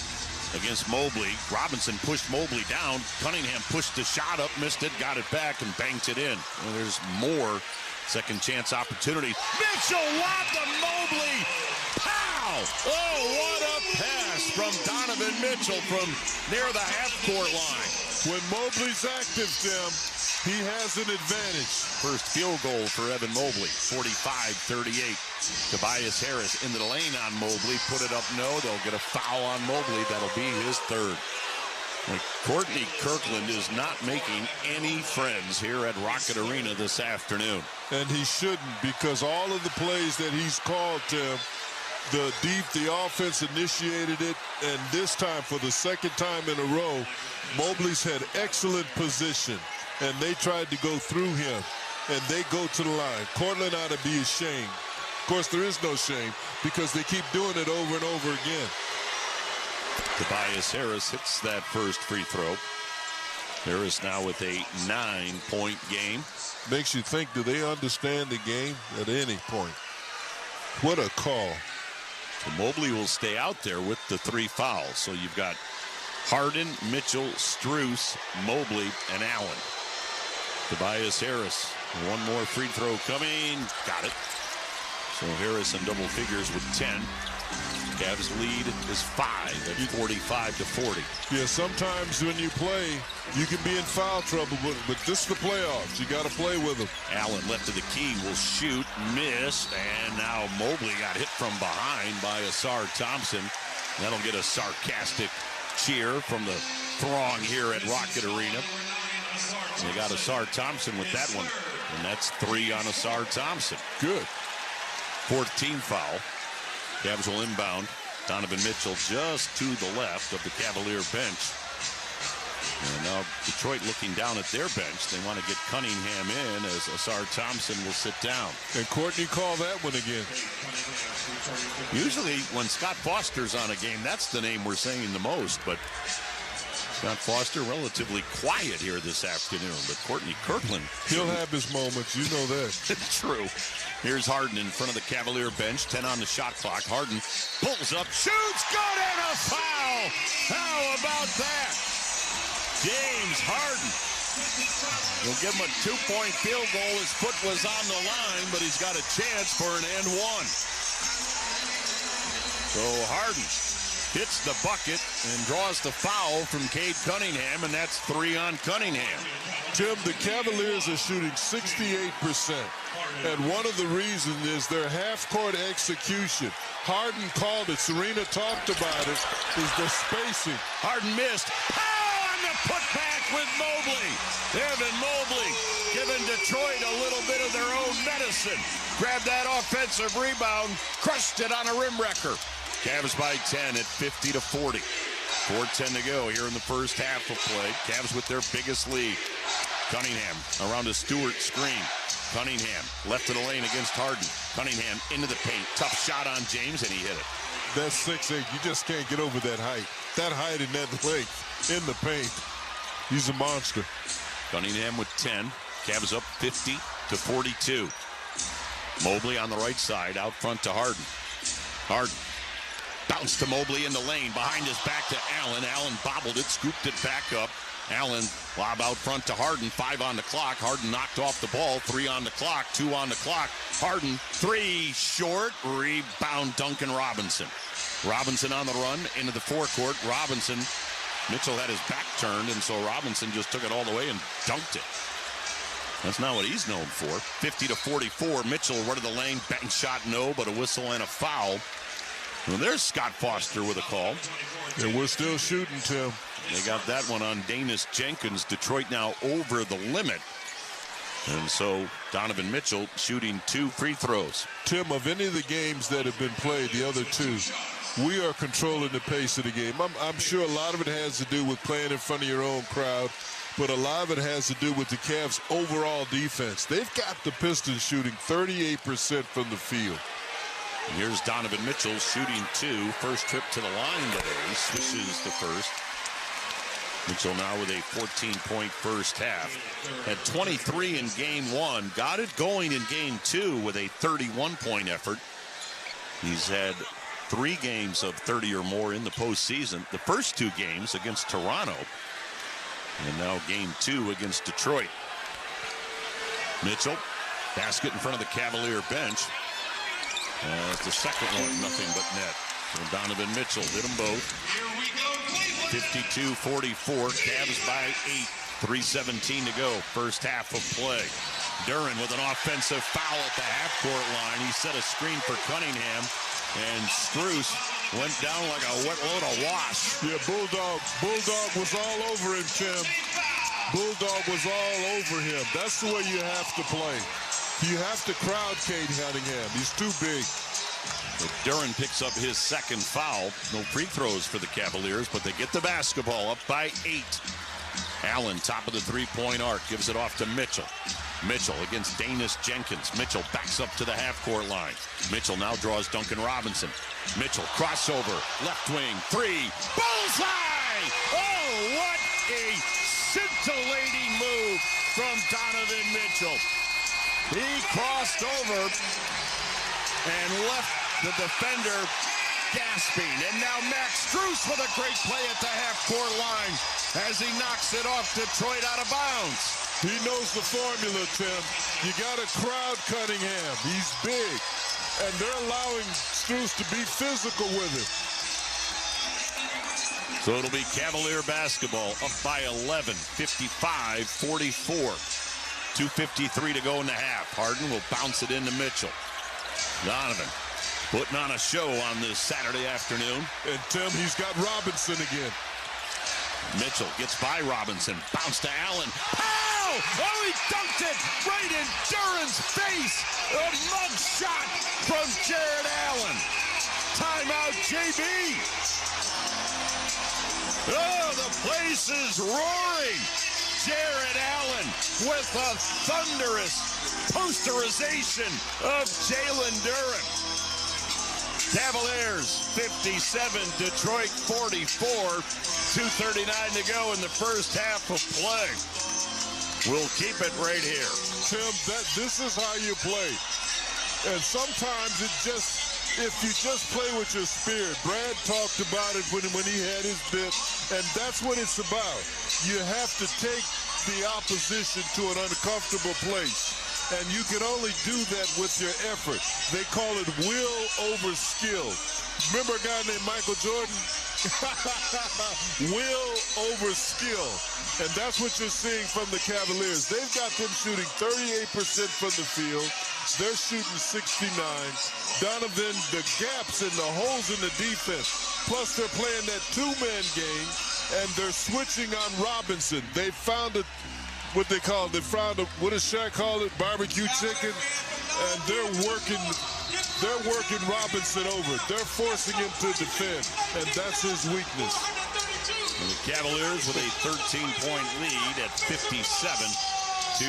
Speaker 6: against Mobley. Robinson pushed Mobley down. Cunningham pushed the shot up, missed it, got it back, and banked it in. And there's more second chance opportunities. Mitchell lobbed to Mobley. Pow! Oh, what a pass from Donovan Mitchell from near the half-court line.
Speaker 5: When Mobley's active, Tim, he has an advantage.
Speaker 6: First field goal for Evan Mobley, 45-38. Tobias Harris into the lane on Mobley. Put it up, no. They'll get a foul on Mobley. That'll be his third. Courtney Kirkland is not making any friends here at Rocket Arena this afternoon.
Speaker 5: And he shouldn't, because all of the plays that he's called, Tim, the offense initiated it, and this time, for the second time in a row, Mobley's had excellent position, and they tried to go through him. and they go to the line. Cortland ought to be ashamed. Of course, there is no shame because they keep doing it over and over again.
Speaker 6: Tobias Harris hits that first free throw. Harris now with a 9-point game.
Speaker 5: Makes you think, do they understand the game at any point? What a call.
Speaker 6: So Mobley will stay out there with the 3 fouls. So you've got Harden, Mitchell, Strus, Mobley, and Allen. Tobias Harris, one more free throw coming. Got it. So Harris in double figures with 10. Cavs lead is 5 at 45-40.
Speaker 5: Yeah, sometimes when you play, you can be in foul trouble, but this is the playoffs. You got to play with them.
Speaker 6: Allen left of the key will shoot, miss, and now Mobley got hit from behind by Asar Thompson. That'll get a sarcastic cheer from the throng here at Rocket Arena. They got Asar Thompson with that one, and that's 3 on Asar Thompson.
Speaker 5: Good.
Speaker 6: 14th foul. Cavs will inbound. Donovan Mitchell just to the left of the Cavalier bench. And now Detroit looking down at their bench. They want to get Cunningham in as Asar Thompson will sit down.
Speaker 5: And Courtney called that one again.
Speaker 6: Usually when Scott Foster's on a game, that's the name we're saying the most. But Scott Foster relatively quiet here this afternoon. But Courtney Kirkland.
Speaker 5: He'll have his moments. You know that.
Speaker 6: True. Here's Harden in front of the Cavalier bench. 10 on the shot clock. Harden pulls up, shoots, good, and a foul. How about that? James Harden. We'll give him a 2-point field goal. His foot was on the line, but he's got a chance for an and one. So Harden hits the bucket and draws the foul from Cade Cunningham, and that's 3 on Cunningham.
Speaker 5: Tim, the Cavaliers are shooting 68%. And one of the reasons is their half-court execution. Harden called it. Serena talked about it. Is the spacing.
Speaker 6: Harden missed. Pow on the putback with Mobley. Evan Mobley giving Detroit a little bit of their own medicine. Grabbed that offensive rebound, crushed it on a rim wrecker. Cavs by 10 at 50-40. 4:10 to go here in the first half of play. Cavs with their biggest lead. Cunningham around a Stewart screen. Cunningham left of the lane against Harden. Cunningham into the paint. Tough shot on James, and he hit it.
Speaker 5: That's 6'8". You just can't get over that height. That height and that length in the paint. He's a monster.
Speaker 6: Cunningham with 10. Cavs up 50-42. Mobley on the right side, out front to Harden. Harden. Bounce to Mobley in the lane. Behind his back to Allen. Allen bobbled it, scooped it back up. Allen lob out front to Harden. 5 on the clock. Harden knocked off the ball. 3 on the clock. 2 on the clock. Harden, 3 short. Rebound Duncan Robinson. Robinson on the run into the forecourt. Robinson, Mitchell had his back turned, and so Robinson just took it all the way and dunked it. That's not what he's known for. 50-44. Mitchell right of the lane. Bang shot, no, but a whistle and a foul. Well, there's Scott Foster with a call.
Speaker 5: And we're still shooting, Tim.
Speaker 6: They got that one on Danis Jenkins. Detroit now over the limit. And so Donovan Mitchell shooting 2 free throws.
Speaker 5: Tim, of any of the games that have been played, the other 2, we are controlling the pace of the game. I'm sure a lot of it has to do with playing in front of your own crowd, but a lot of it has to do with the Cavs' overall defense. They've got the Pistons shooting 38% from the field.
Speaker 6: Here's Donovan Mitchell shooting 2. First trip to the line today. Swishes the first. Mitchell now with a 14-point first half. Had 23 in game 1. Got it going in game 2 with a 31-point effort. He's had 3 games of 30 or more in the postseason. The first 2 games against Toronto. And now game 2 against Detroit. Mitchell, basket in front of the Cavalier bench. It's the second one, nothing but net. So Donovan Mitchell hit them both. 52-44, Cavs by 8. 3:17 to go, first half of play. Duren with an offensive foul at the half-court line. He set a screen for Cunningham, and Strus went down like a wet load of wash.
Speaker 5: Yeah, Bulldog was all over him, Tim. Bulldog was all over him. That's the way you have to play. You have to crowd Cade Cunningham. He's too big.
Speaker 6: Duren picks up his second foul. No free throws for the Cavaliers, but they get the basketball up by 8. Allen, top of the three-point arc, gives it off to Mitchell. Mitchell against Danis Jenkins. Mitchell backs up to the half-court line. Mitchell now draws Duncan Robinson. Mitchell crossover, left wing, three, bullseye! Oh, what a scintillating move from Donovan Mitchell. He crossed over and left the defender gasping. And now Max Strus with a great play at the half-court line as he knocks it off Detroit out of bounds.
Speaker 5: He knows the formula, Tim. You got to crowd Cunningham. He's big. And they're allowing Strus to be physical with it.
Speaker 6: So it'll be Cavalier basketball up by 11, 55-44. 2:53 to go in the half. Harden will bounce it into Mitchell. Donovan putting on a show on this Saturday afternoon.
Speaker 5: And Tim, he's got Robinson again.
Speaker 6: Mitchell gets by Robinson. Bounce to Allen. Pow! Oh, he dunked it right in Duran's face. A mug shot from Jared Allen. Timeout, JB. Oh, the place is roaring. Jared Allen with a thunderous posterization of Jalen Duran. Cavaliers 57, Detroit 44. 2:39 to go in the first half of play. We'll keep it right here.
Speaker 5: Tim, this is how you play. And sometimes if you just play with your spirit. Brad talked about it when he had his bit, and that's what it's about. You have to take the opposition to an uncomfortable place. And you can only do that with your effort. They call it will over skill. Remember a guy named Michael Jordan? Will over skill. And that's what you're seeing from the Cavaliers. They've got them shooting 38% from the field. They're shooting 69. Donovan, the gaps and the holes in the defense. Plus they're playing that two-man game, and they're switching on Robinson. They found it. What they found what does Shaq call it? Barbecue chicken. And they're working Robinson over. They're forcing him to defend, and that's his weakness.
Speaker 6: And the Cavaliers with a 13-point lead at 57-44.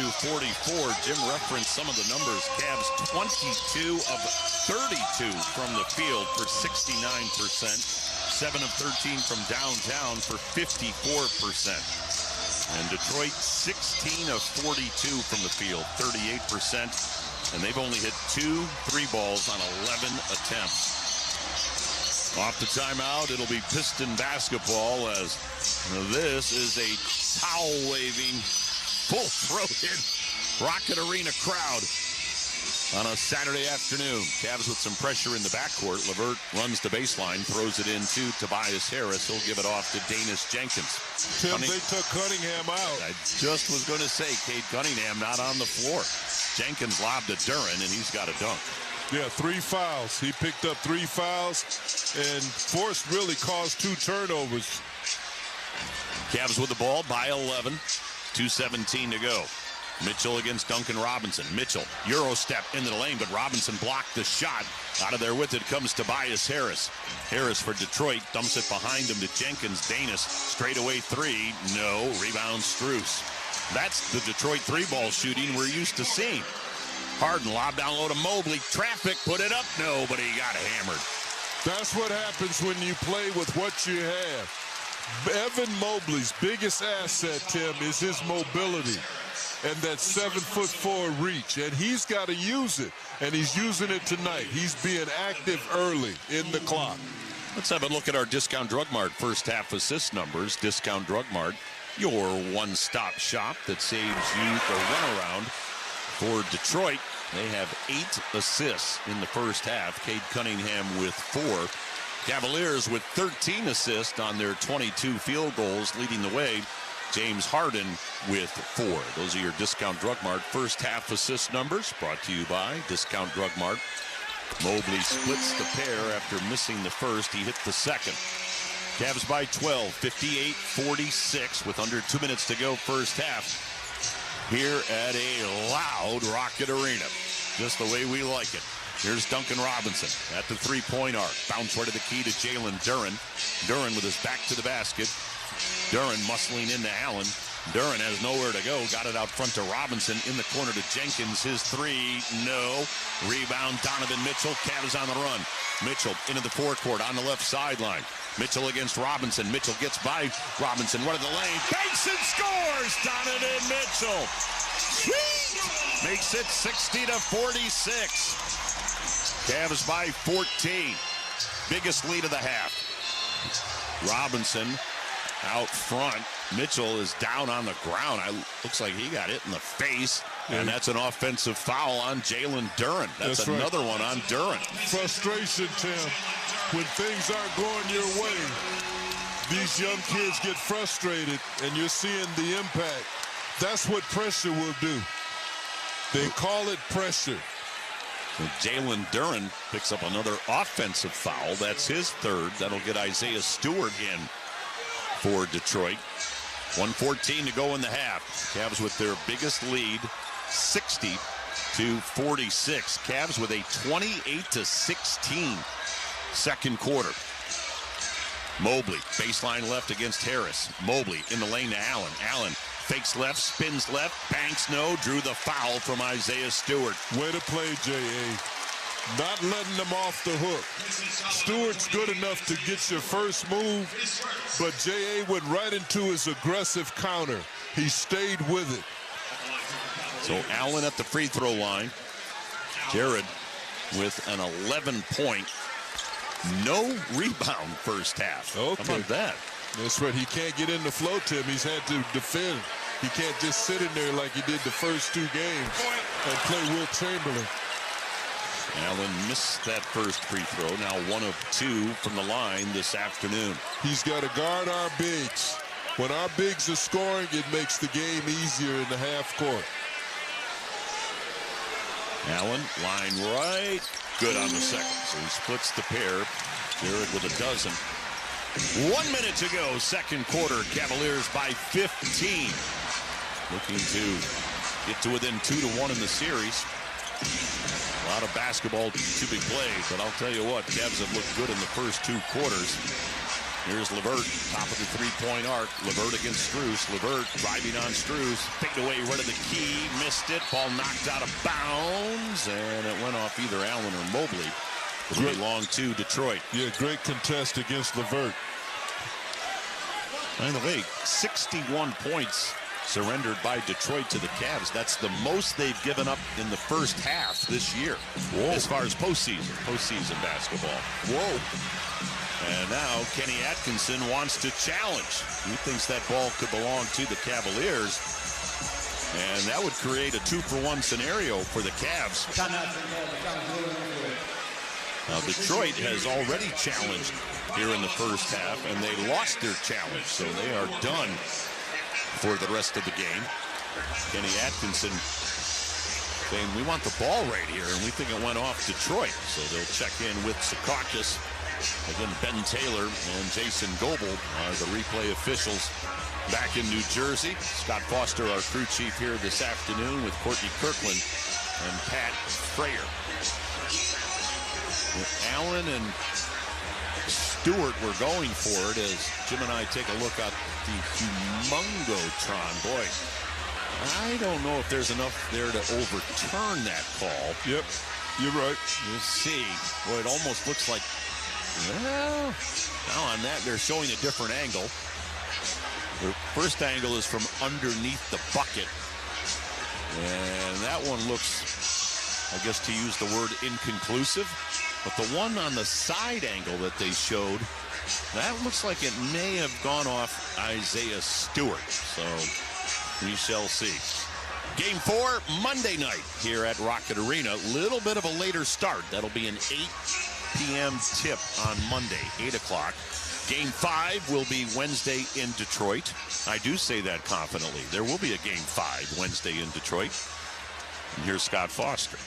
Speaker 6: Jim referenced some of the numbers. Cavs 22 of 32 from the field for 69%. 7 of 13 from downtown for 54%. And Detroit, 16 of 42 from the field, 38%. And they've only hit 2 3-balls on 11 attempts. Off the timeout, it'll be Piston basketball as this is a towel-waving, full-throated Rocket Arena crowd on a Saturday afternoon. Cavs with some pressure in the backcourt. LeVert runs the baseline, throws it into Tobias Harris. He'll give it off to Danis Jenkins.
Speaker 5: Tim, they took Cunningham out.
Speaker 6: I just was going to say, Cade Cunningham not on the floor. Jenkins lobbed to Duran, and he's got a dunk.
Speaker 5: Yeah, 3 fouls. He picked up 3 fouls, and Force really caused 2 turnovers.
Speaker 6: Cavs with the ball by 11. 2:17 to go. Mitchell against Duncan Robinson. Mitchell, Euro step into the lane, but Robinson blocked the shot. Out of there with it comes Tobias Harris. Harris for Detroit, dumps it behind him to Jenkins. Danis, straightaway 3. No, rebound Strus. That's the Detroit 3-ball shooting we're used to seeing. Harden lob down low to Mobley. Traffic, put it up. No, but he got hammered.
Speaker 5: That's what happens when you play with what you have. Evan Mobley's biggest asset, Tim, is his mobility and that 7'4" reach, and he's got to use it, and he's using it tonight. He's being active early in the clock.
Speaker 6: Let's have a look at our Discount Drug Mart first half assist numbers. Discount Drug Mart, your one-stop shop that saves you the runaround. For Detroit, they have 8 assists in the first half. Cade Cunningham with 4. Cavaliers with 13 assists on their 22 field goals, leading the way. James Harden with 4. Those are your Discount Drug Mart first half assist numbers, brought to you by Discount Drug Mart. Mobley splits the pair after missing the first. He hit the second. Cavs by 12, 58-46 with under 2 minutes to go first half here at a loud Rocket Arena. Just the way we like it. Here's Duncan Robinson at the three-point arc. Bounce right to the key to Jalen Duran. Duran with his back to the basket. Duran muscling into Allen. Duren has nowhere to go. Got it out front to Robinson. In the corner to Jenkins. His three, no. Rebound, Donovan Mitchell. Cavs on the run. Mitchell into the forecourt on the left sideline. Mitchell against Robinson. Mitchell gets by Robinson. One of the lane. Banks and scores! Donovan Mitchell. Sweet! Makes it 60-46. Cavs by 14. Biggest lead of the half. Robinson out front. Mitchell is down on the ground. Looks like he got hit in the face. And that's an offensive foul on Jalen Duren. That's another one on Duren.
Speaker 5: Frustration, Tim. When things aren't going your way, these young kids get frustrated, and you're seeing the impact. That's what pressure will do. They call it pressure.
Speaker 6: So Jalen Duren picks up another offensive foul. That's his third. That'll get Isaiah Stewart in for Detroit. 1:14 to go in the half. Cavs with their biggest lead, 60-46. Cavs with a 28-16 second quarter. Mobley, baseline left against Harris. Mobley in the lane to Allen. Allen fakes left, spins left, banks no, drew the foul from Isaiah Stewart.
Speaker 5: Way to play, J.A. Not letting them off the hook. Stewart's good enough to get your first move, but J.A. went right into his aggressive counter. He stayed with it.
Speaker 6: So Allen at the free throw line. Jared with an 11-point, no rebound first half.
Speaker 5: Okay.
Speaker 6: How about that?
Speaker 5: That's right. He can't get in the flow, Tim. He's had to defend. He can't just sit in there like he did the first two games and play Wilt Chamberlain.
Speaker 6: Allen missed that first free throw. Now 1 of 2 from the line this afternoon.
Speaker 5: He's got to guard our bigs. When our bigs are scoring, it makes the game easier in the half court.
Speaker 6: Allen, line right. Good on the second. So he splits the pair. Jared with a dozen. 1 minute to go. Second quarter. Cavaliers by 15. Looking to get to within 2-1 in the series. A lot of basketball to be played, but I'll tell you what, Cavs have looked good in the first 2 quarters. Here's LeVert, top of the three-point arc. LeVert against Strus. LeVert driving on Strus. Picked away right of the key. Missed it. Ball knocked out of bounds. And it went off either Allen or Mobley. It'll be long to Detroit.
Speaker 5: Yeah, great contest against LeVert.
Speaker 6: By the way, 61 points surrendered by Detroit to the Cavs. That's the most they've given up in the first half this year. Whoa. As far as postseason basketball.
Speaker 5: Whoa.
Speaker 6: And now Kenny Atkinson wants to challenge. He thinks that ball could belong to the Cavaliers. And that would create a 2-for-1 scenario for the Cavs. Now Detroit has already challenged here in the first half, and they lost their challenge, so they are done for the rest of the game. Kenny Atkinson saying, we want the ball right here, and we think it went off Detroit. So they'll check in with Secaucus. Again, Ben Taylor and Jason Goebel are the replay officials back in New Jersey. Scott Foster, our crew chief, here this afternoon with Courtney Kirkland and Pat Frayer. Allen and Stewart were going for it as Jim and I take a look at the Humongotron. Boy, I don't know if there's enough there to overturn that call.
Speaker 5: Yep, you're right.
Speaker 6: We'll see. Boy, it almost looks like, well, now on that, they're showing a different angle. The first angle is from underneath the bucket. And that one looks, I guess to use the word, inconclusive. But the one on the side angle that they showed, that looks like it may have gone off Isaiah Stewart. So we shall see. Game 4, Monday night here at Rocket Arena. Little bit of a later start. That'll be an 8 p.m. tip on Monday, 8 o'clock. Game 5 will be Wednesday in Detroit. I do say that confidently. There will be a Game 5 Wednesday in Detroit. And here's Scott Foster.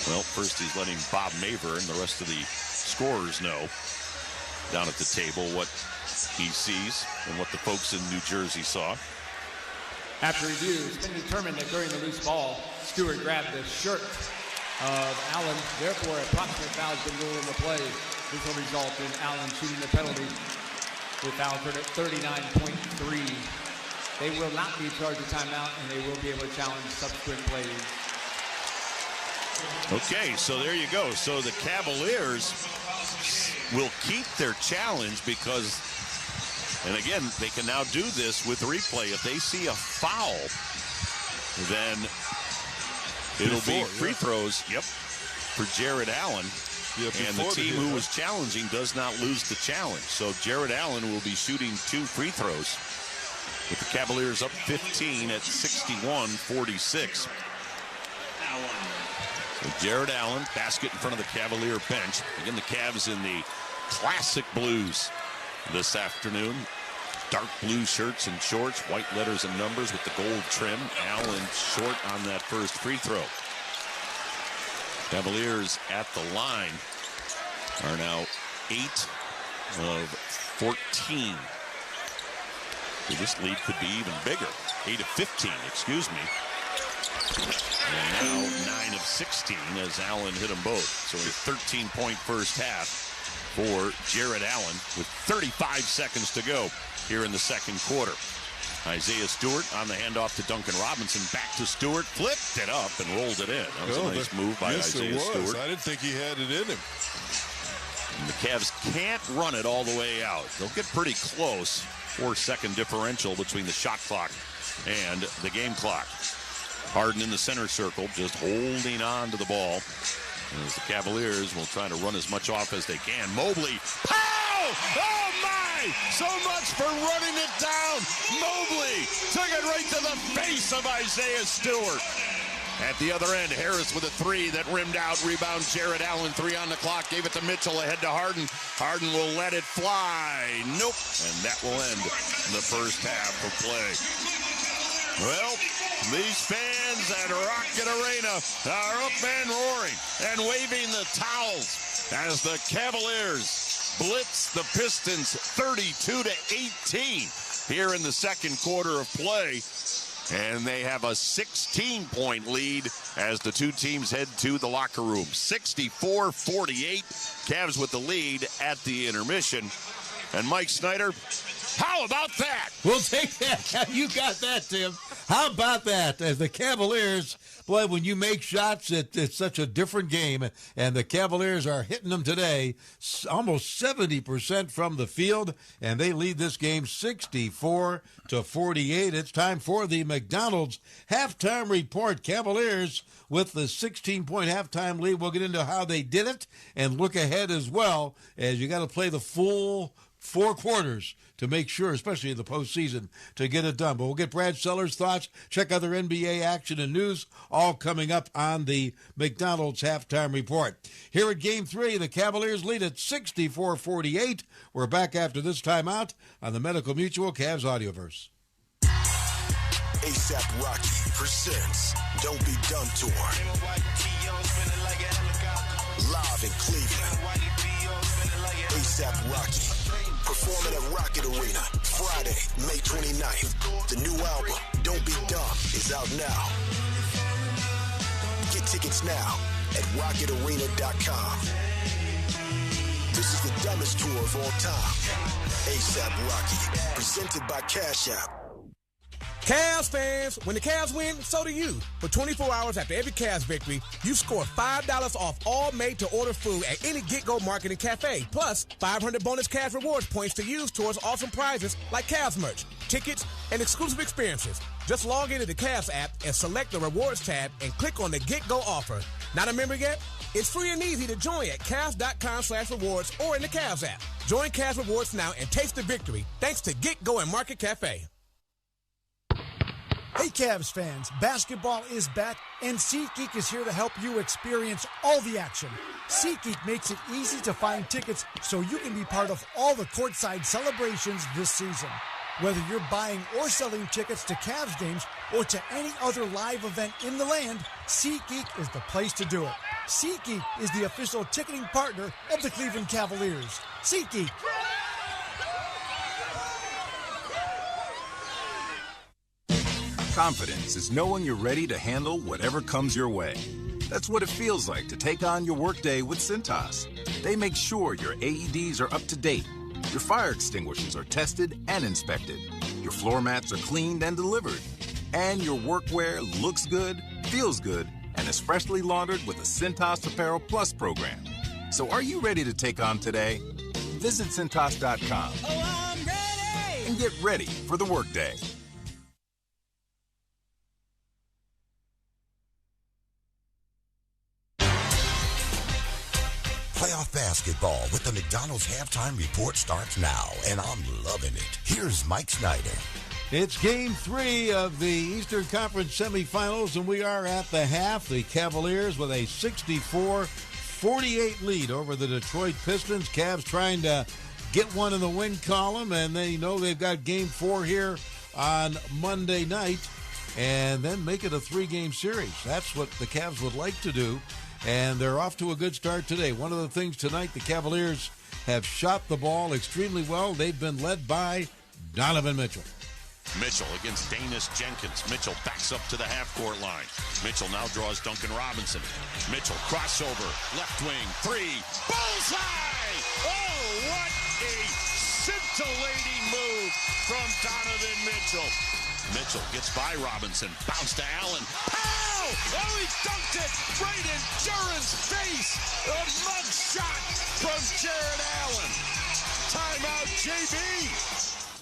Speaker 6: Well, first he's letting Bob Maver and the rest of the scorers know down at the table what he sees and what the folks in New Jersey saw.
Speaker 10: After review, it's been determined that during the loose ball, Stewart grabbed the shirt of Allen. Therefore, a proximate foul has been ruled in the play. This will result in Allen shooting the penalty with foul 39.3 they will not be charged a timeout, and they will be able to challenge subsequent plays.
Speaker 6: Okay, so there you go. So the Cavaliers will keep their challenge because, and again, they can now do this with replay. If they see a foul, then it'll be free throws, for Jared Allen. And the team who was challenging does not lose the challenge. So Jared Allen will be shooting 2 free throws with the Cavaliers up 15 at 61-46. So Jared Allen, basket in front of the Cavalier bench. Again, the Cavs in the classic blues this afternoon. Dark blue shirts and shorts, white letters and numbers with the gold trim. Allen short on that first free throw. Cavaliers at the line are now 8 of 14. So this lead could be even bigger. 8 of 15, excuse me. And now 9 of 16 as Allen hit them both. So a 13-point first half for Jared Allen with 35 seconds to go here in the second quarter. Isaiah Stewart on the handoff to Duncan Robinson. Back to Stewart. Flipped it up and rolled it in. That was a nice move by Isaiah Stewart.
Speaker 5: I didn't think he had it in him.
Speaker 6: And the Cavs can't run it all the way out. They'll get pretty close. 4-second differential between the shot clock and the game clock. Harden in the center circle, just holding on to the ball. As the Cavaliers will try to run as much off as they can. Mobley. Pow! Oh, my! So much for running it down. Mobley took it right to the face of Isaiah Stewart. At the other end, Harris with a 3 that rimmed out. Rebound, Jared Allen, 3 on the clock. Gave it to Mitchell, ahead to Harden. Harden will let it fly. Nope. And that will end the first half of play. Well, these fans at Rocket Arena are up and roaring and waving the towels as the Cavaliers blitz the Pistons 32-18 here in the second quarter of play. And they have a 16-point lead as the two teams head to the locker room. 64-48, Cavs with the lead at the intermission. And Mike Snyder, how about that?
Speaker 1: We'll take that. You got that, Tim. How about that? As the Cavaliers, boy, when you make shots, it's such a different game. And the Cavaliers are hitting them today, almost 70% from the field. And they lead this game 64-48. It's time for the McDonald's halftime report. Cavaliers with the 16-point halftime lead. We'll get into how they did it and look ahead as well, as you got to play the full 4 quarters to make sure, especially in the postseason, to get it done. But we'll get Brad Sellers' thoughts, check other NBA action and news, all coming up on the McDonald's halftime report. Here at Game 3, the Cavaliers lead at 64-48. We're back after this timeout on the Medical Mutual Cavs Audioverse.
Speaker 18: ASAP Rocky presents Don't Be Dumb Tour. Live in Cleveland. ASAP Rocky. Performing at Rocket Arena Friday, May 29th. The new album, Don't Be Dumb, is out now. Get tickets now at rocketarena.com. This is the dumbest tour of all time. ASAP Rocky, presented by Cash App.
Speaker 20: Cavs fans, when the Cavs win, so do you. For 24 hours after every Cavs victory, you score $5 off all made-to-order food at any Get-Go Market and Cafe. Plus, 500 bonus Cavs rewards points to use towards awesome prizes like Cavs merch, tickets, and exclusive experiences. Just log into the Cavs app and select the rewards tab and click on the Get-Go offer. Not a member yet? It's free and easy to join at Cavs.com/rewards or in the Cavs app. Join Cavs Rewards now and taste the victory thanks to Get-Go and Market Cafe.
Speaker 19: Hey Cavs fans, basketball is back and SeatGeek is here to help you experience all the action. SeatGeek makes it easy to find tickets so you can be part of all the courtside celebrations this season. Whether you're buying or selling tickets to Cavs games or to any other live event in the land, SeatGeek is the place to do it. SeatGeek is the official ticketing partner of the Cleveland Cavaliers. SeatGeek.
Speaker 23: Confidence is knowing you're ready to handle whatever comes your way. That's what it feels like to take on your workday with Cintas. They make sure your AEDs are up to date, your fire extinguishers are tested and inspected, your Your floor mats are cleaned and delivered. And your workwear looks good, feels good, and is freshly laundered with the Cintas Apparel Plus program. So are you ready to take on today? Visit Cintas.com and get ready for the workday.
Speaker 18: Playoff basketball with the McDonald's halftime report starts now, and I'm loving it. Here's Mike Snyder.
Speaker 1: It's Game 3 of the Eastern Conference semifinals, and we are at the half. The Cavaliers with a 64-48 lead over the Detroit Pistons. Cavs trying to get one in the win column, and they know they've got Game 4 here on Monday night, and then make it a 3-game series. That's what the Cavs would like to do. And they're off to a good start today. One of the things tonight, the Cavaliers have shot the ball extremely well. They've been led by Donovan Mitchell.
Speaker 6: Mitchell against Danis Jenkins. Mitchell backs up to the half-court line. Mitchell now draws Duncan Robinson. Mitchell crossover, left wing, three, bullseye! Oh, what a scintillating move from Donovan Mitchell. Mitchell gets by Robinson, bounce to Allen. Pow! Oh, he dunked it right in Jaren's face. A mug shot from Jared Allen. Timeout, JB.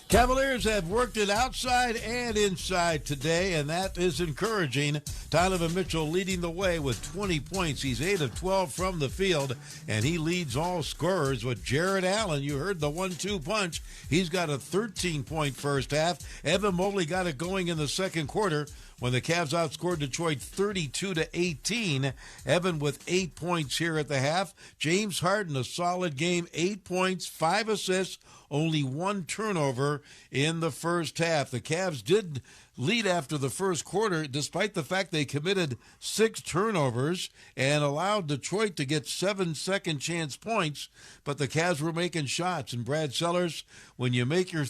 Speaker 1: Cavaliers have worked it outside and inside today, and that is encouraging. Donovan Mitchell leading the way with 20 points. He's 8 of 12 from the field, and he leads all scorers with Jared Allen. You heard the 1-2 punch. He's got a 13-point first half. Evan Mobley got it going in the second quarter when the Cavs outscored Detroit 32-18. Evan with 8 points here at the half. James Harden, a solid game, 8 points, 5 assists, only 1 turnover in the first half. The Cavs did lead after the first quarter, despite the fact they committed 6 turnovers and allowed Detroit to get 7 second-chance points. But the Cavs were making shots. And Brad Sellers, when you're making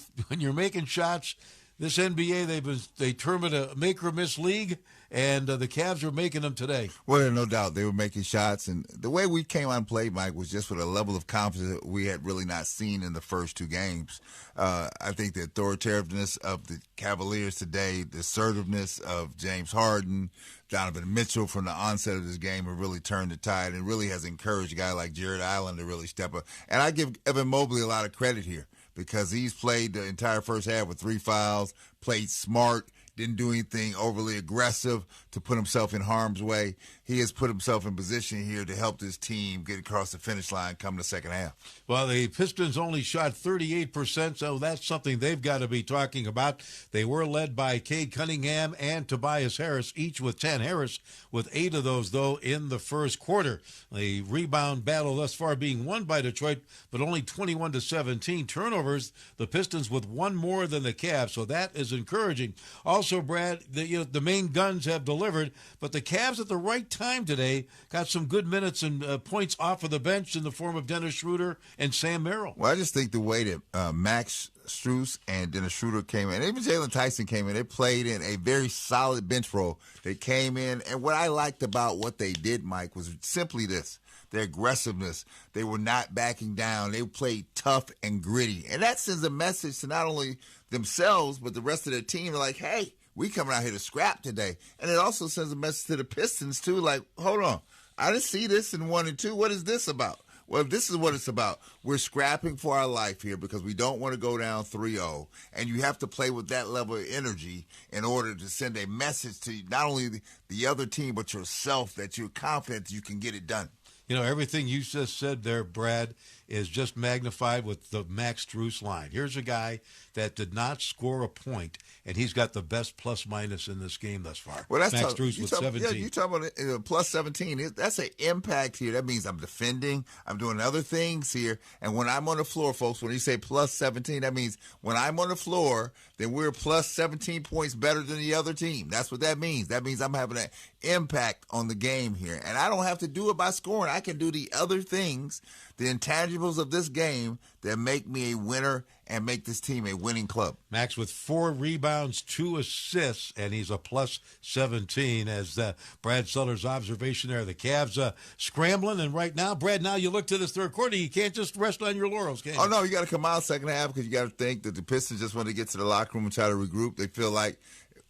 Speaker 1: shots, this NBA, they term it a make-or-miss league, and the Cavs are making them today.
Speaker 2: Well, no doubt. They were making shots, and the way we came on and played, Mike, was just with a level of confidence that we had really not seen in the first 2 games. I think the authoritativeness of the Cavaliers today, the assertiveness of James Harden, Donovan Mitchell from the onset of this game have really turned the tide and really has encouraged a guy like Jared Allen to really step up. And I give Evan Mobley a lot of credit here, because he's played the entire first half with 3 fouls, played smart, didn't do anything overly aggressive to put himself in harm's way. He has put himself in position here to help this team get across the finish line come the second half.
Speaker 1: Well, the Pistons only shot 38%, so that's something they've got to be talking about. They were led by Cade Cunningham and Tobias Harris, each with 10. Harris with 8 of those, though, in the first quarter. The rebound battle thus far being won by Detroit, but only 21-17. Turnovers, the Pistons with 1 more than the Cavs, so that is encouraging. Also, Brad, the main guns have delivered, but the Cavs at the right time today got some good minutes and points off of the bench in the form of Dennis Schroeder and Sam Merrill.
Speaker 2: Well, I just think the way that Max Strus and Dennis Schroeder came in, even Jalen Tyson came in, they played in a very solid bench role. They came in, and what I liked about what they did, Mike, was simply this. Their aggressiveness. They were not backing down. They played tough and gritty. And that sends a message to not only themselves, but the rest of their team. They're like, hey, we coming out here to scrap today. And it also sends a message to the Pistons, too, like, hold on. I didn't see this in 1 and 2. What is this about? Well, this is what it's about. We're scrapping for our life here because we don't want to go down 3-0. And you have to play with that level of energy in order to send a message to not only the other team, but yourself that you're confident that you can get it done.
Speaker 1: You know, everything you just said there, Brad, is just magnified with the Max Strus line. Here's a guy that did not score a point, and he's got the best plus-minus in this game thus far.
Speaker 2: Well, that's
Speaker 1: Max Strus with 17.
Speaker 2: Yeah, you talk about plus 17. That's an impact here. That means I'm defending. I'm doing other things here. And when I'm on the floor, folks, when you say plus 17, that means when I'm on the floor, then we're plus 17 points better than the other team. That's what that means. That means I'm having an impact on the game here. And I don't have to do it by scoring. I can do the other things, the intangible intangibles of this game that make me a winner and make this team a winning club.
Speaker 1: Max with 4 rebounds, 2 assists, and he's a plus 17 as Brad Sutler's observation there. The Cavs scrambling, and right now, Brad, now you look to this third quarter, you can't just rest on your laurels, can you?
Speaker 2: Oh, no, you got to come out second half because you got to think that the Pistons just want to get to the locker room and try to regroup. They feel like,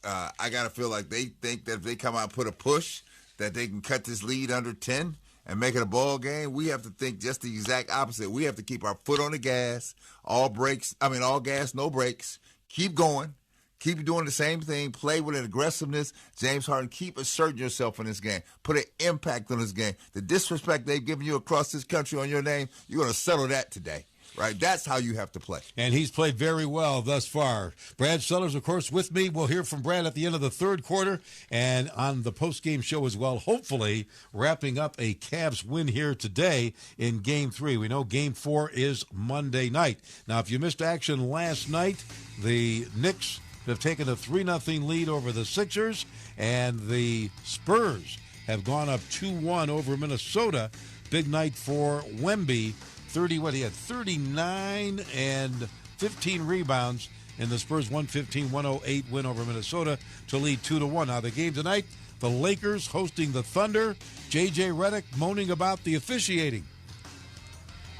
Speaker 2: I got to feel like they think that if they come out and put a push, that they can cut this lead under 10 and make it a ball game. We have to think just the exact opposite. We have to keep our foot on the gas, all gas, no brakes. Keep going. Keep doing the same thing. Play with an aggressiveness. James Harden, keep asserting yourself in this game. Put an impact on this game. The disrespect they've given you across this country on your name, you're going to settle that today. Right, that's how you have to play.
Speaker 1: And he's played very well thus far. Brad Sellers, of course, with me. We'll hear from Brad at the end of the third quarter and on the post-game show as well, hopefully wrapping up a Cavs win here today in Game 3. We know Game 4 is Monday night. Now, if you missed action last night, the Knicks have taken a 3-0 lead over the Sixers, and the Spurs have gone up 2-1 over Minnesota. Big night for Wemby. He had 39 and 15 rebounds in the Spurs 115-108 win over Minnesota to lead 2-1. Now the game tonight, the Lakers hosting the Thunder. J.J. Redick moaning about the officiating.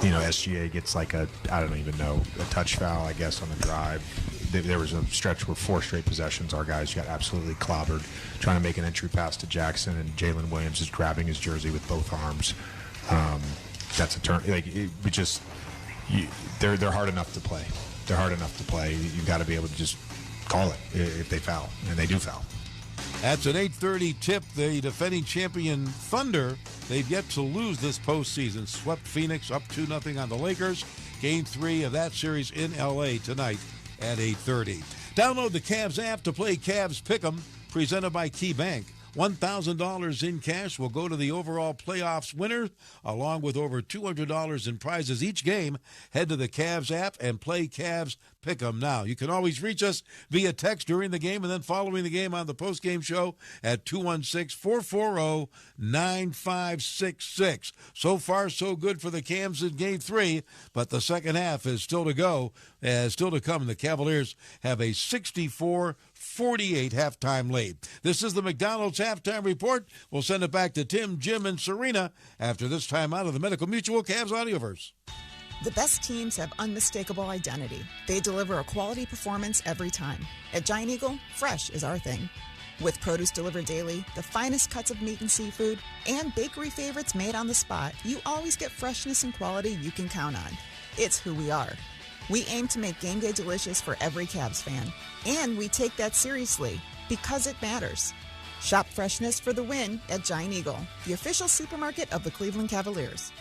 Speaker 4: You know, SGA gets like a touch foul, I guess, on the drive. There was a stretch where 4 straight possessions, our guys got absolutely clobbered trying to make an entry pass to Jackson, and Jalen Williams is grabbing his jersey with both arms. That's a turn. They're hard enough to play. They're hard enough to play. You've got to be able to just call it if they foul, and they do foul.
Speaker 1: That's an 8:30 tip. The defending champion Thunder, they've yet to lose this postseason. Swept Phoenix up 2-0 on the Lakers. Game 3 of that series in L.A. tonight at 8:30. Download the Cavs app to play Cavs Pick'em, presented by KeyBank. $1,000 in cash will go to the overall playoffs winner, along with over $200 in prizes each game. Head to the Cavs app and play Cavs Pick'em now. You can always reach us via text during the game and then following the game on the postgame show at 216-440-9566. So far, so good for the Cavs in Game 3, but the second half is still to go, still to come. The Cavaliers have a 64-48 halftime lead. This is the McDonald's halftime report. We'll send it back to Tim, Jim, and Serena after this time out of the Medical Mutual Cavs Audioverse.
Speaker 15: The best teams have unmistakable identity. They deliver a quality performance every time. At Giant Eagle, fresh is our thing. With produce delivered daily, the finest cuts of meat and seafood, and bakery favorites made on the spot, you always get freshness and quality you can count on. It's who we are. We aim to make game day delicious for every Cavs fan. And we take that seriously, because it matters. Shop freshness for the win at Giant Eagle, the official supermarket of the Cleveland Cavaliers.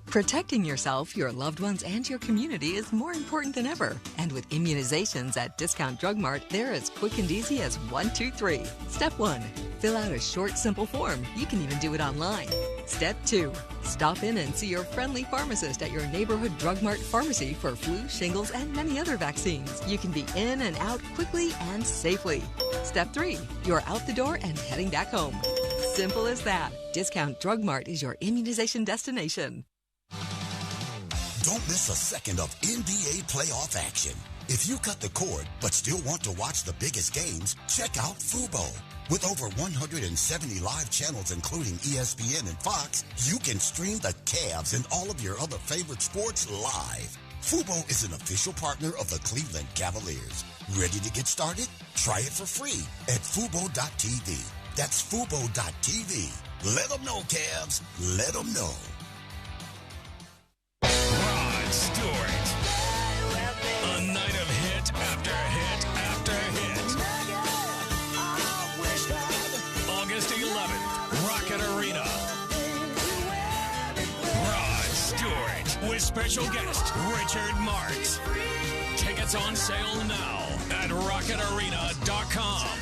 Speaker 12: Protecting yourself, your loved ones, and your community is more important than ever. And with immunizations at Discount Drug Mart, they're as quick and easy as 1, 2, 3. Step 1, fill out a short, simple form. You can even do it online. Step 2, stop in and see your friendly pharmacist at your neighborhood Drug Mart pharmacy for flu, shingles, and many other vaccines. You can be in and out quickly and safely. Step 3, you're out the door and heading back home. Simple as that. Discount Drug Mart is your immunization destination.
Speaker 21: Don't miss a second of NBA playoff action. If you cut the cord but still want to watch the biggest games, check out Fubo. With over 170 live channels including ESPN and Fox, you can stream the Cavs and all of your other favorite sports live. Fubo is an official partner of the Cleveland Cavaliers. Ready to get started? Try it for free at Fubo.tv. That's Fubo.tv. Let them know, Cavs. Let them know.
Speaker 17: Rod Stewart. A night of hit after hit after hit. August 11th, Rocket Arena. Rod Stewart with special guest Richard Marx. Tickets on sale now at rocketarena.com.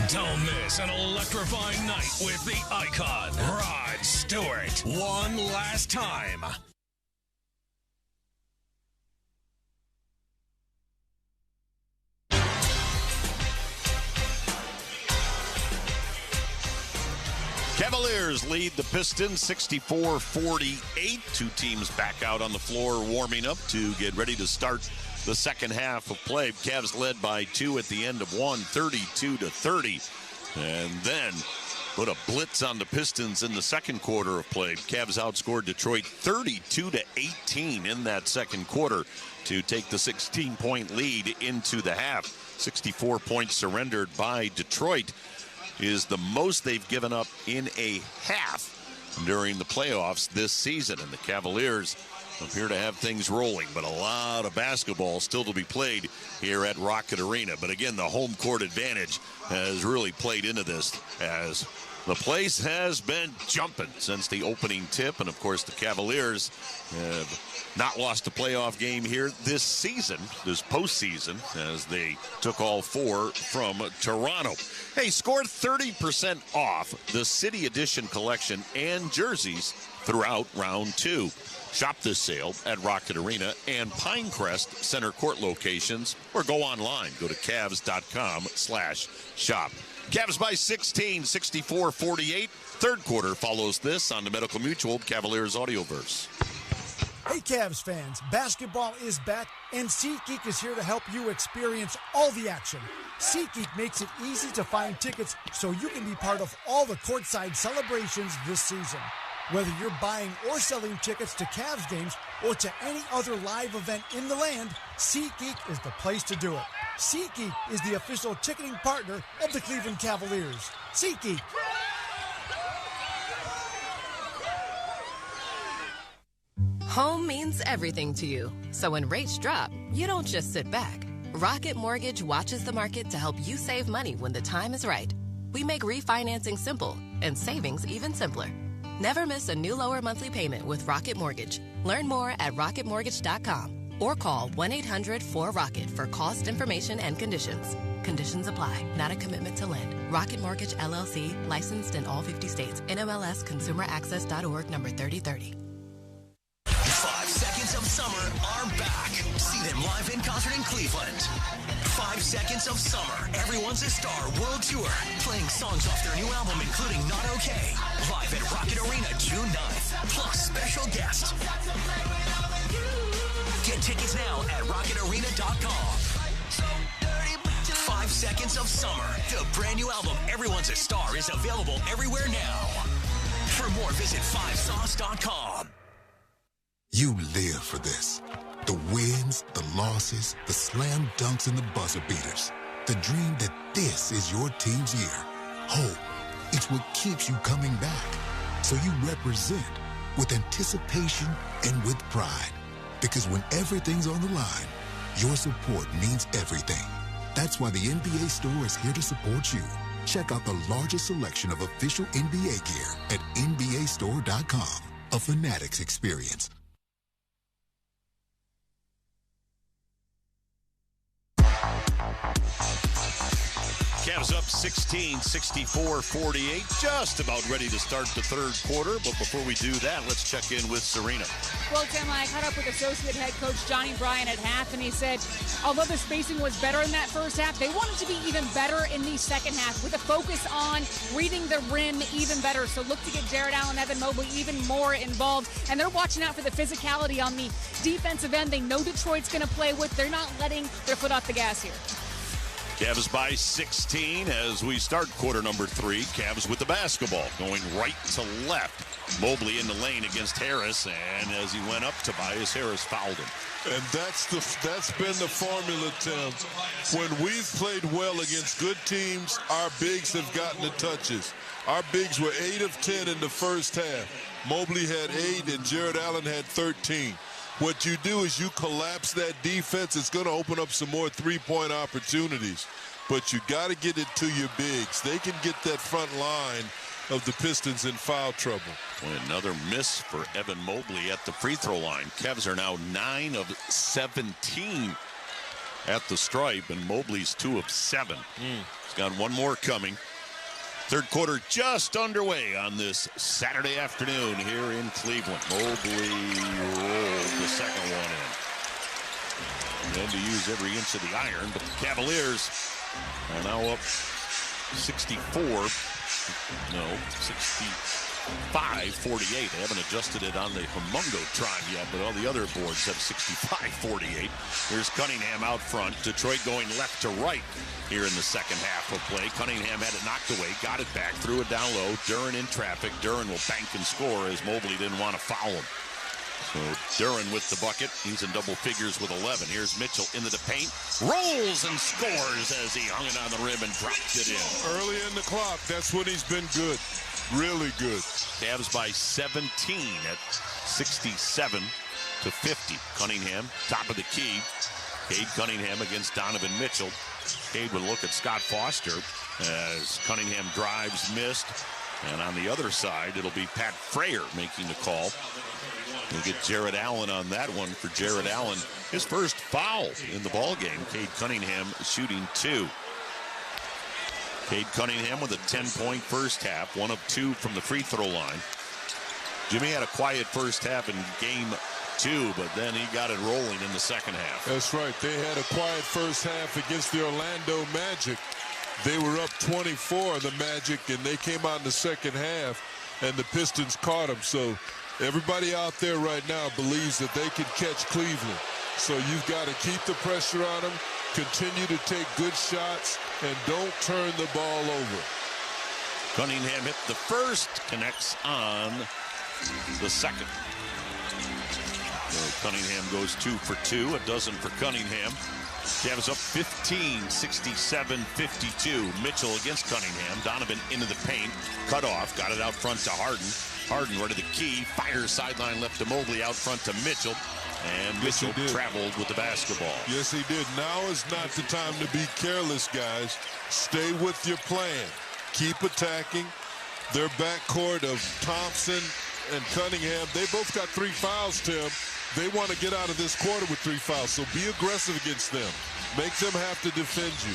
Speaker 17: Don't miss an electrifying night with the icon, Rod Stewart. One last time.
Speaker 6: Cavaliers lead the Pistons 64-48. Two teams back out on the floor warming up to get ready to start the second half of play. Cavs led by 2 at the end of one, 32-30. And then put a blitz on the Pistons in the second quarter of play. Cavs outscored Detroit 32-18 in that second quarter to take the 16-point lead into the half. 64 points surrendered by Detroit is the most they've given up in a half during the playoffs this season. And the Cavaliers appear to have things rolling, but a lot of basketball still to be played here at Rocket Arena. But again, the home court advantage has really played into this, as the place has been jumping since the opening tip. And of course, the Cavaliers have not lost a playoff game here this season, this postseason, as they took all 4 from Toronto. Hey, score 30% off the City Edition collection and jerseys throughout round 2. Shop this sale at Rocket Arena and Pinecrest Center Court locations, or go online. Go to Cavs.com/shop. Cavs by 16, 64-48. Third quarter follows this on the Medical Mutual Cavaliers Audioverse.
Speaker 19: Hey, Cavs fans, basketball is back, and SeatGeek is here to help you experience all the action. SeatGeek makes it easy to find tickets so you can be part of all the courtside celebrations this season. Whether you're buying or selling tickets to Cavs games or to any other live event in the land, SeatGeek is the place to do it. SeatGeek is the official ticketing partner of the Cleveland Cavaliers. SeatGeek.
Speaker 7: Home means everything to you. So when rates drop, you don't just sit back. Rocket Mortgage watches the market to help you save money when the time is right. We make refinancing simple and savings even simpler. Never miss a new lower monthly payment with Rocket Mortgage. Learn more at rocketmortgage.com or call 1-800-4ROCKET for cost information and conditions. Conditions apply. Not a commitment to lend. Rocket Mortgage, LLC, licensed in all 50 states. NMLS ConsumerAccess.org, number 3030.
Speaker 17: 5 Seconds of Summer are back. See them live in concert in Cleveland. 5 Seconds of Summer, Everyone's a Star World Tour. Playing songs off their new album, including Not Okay. Live at Rocket Arena, June 9th. Plus special guest. Get tickets now at rocketarena.com. 5 Seconds of Summer, the brand new album, Everyone's a Star, is available everywhere now. For more, visit 5sauce.com.
Speaker 21: You live for this. The wins, the losses, the slam dunks, and the buzzer beaters. The dream that this is your team's year. Hope. It's what keeps you coming back. So you represent with anticipation and with pride. Because when everything's on the line, your support means everything. That's why the NBA Store is here to support you. Check out the largest selection of official NBA gear at NBAstore.com. A Fanatics experience.
Speaker 6: Cavs up 16, 64-48. Just about ready to start the third quarter. But before we do that, let's check in with Serena.
Speaker 3: Well, Tim, I caught up with associate head coach Johnny Bryant at half, and he said, although the spacing was better in that first half, they wanted to be even better in the second half with a focus on reading the rim even better. So look to get Jared Allen, Evan Mobley even more involved. And they're watching out for the physicality on the defensive end. They know Detroit's going to play with. They're not letting their foot off the gas here.
Speaker 6: Cavs by 16 as we start quarter number 3. Cavs with the basketball going right to left. Mobley in the lane against Harris, and as he went up, Tobias Harris fouled him.
Speaker 5: And that's been the formula, Tim. When we've played well against good teams, our bigs have gotten the touches. Our bigs were 8 of 10 in the first half. Mobley had 8 and Jared Allen had 13. What you do is you collapse that defense. It's going to open up some more three-point opportunities. But you got to get it to your bigs. They can get that front line of the Pistons in foul trouble.
Speaker 6: Well, another miss for Evan Mobley at the free throw line. Cavs are now 9 of 17 at the stripe, and Mobley's 2 of 7. He's got one more coming. Third quarter just underway on this Saturday afternoon here in Cleveland. Mobley rolled the second one in. And to use every inch of the iron, but the Cavaliers are now up 64 No, 65-48. They haven't adjusted it on the Humongo Tribe yet, but all the other boards have 65-48. Here's Cunningham out front. Detroit going left to right here in the second half of play. Cunningham had it knocked away, got it back, threw it down low. Duren in traffic. Duren will bank and score as Mobley didn't want to foul him. So Duren with the bucket. He's in double figures with 11. Here's Mitchell into the paint. Rolls and scores as he hung it on the rim and dropped it in.
Speaker 5: Early in the clock, that's when he's been good. Really good.
Speaker 6: Cavs by 17 at 67-50. Cunningham, top of the key. Cade Cunningham against Donovan Mitchell. Cade would look at Scott Foster as Cunningham drives, missed. And on the other side, it'll be Pat Frayer making the call. We'll get Jared Allen on that one for Jared Allen. His first foul in the ballgame. Cade Cunningham shooting 2. Cade Cunningham with a 10-point first half, 1 of 2 from the free throw line. Jimmy had a quiet first half in game 2, but then he got it rolling in the second half.
Speaker 5: That's right. They had a quiet first half against the Orlando Magic. They were up 24, the Magic, and they came out in the second half, and the Pistons caught them. So everybody out there right now believes that they can catch Cleveland. So you've got to keep the pressure on them, continue to take good shots, and don't turn the ball over.
Speaker 6: Cunningham hit the first, connects on the second. So Cunningham goes 2 for 2, a dozen for Cunningham. Cavs up 15, 67-52. Mitchell against Cunningham. Donovan into the paint, cut off, got it out front to Harden. Harden right to the key, fires sideline left to Mobley, out front to Mitchell. And Mitchell traveled with the basketball.
Speaker 5: Yes, he did. Now is not the time to be careless, guys. Stay with your plan. Keep attacking. Their backcourt of Thompson and Cunningham, they both got 3 fouls, Tim. They want to get out of this quarter with 3 fouls, so be aggressive against them. Make them have to defend you.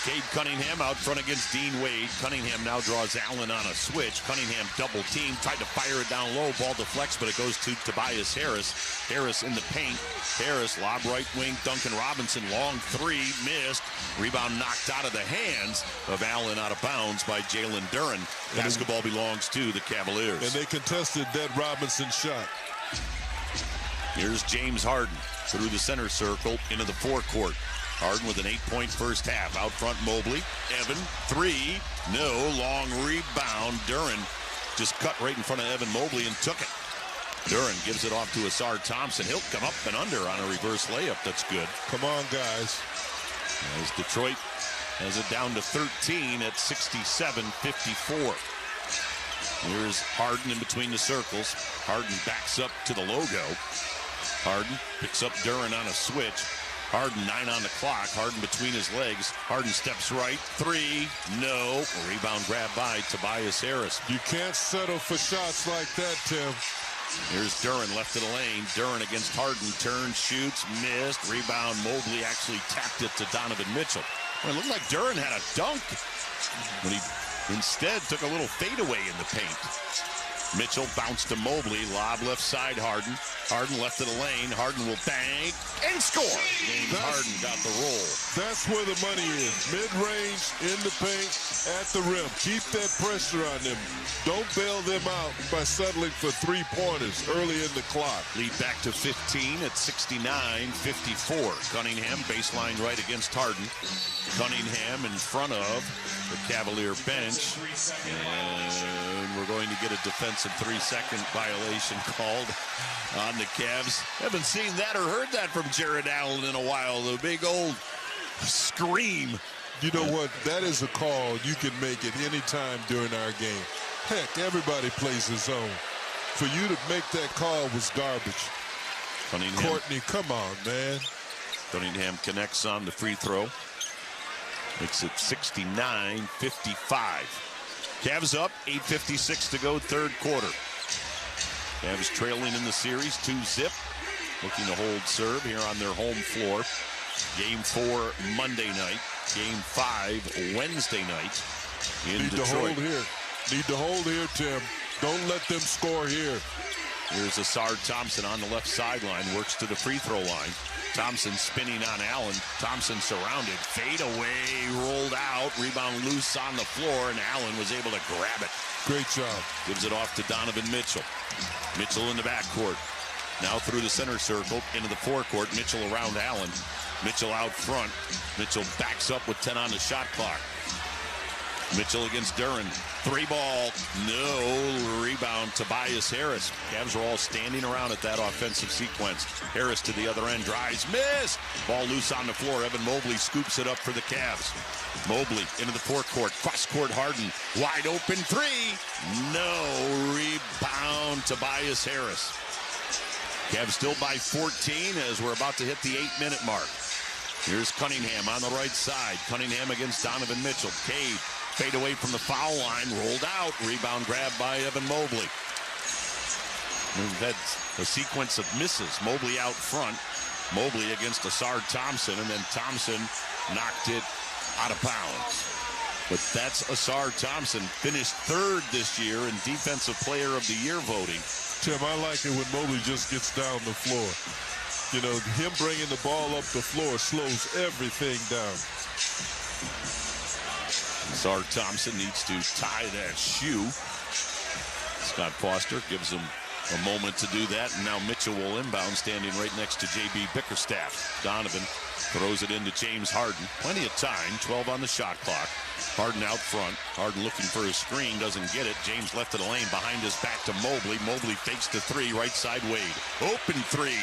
Speaker 6: Cade Cunningham out front against Dean Wade. Cunningham now draws Allen on a switch. Cunningham double team, tried to fire it down low. Ball deflects, but it goes to Tobias Harris. Harris in the paint. Harris, lob right wing. Duncan Robinson, long 3, missed. Rebound knocked out of the hands of Allen, out of bounds by Jalen Duren. Basketball belongs to the Cavaliers.
Speaker 5: And they contested that Robinson shot.
Speaker 6: Here's James Harden through the center circle into the forecourt. Harden with an 8-point first half. Out front, Mobley. Evan, 3. No. Long rebound. Duren just cut right in front of Evan Mobley and took it. Duren gives it off to Asar Thompson. He'll come up and under on a reverse layup. That's good.
Speaker 5: Come on, guys.
Speaker 6: As Detroit has it down to 13 at 67-54. Here's Harden in between the circles. Harden backs up to the logo. Harden picks up Duren on a switch. Harden 9 on the clock. Harden between his legs. Harden steps right. 3. No. A rebound grab by Tobias Harris.
Speaker 5: You can't settle for shots like that, Tim.
Speaker 6: Here's Duren left of the lane. Duren against Harden. Turns, shoots, missed. Rebound. Mobley actually tapped it to Donovan Mitchell. Well, it looked like Duren had a dunk, but he instead took a little fadeaway in the paint. Mitchell bounced to Mobley. Lob left side, Harden. Harden left of the lane. Harden will bank and score. James Harden got the roll.
Speaker 5: That's where the money is. Mid-range, in the paint, at the rim. Keep that pressure on them. Don't bail them out by settling for 3-pointers early in the clock.
Speaker 6: Lead back to 15 at 69-54. Cunningham, baseline right against Harden. Cunningham in front of the Cavalier bench. And we're going to get a defensive 3-second violation called on the Cavs. Haven't seen that or heard that from Jared Allen in a while. The big old scream.
Speaker 5: You know what? That is a call you can make at any time during our game. Heck, everybody plays his own. For you to make that call was garbage.
Speaker 6: Cunningham.
Speaker 5: Courtney, come on, man.
Speaker 6: Cunningham connects on the free throw. Makes it 69-55. Cavs up, 8:56 to go, third quarter. Cavs trailing in the series, 2-zip. Looking to hold serve here on their home floor. Game 4 Monday night. Game 5 Wednesday night in
Speaker 5: Need
Speaker 6: Detroit.
Speaker 5: to hold here. Need to hold here, Tim. Don't let them score here.
Speaker 6: Here's Asar Thompson on the left sideline. Works to the free throw line. Thompson spinning on Allen. Thompson surrounded. Fade away, rolled out. Rebound loose on the floor, and Allen was able to grab it.
Speaker 5: Great job.
Speaker 6: Gives it off to Donovan Mitchell. Mitchell in the backcourt. Now through the center circle, into the forecourt. Mitchell around Allen. Mitchell out front. Mitchell backs up with 10 on the shot clock. Mitchell against Duren. 3-ball. No. Rebound, Tobias Harris. Cavs are all standing around at that offensive sequence. Harris to the other end. Drives. Miss. Ball loose on the floor. Evan Mobley scoops it up for the Cavs. Mobley into the forecourt. Cross-court Harden. Wide open 3. No. Rebound, Tobias Harris. Cavs still by 14 as we're about to hit the 8-minute mark. Here's Cunningham on the right side. Cunningham against Donovan Mitchell. Cade. Fade away from the foul line, rolled out. Rebound grab by Evan Mobley. We've had a sequence of misses. Mobley out front. Mobley against Asar Thompson, and then Thompson knocked it out of bounds. But that's Asar Thompson, finished 3rd this year in Defensive Player of the Year voting.
Speaker 5: Tim, I like it when Mobley just gets down the floor. You know, him bringing the ball up the floor slows everything down.
Speaker 6: Asar Thompson needs to tie that shoe. Scott Foster gives him a moment to do that, and now Mitchell will inbound, standing right next to J.B. Bickerstaff. Donovan throws it into James Harden. Plenty of time, 12 on the shot clock. Harden out front. Harden looking for his screen, doesn't get it. James left of the lane, behind his back to Mobley. Mobley fakes the 3, right side Wade. Open 3.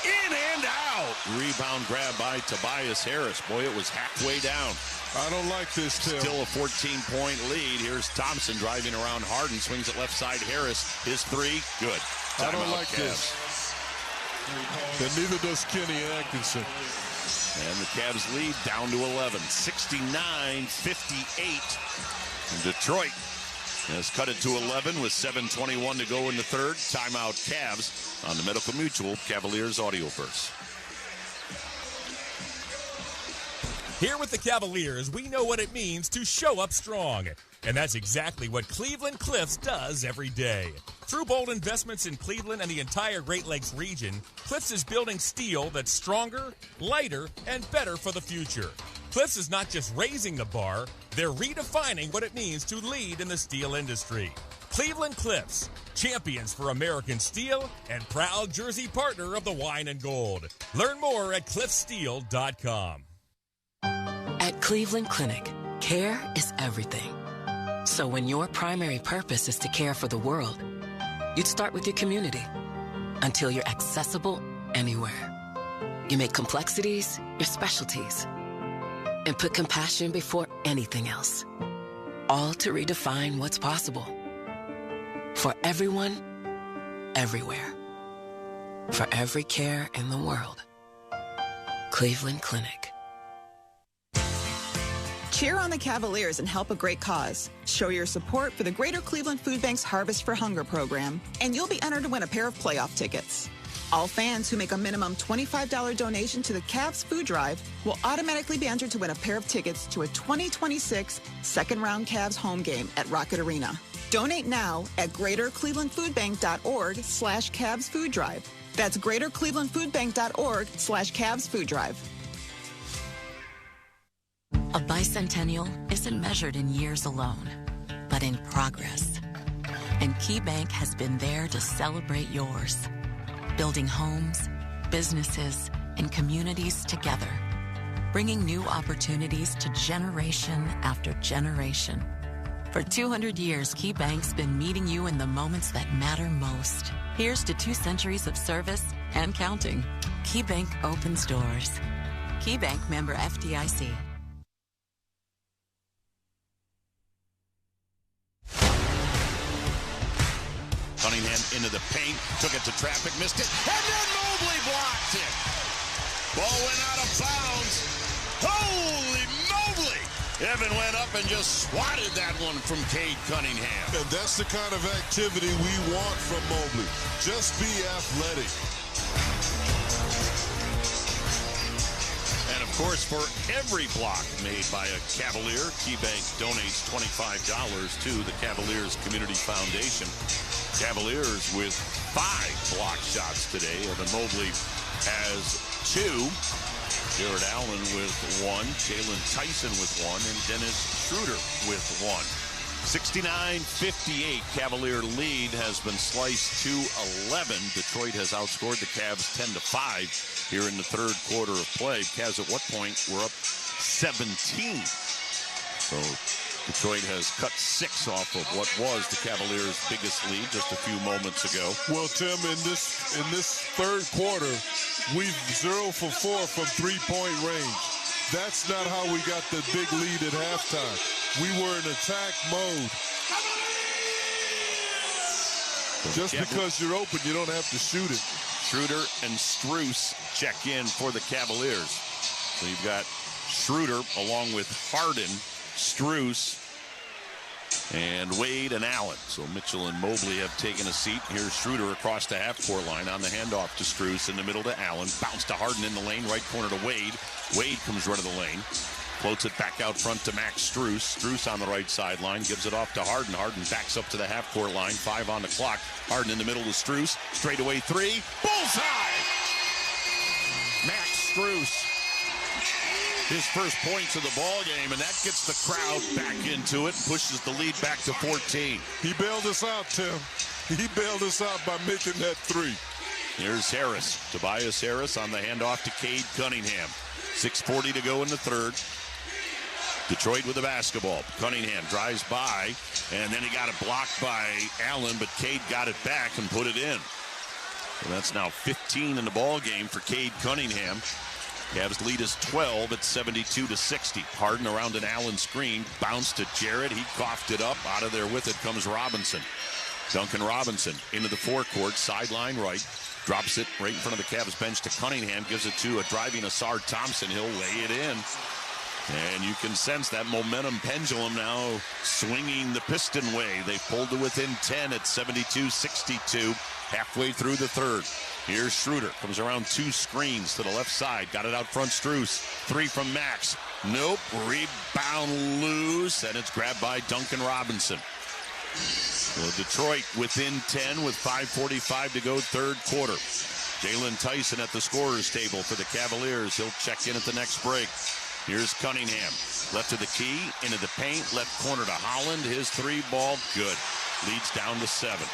Speaker 6: In and out. Rebound grab by Tobias Harris. Boy, it was halfway down.
Speaker 5: I don't like this, Tim.
Speaker 6: Still a 14-point lead. Here's Thompson driving around Harden. Swings it left side. Harris, his 3. Good.
Speaker 5: I don't like this. And neither does Kenny Atkinson.
Speaker 6: And the Cavs lead down to 11. 69-58. Detroit has cut it to 11 with 7:21 to go in the third. Timeout Cavs on the Medical Mutual Cavaliers Audioverse.
Speaker 8: Here with the Cavaliers, we know what it means to show up strong. And that's exactly what Cleveland Cliffs does every day. Through bold investments in Cleveland and the entire Great Lakes region, Cliffs is building steel that's stronger, lighter, and better for the future. Cliffs is not just raising the bar, they're redefining what it means to lead in the steel industry. Cleveland Cliffs, champions for American steel and proud jersey partner of the Wine and Gold. Learn more at cliffsteel.com.
Speaker 11: At Cleveland Clinic, care is everything. So when your primary purpose is to care for the world, you'd start with your community until you're accessible anywhere. You make complexities your specialties and put compassion before anything else, all to redefine what's possible. For everyone, everywhere. For every care in the world. Cleveland Clinic.
Speaker 15: Cheer on the Cavaliers and help a great cause. Show your support for the Greater Cleveland Food Bank's Harvest for Hunger program, and you'll be entered to win a pair of playoff tickets. All fans who make a minimum $25 donation to the Cavs Food Drive will automatically be entered to win a pair of tickets to a 2026 second-round Cavs home game at Rocket Arena. Donate now at greaterclevelandfoodbank.org/Cavs Food Drive. That's greaterclevelandfoodbank.org/Cavs Food Drive.
Speaker 14: A bicentennial isn't measured in years alone, but in progress. And KeyBank has been there to celebrate yours, building homes, businesses, and communities together, bringing new opportunities to generation after generation. For 200 years, KeyBank's been meeting you in the moments that matter most. Here's to 2 centuries of service and counting. KeyBank opens doors. KeyBank member FDIC.
Speaker 6: Cunningham into the paint, took it to traffic, missed it, and then Mobley blocked it. Ball went out of bounds. Holy moly! Evan went up and just swatted that one from Cade Cunningham.
Speaker 5: And that's the kind of activity we want from Mobley. Just be athletic.
Speaker 6: And of course, for every block made by a Cavalier, KeyBank donates $25 to the Cavaliers Community Foundation. Cavaliers with 5 block shots today. Evan Mobley has 2. Jared Allen with 1. Jalen Tyson with 1. And Dennis Schroeder with 1. 69-58. Cavalier lead has been sliced to 11. Detroit has outscored the Cavs 10-5 here in the third quarter of play. Cavs at what point were up 17. So Detroit has cut 6 off of what was the Cavaliers' biggest lead just a few moments ago.
Speaker 5: Well, Tim, in this third quarter, we've 0 for 4 from three-point range. That's not how we got the big lead at halftime. We were in attack mode. Just because you're open, you don't have to shoot it.
Speaker 6: Schroeder and Strus check in for the Cavaliers. So you've got Schroeder along with Harden, Strus, and Wade and Allen. So Mitchell and Mobley have taken a seat. Here's Schroeder across the half-court line on the handoff to Strus in the middle to Allen. Bounce to Harden in the lane, right corner to Wade. Wade comes right of the lane. Floats it back out front to Max Strus. Strus on the right sideline, gives it off to Harden. Harden backs up to the half-court line, 5 on the clock. Harden in the middle to Strus. Straightaway 3. Bullseye! Max Strus. His first points of the ball game, and that gets the crowd back into it, pushes the lead back to 14.
Speaker 5: He bailed us out, Tim. He bailed us out by making that 3.
Speaker 6: Here's Harris. Tobias Harris on the handoff to Cade Cunningham. 6:40 to go in the third. Detroit with the basketball. Cunningham drives by, and then he got it blocked by Allen, but Cade got it back and put it in. So that's now 15 in the ball game for Cade Cunningham. Cavs lead is 12 at 72-60. Harden around an Allen screen. Bounce to Jarrett. He coughed it up. Out of there with it comes Robinson. Duncan Robinson into the forecourt. Sideline right. Drops it right in front of the Cavs bench to Cunningham. Gives it to a driving Asar Thompson. He'll lay it in. And you can sense that momentum pendulum now swinging the Piston way. They pulled to within 10 at 72-62. Halfway through the third. Here's Schroeder. Comes around 2 screens to the left side. Got it out front, Strus. 3 from Max. Nope. Rebound loose. And it's grabbed by Duncan Robinson. Well, Detroit within 10 with 5:45 to go third quarter. Jalen Tyson at the scorer's table for the Cavaliers. He'll check in at the next break. Here's Cunningham. Left of the key. Into the paint. Left corner to Holland. His 3 ball. Good. Leads down to 7.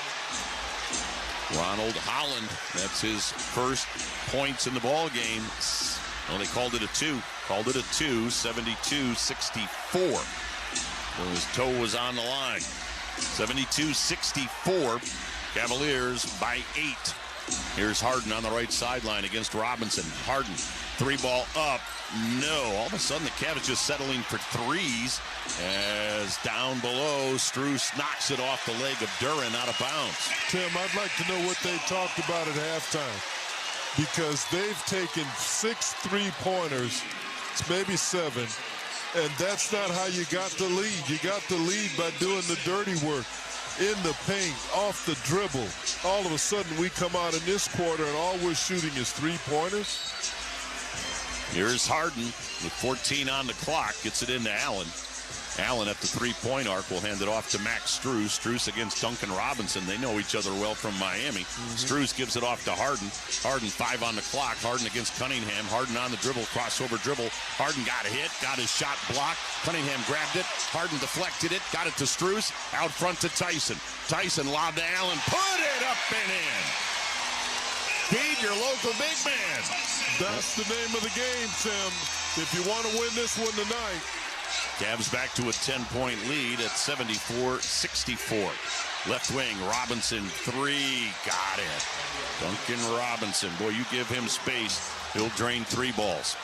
Speaker 6: Ronald Holland, that's his first points in the ball game. Well, they called it a 2. Called it a 2, 72-64. So his toe was on the line. 72-64, Cavaliers by 8. Here's Harden on the right sideline against Robinson. Harden, 3 ball up. No. All of a sudden, the Cavs just settling for 3s as down below, Strus knocks it off the leg of Duren out of bounds.
Speaker 5: Tim, I'd like to know what they talked about at halftime, because they've taken 6 3-pointers, maybe 7, and that's not how you got the lead. You got the lead by doing the dirty work in the paint, off the dribble. All of a sudden, we come out in this quarter, and all we're shooting is 3-pointers.
Speaker 6: Here's Harden with 14 on the clock. Gets it into Allen. Allen at the 3-point arc will hand it off to Max Strus. Strus against Duncan Robinson. They know each other well from Miami. Strus gives it off to Harden. Harden 5 on the clock. Harden against Cunningham. Harden on the dribble. Crossover dribble. Harden got a hit. Got his shot blocked. Cunningham grabbed it. Harden deflected it. Got it to Strus. Out front to Tyson. Tyson lobbed to Allen. Put it up and in. Feed your local big man.
Speaker 5: That's the name of the game, Tim. If you want to win this one tonight.
Speaker 6: Cavs back to a 10-point lead at 74-64. Left wing, Robinson, 3. Got it. Duncan Robinson. Boy, you give him space, he'll drain 3 balls.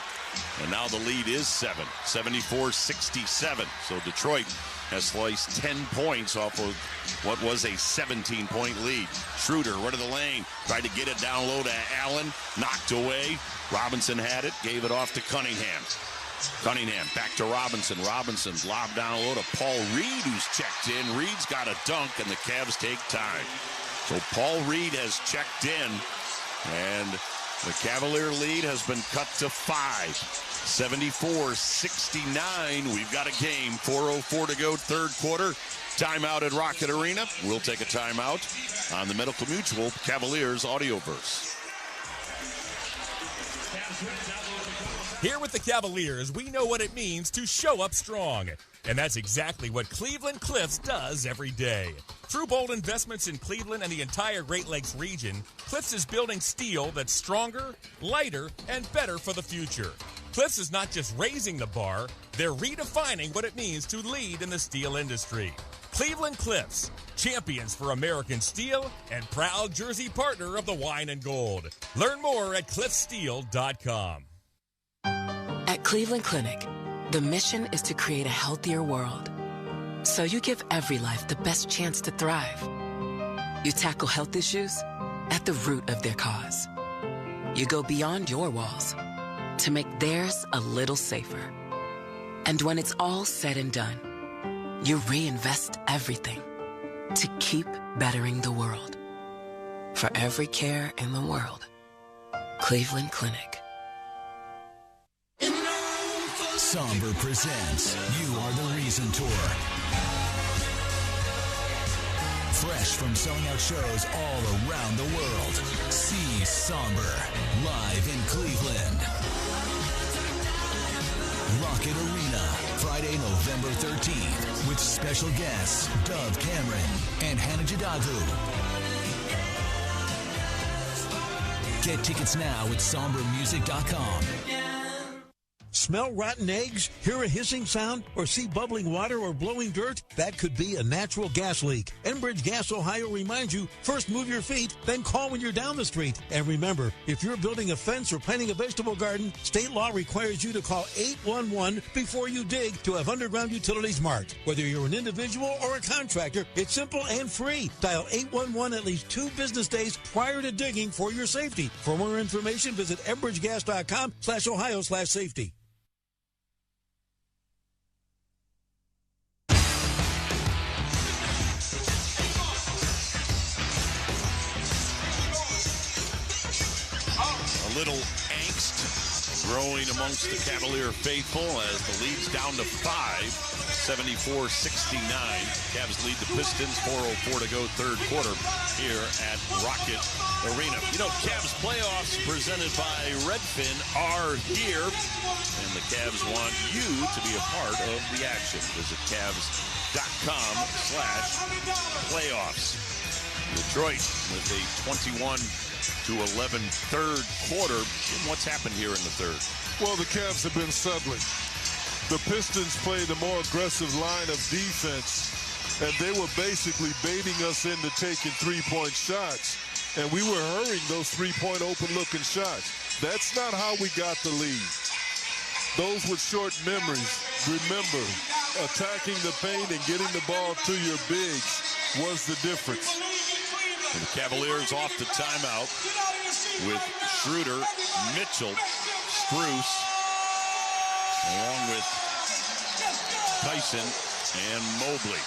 Speaker 6: And now the lead is 7. 74-67. So Detroit has sliced 10 points off of what was a 17-point lead. Schroeder, right of the lane, tried to get it down low to Allen, knocked away. Robinson had it, gave it off to Cunningham. Cunningham back to Robinson. Robinson's lob down low to Paul Reed, who's checked in. Reed's got a dunk, and the Cavs take time. So Paul Reed has checked in, and the Cavalier lead has been cut to 5. 74-69. We've got a game. 4:04 to go, third quarter. Timeout at Rocket Arena. We'll take a timeout on the Medical Mutual Cavaliers Audioverse.
Speaker 8: Here with the Cavaliers, we know what it means to show up strong. And that's exactly what Cleveland Cliffs does every day. Through bold investments in Cleveland and the entire Great Lakes region, Cliffs is building steel that's stronger, lighter, and better for the future. Cliffs is not just raising the bar, they're redefining what it means to lead in the steel industry. Cleveland Cliffs, champions for American steel and proud jersey partner of the Wine and Gold. Learn more at cliffsteel.com.
Speaker 11: At Cleveland Clinic, the mission is to create a healthier world. So you give every life the best chance to thrive. You tackle health issues at the root of their cause. You go beyond your walls to make theirs a little safer. And when it's all said and done, you reinvest everything to keep bettering the world. For every care in the world, Cleveland Clinic.
Speaker 17: Somber presents You Are the Reason Tour. Fresh from selling out shows all around the world. See Somber live in Cleveland. Rocket Arena, Friday, November 13th, with special guests Dove Cameron and Hannah Jadagu. Get tickets now at sombermusic.com.
Speaker 9: Smell rotten eggs, hear a hissing sound, or see bubbling water or blowing dirt? That could be a natural gas leak. Enbridge Gas Ohio reminds you, first move your feet, then call when you're down the street. And remember, if you're building a fence or planting a vegetable garden, state law requires you to call 811 before you dig to have underground utilities marked. Whether you're an individual or a contractor, it's simple and free. Dial 811 at least 2 business days prior to digging for your safety. For more information, visit enbridgegas.com/Ohio/safety.
Speaker 6: Little angst growing amongst the Cavalier faithful as the lead's down to 5, 74-69. Cavs lead the Pistons, 4:04 to go third quarter here at Rocket Arena. You know, Cavs playoffs presented by Redfin are here, and the Cavs want you to be a part of the action. Visit Cavs.com/playoffs. Detroit with a 21-11 third quarter. What's happened here in the third?
Speaker 5: Well, the Cavs have been settling. The Pistons played a more aggressive line of defense, and they were basically baiting us into taking three-point shots, and we were hurrying those three-point open-looking shots. That's not how we got the lead. Those with short memories, remember, attacking the paint and getting the ball to your bigs was the difference.
Speaker 6: And the Cavaliers off the timeout with Schroeder, Mitchell, Strus, along with Tyson and Mobley.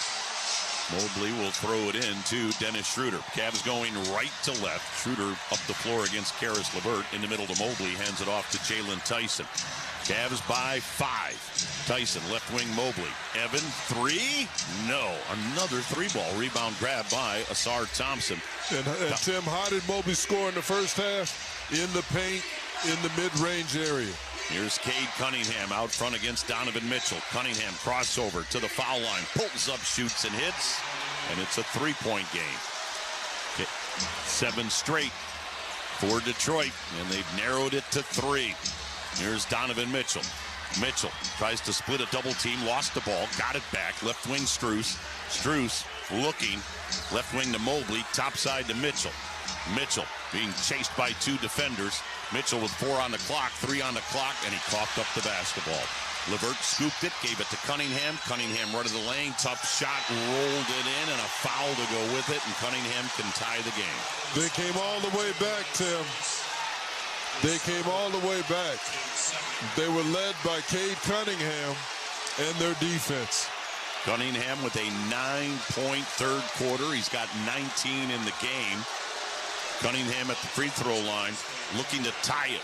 Speaker 6: Mobley will throw it in to Dennis Schroeder. Cavs going right to left. Schroeder up the floor against Karis LeVert. In the middle to Mobley. Hands it off to Jalen Tyson. Cavs by 5. Tyson, left wing Mobley. Evan, 3? No. Another 3-ball. Rebound grab by Asar Thompson.
Speaker 5: And Tim, how did Mobley score in the first half? In the paint, in the mid-range area.
Speaker 6: Here's Cade Cunningham out front against Donovan Mitchell. Cunningham crossover to the foul line. Pulls up, shoots, and hits. And it's a 3-point game. 7 straight for Detroit. And they've narrowed it to 3. Here's Donovan Mitchell. Mitchell tries to split a double team, lost the ball, got it back. Left wing Strus. Strus looking. Left wing to Mobley, top side to Mitchell. Mitchell being chased by 2 defenders. Mitchell with 4 on the clock, 3 on the clock, and he coughed up the basketball. LeVert scooped it, gave it to Cunningham. Cunningham right of the lane, tough shot, rolled it in, and a foul to go with it, and Cunningham can tie the game.
Speaker 5: They came all the way back, Tim. They came all the way back. They were led by Cade Cunningham and their defense.
Speaker 6: Cunningham with a 9-point third quarter. He's got 19 in the game. Cunningham at the free throw line looking to tie it.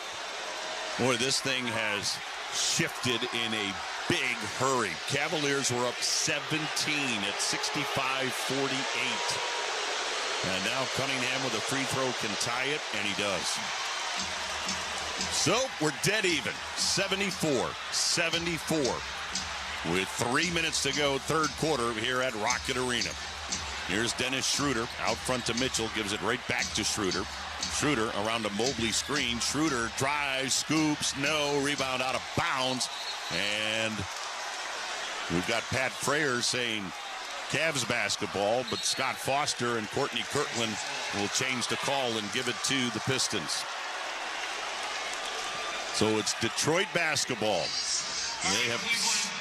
Speaker 6: Boy, this thing has shifted in a big hurry. Cavaliers were up 17 at 65-48. And now Cunningham with a free throw can tie it, and he does. So we're dead even, 74-74. With 3 minutes to go, third quarter here at Rocket Arena. Here's Dennis Schroeder out front to Mitchell, gives it right back to Schroeder. Schroeder around a Mobley screen. Schroeder drives, scoops, no, rebound out of bounds. And we've got Pat Frayer saying Cavs basketball, but Scott Foster and Courtney Kirkland will change the call and give it to the Pistons. So it's Detroit basketball. They have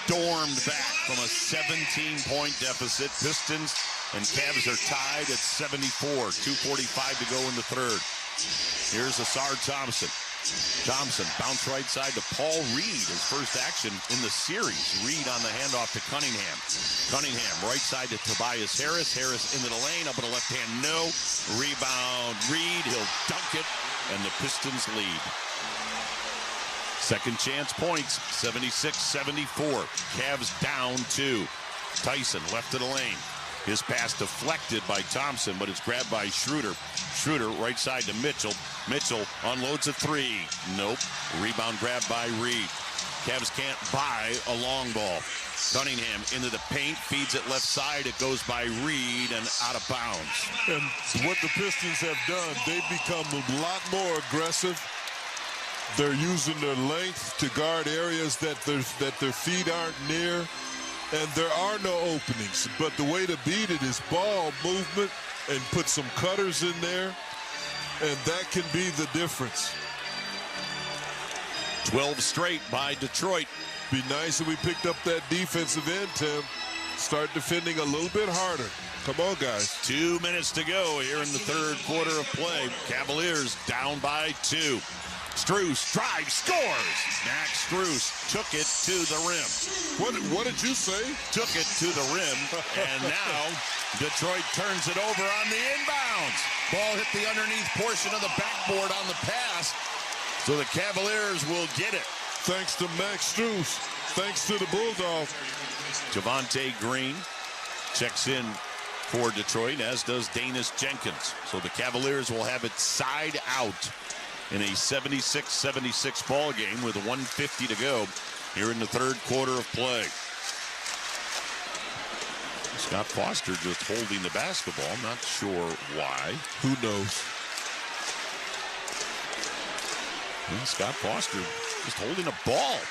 Speaker 6: stormed back from a 17-point deficit. Pistons and Cavs are tied at 74. 2:45 to go in the third. Here's Asar Thompson. Thompson bounce right side to Paul Reed, his first action in the series. Reed on the handoff to Cunningham. Cunningham right side to Tobias Harris. Harris into the lane, up in the left hand, no. Rebound, Reed, he'll dunk it, and the Pistons lead. Second chance points, 76-74. Cavs down 2. Tyson left of the lane. His pass deflected by Thompson, but it's grabbed by Schroeder. Schroeder right side to Mitchell. Mitchell unloads a 3. Nope. Rebound grabbed by Reed. Cavs can't buy a long ball. Cunningham into the paint, feeds it left side. It goes by Reed and out of bounds.
Speaker 5: And what the Pistons have done, they've become a lot more aggressive. They're using their length to guard areas that their feet aren't near. And there are no openings. But the way to beat it is ball movement and put some cutters in there. And that can be the difference.
Speaker 6: 12 straight by Detroit.
Speaker 5: Be nice if we picked up that defensive end, Tim. Start defending a little bit harder. Come on, guys.
Speaker 6: 2 minutes to go here in the third quarter of play. Cavaliers down by 2. Strus drives, scores. Max Strus took it to the rim.
Speaker 5: What did you say?
Speaker 6: Took it to the rim, and now Detroit turns it over on the inbounds. Ball hit the underneath portion of the backboard on the pass, so the Cavaliers will get it.
Speaker 5: Thanks to Max Strus. Thanks to the Bulldog.
Speaker 6: Javonte Green checks in for Detroit, as does Danis Jenkins. So the Cavaliers will have it side out in a 76-76 ball game with 1:50 to go here in the third quarter of play. Scott Foster just holding the basketball. I'm not sure why.
Speaker 5: Who knows?
Speaker 6: Well, Scott Foster just holding a ball.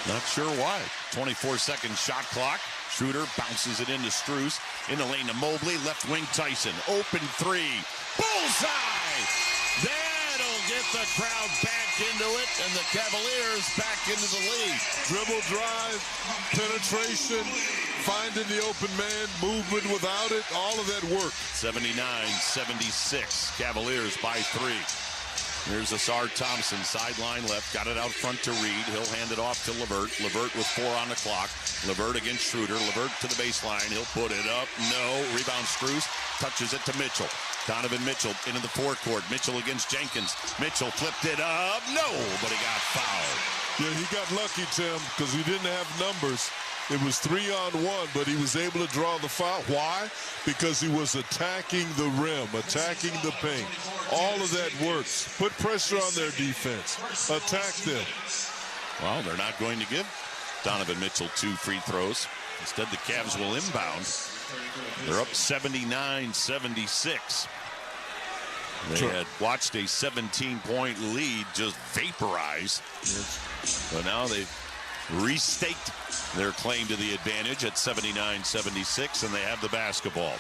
Speaker 6: Not sure why. 24-second shot clock. Schroeder bounces it into Strus. In the lane to Mobley. Left wing Tyson. Open 3. Bullseye! That'll get the crowd back into it, and the Cavaliers back into the lead.
Speaker 5: Dribble drive, penetration, finding the open man, movement without it, all of that work.
Speaker 6: 79-76, Cavaliers by 3. Here's Asar Thompson, sideline left, got it out front to Reed. He'll hand it off to LeVert. LeVert with 4 on the clock. LeVert against Schroeder. LeVert to the baseline. He'll put it up. No. Rebound Strus. Touches it to Mitchell. Donovan Mitchell into the forecourt. Mitchell against Jenkins. Mitchell flipped it up. No, but he got fouled.
Speaker 5: Yeah, he got lucky, Tim, because he didn't have numbers. It was 3-on-1, but he was able to draw the foul. Why? Because he was attacking the rim, attacking the paint. All of that works. Put pressure on their defense. Attack them.
Speaker 6: Well, they're not going to give Donovan Mitchell 2 free throws. Instead, the Cavs will inbound. They're up 79-76. They had watched a 17-point lead just vaporize. But now they've restaked their claim to the advantage at 79-76, and they have the basketball.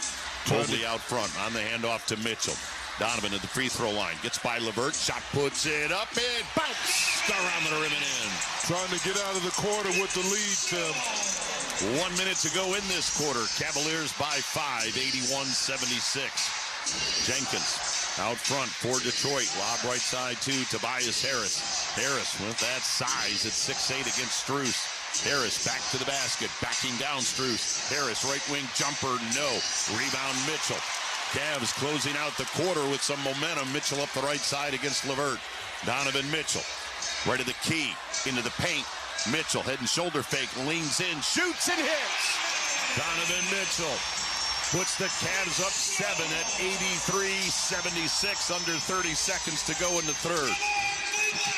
Speaker 6: Mobley out front on the handoff to Mitchell. Donovan at the free throw line. Gets by LeVert. Shot puts it up. It bounced around the rim and in.
Speaker 5: Trying to get out of the quarter with the lead, Tim.
Speaker 6: 1 minute to go in this quarter. Cavaliers by 5, 81-76. Jenkins out front for Detroit. Lob right side to Tobias Harris. Harris with that size at 6'8" against Strus. Harris back to the basket. Backing down Strus. Harris right wing jumper. No. Rebound Mitchell. Cavs closing out the quarter with some momentum. Mitchell up the right side against LeVert. Donovan Mitchell right of the key into the paint. Mitchell head and shoulder fake, leans in, shoots and hits. Donovan Mitchell puts the Cavs up 7 at 83-76, under 30 seconds to go in the third.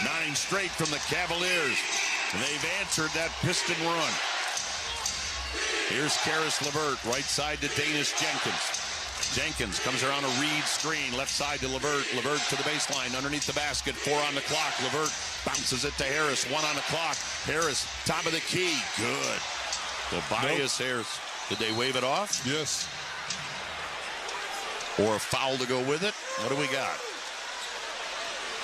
Speaker 6: 9 straight from the Cavaliers. And they've answered that Piston run. Here's Karis LeVert, right side to Danis Jenkins. Jenkins comes around a Reed screen, left side to LeVert. LeVert to the baseline, underneath the basket, 4 on the clock. LeVert bounces it to Harris, 1 on the clock. Harris, top of the key, good. Tobias Harris. Did they wave it off?
Speaker 5: Yes.
Speaker 6: Or a foul to go with it? What do we got?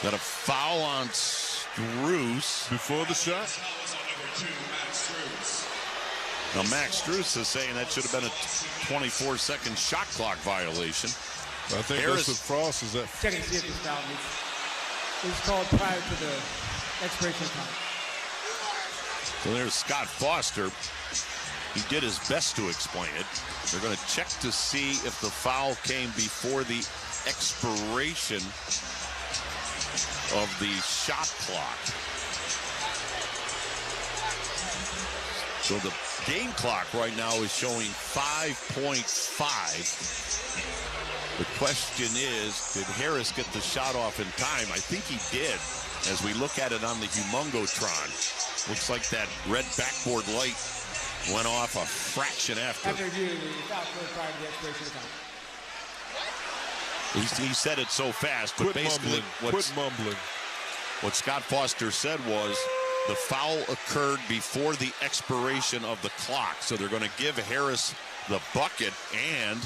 Speaker 6: Got a foul on Strus.
Speaker 5: Before the shot?
Speaker 6: Now, Max Strus is saying that should have been a 24-second shot clock violation.
Speaker 5: I think
Speaker 6: Harris,
Speaker 5: that's what Frost is at.
Speaker 10: Checking to see if this foul is called prior to the expiration time.
Speaker 6: So there's Scott Foster. He did his best to explain it. They're going to check to see if the foul came before the expiration of the shot clock. So the game clock right now is showing 5.5. The question is, did Harris get the shot off in time? I think he did. As we look at it on the Humongotron, looks like that red backboard light went off a fraction after.
Speaker 10: After reviewing the foul prior to the expiration of time.
Speaker 6: He said it so fast, but basically
Speaker 5: quit mumbling.
Speaker 6: What Scott Foster said was the foul occurred before the expiration of the clock. So they're going to give Harris the bucket and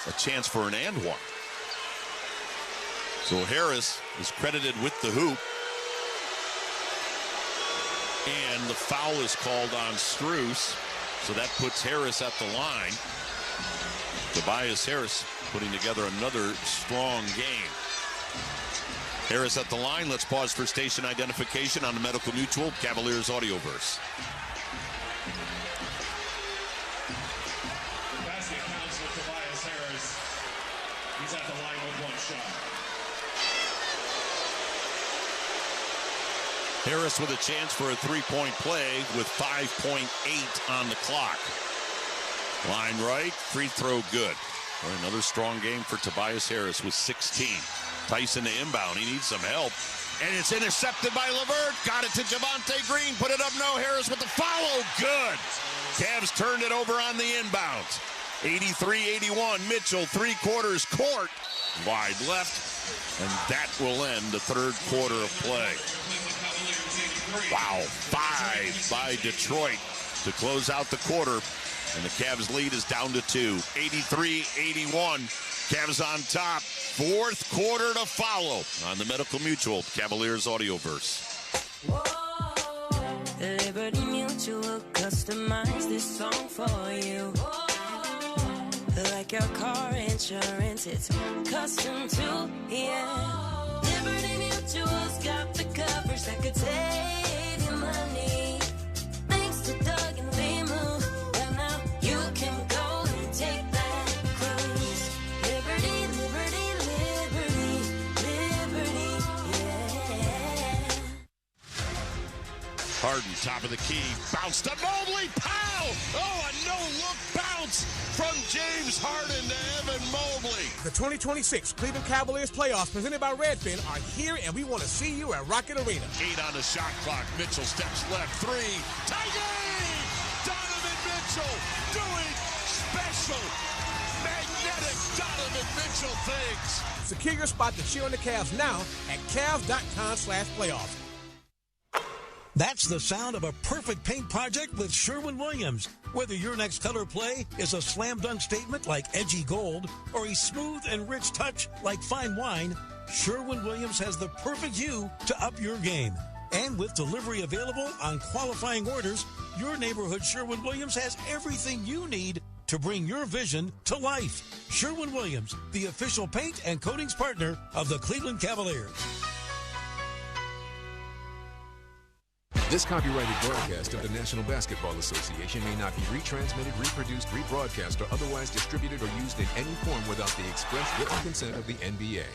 Speaker 6: a chance for an and one. So Harris is credited with the hoop. And the foul is called on Strus. So that puts Harris at the line. Tobias Harris putting together another strong game. Harris at the line. Let's pause for station identification on the Medical Mutual Cavaliers Audioverse.
Speaker 13: Basket counts for Tobias Harris. He's at the line with 1 shot.
Speaker 6: Harris with a chance for a 3-point play with 5.8 on the clock. Line right, free throw good. Another strong game for Tobias Harris with 16. Tyson to inbound. He needs some help. And it's intercepted by LeVert. Got it to Javonte Green. Put it up. No. Harris with the follow. Good. Cavs turned it over on the inbound. 83-81. Mitchell, 3/4 court. Wide left. And that will end the 3rd quarter of play. Wow. 5 by Detroit to close out the quarter. And the Cavs lead is down to 2. 83-81. Cavs on top. 4th quarter to follow on the Medical Mutual Cavaliers Audioverse.
Speaker 16: Liberty Mutual customize this song for you. Like your car insurance, it's custom too, yeah. Liberty Mutual's got the coverage that could save you money. Thanks to Doug and Limu, well now you can go and take that cruise. Liberty, liberty, liberty, liberty, yeah.
Speaker 6: Harden, top of the key, bounce to Mobley, pow! Oh, a no-look bounce from James Harden to Evan Mobley.
Speaker 20: The 2026 Cleveland Cavaliers playoffs presented by Redfin are here, and we want to see you at Rocket Arena.
Speaker 6: 8 on the shot clock. Mitchell steps left. 3. Tiger! Donovan Mitchell doing special, magnetic Donovan Mitchell things.
Speaker 20: Secure your spot to cheer on the Cavs now at Cavs.com/playoffs.
Speaker 9: That's the sound of a perfect paint project with Sherwin-Williams. Whether your next color play is a slam dunk statement like edgy gold or a smooth and rich touch like fine wine, Sherwin-Williams has the perfect hue to up your game. And with delivery available on qualifying orders, your neighborhood Sherwin-Williams has everything you need to bring your vision to life. Sherwin-Williams, the official paint and coatings partner of the Cleveland Cavaliers.
Speaker 22: This copyrighted broadcast of the National Basketball Association may not be retransmitted, reproduced, rebroadcast, or otherwise distributed or used in any form without the express written consent of the NBA.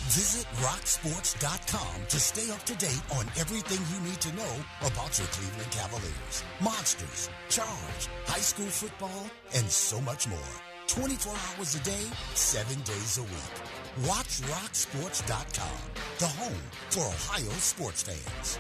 Speaker 21: Visit rocksports.com to stay up to date on everything you need to know about your Cleveland Cavaliers, Monsters, Charge, high school football, and so much more. 24 hours a day, 7 days a week. WatchRockSports.com, the home for Ohio sports fans.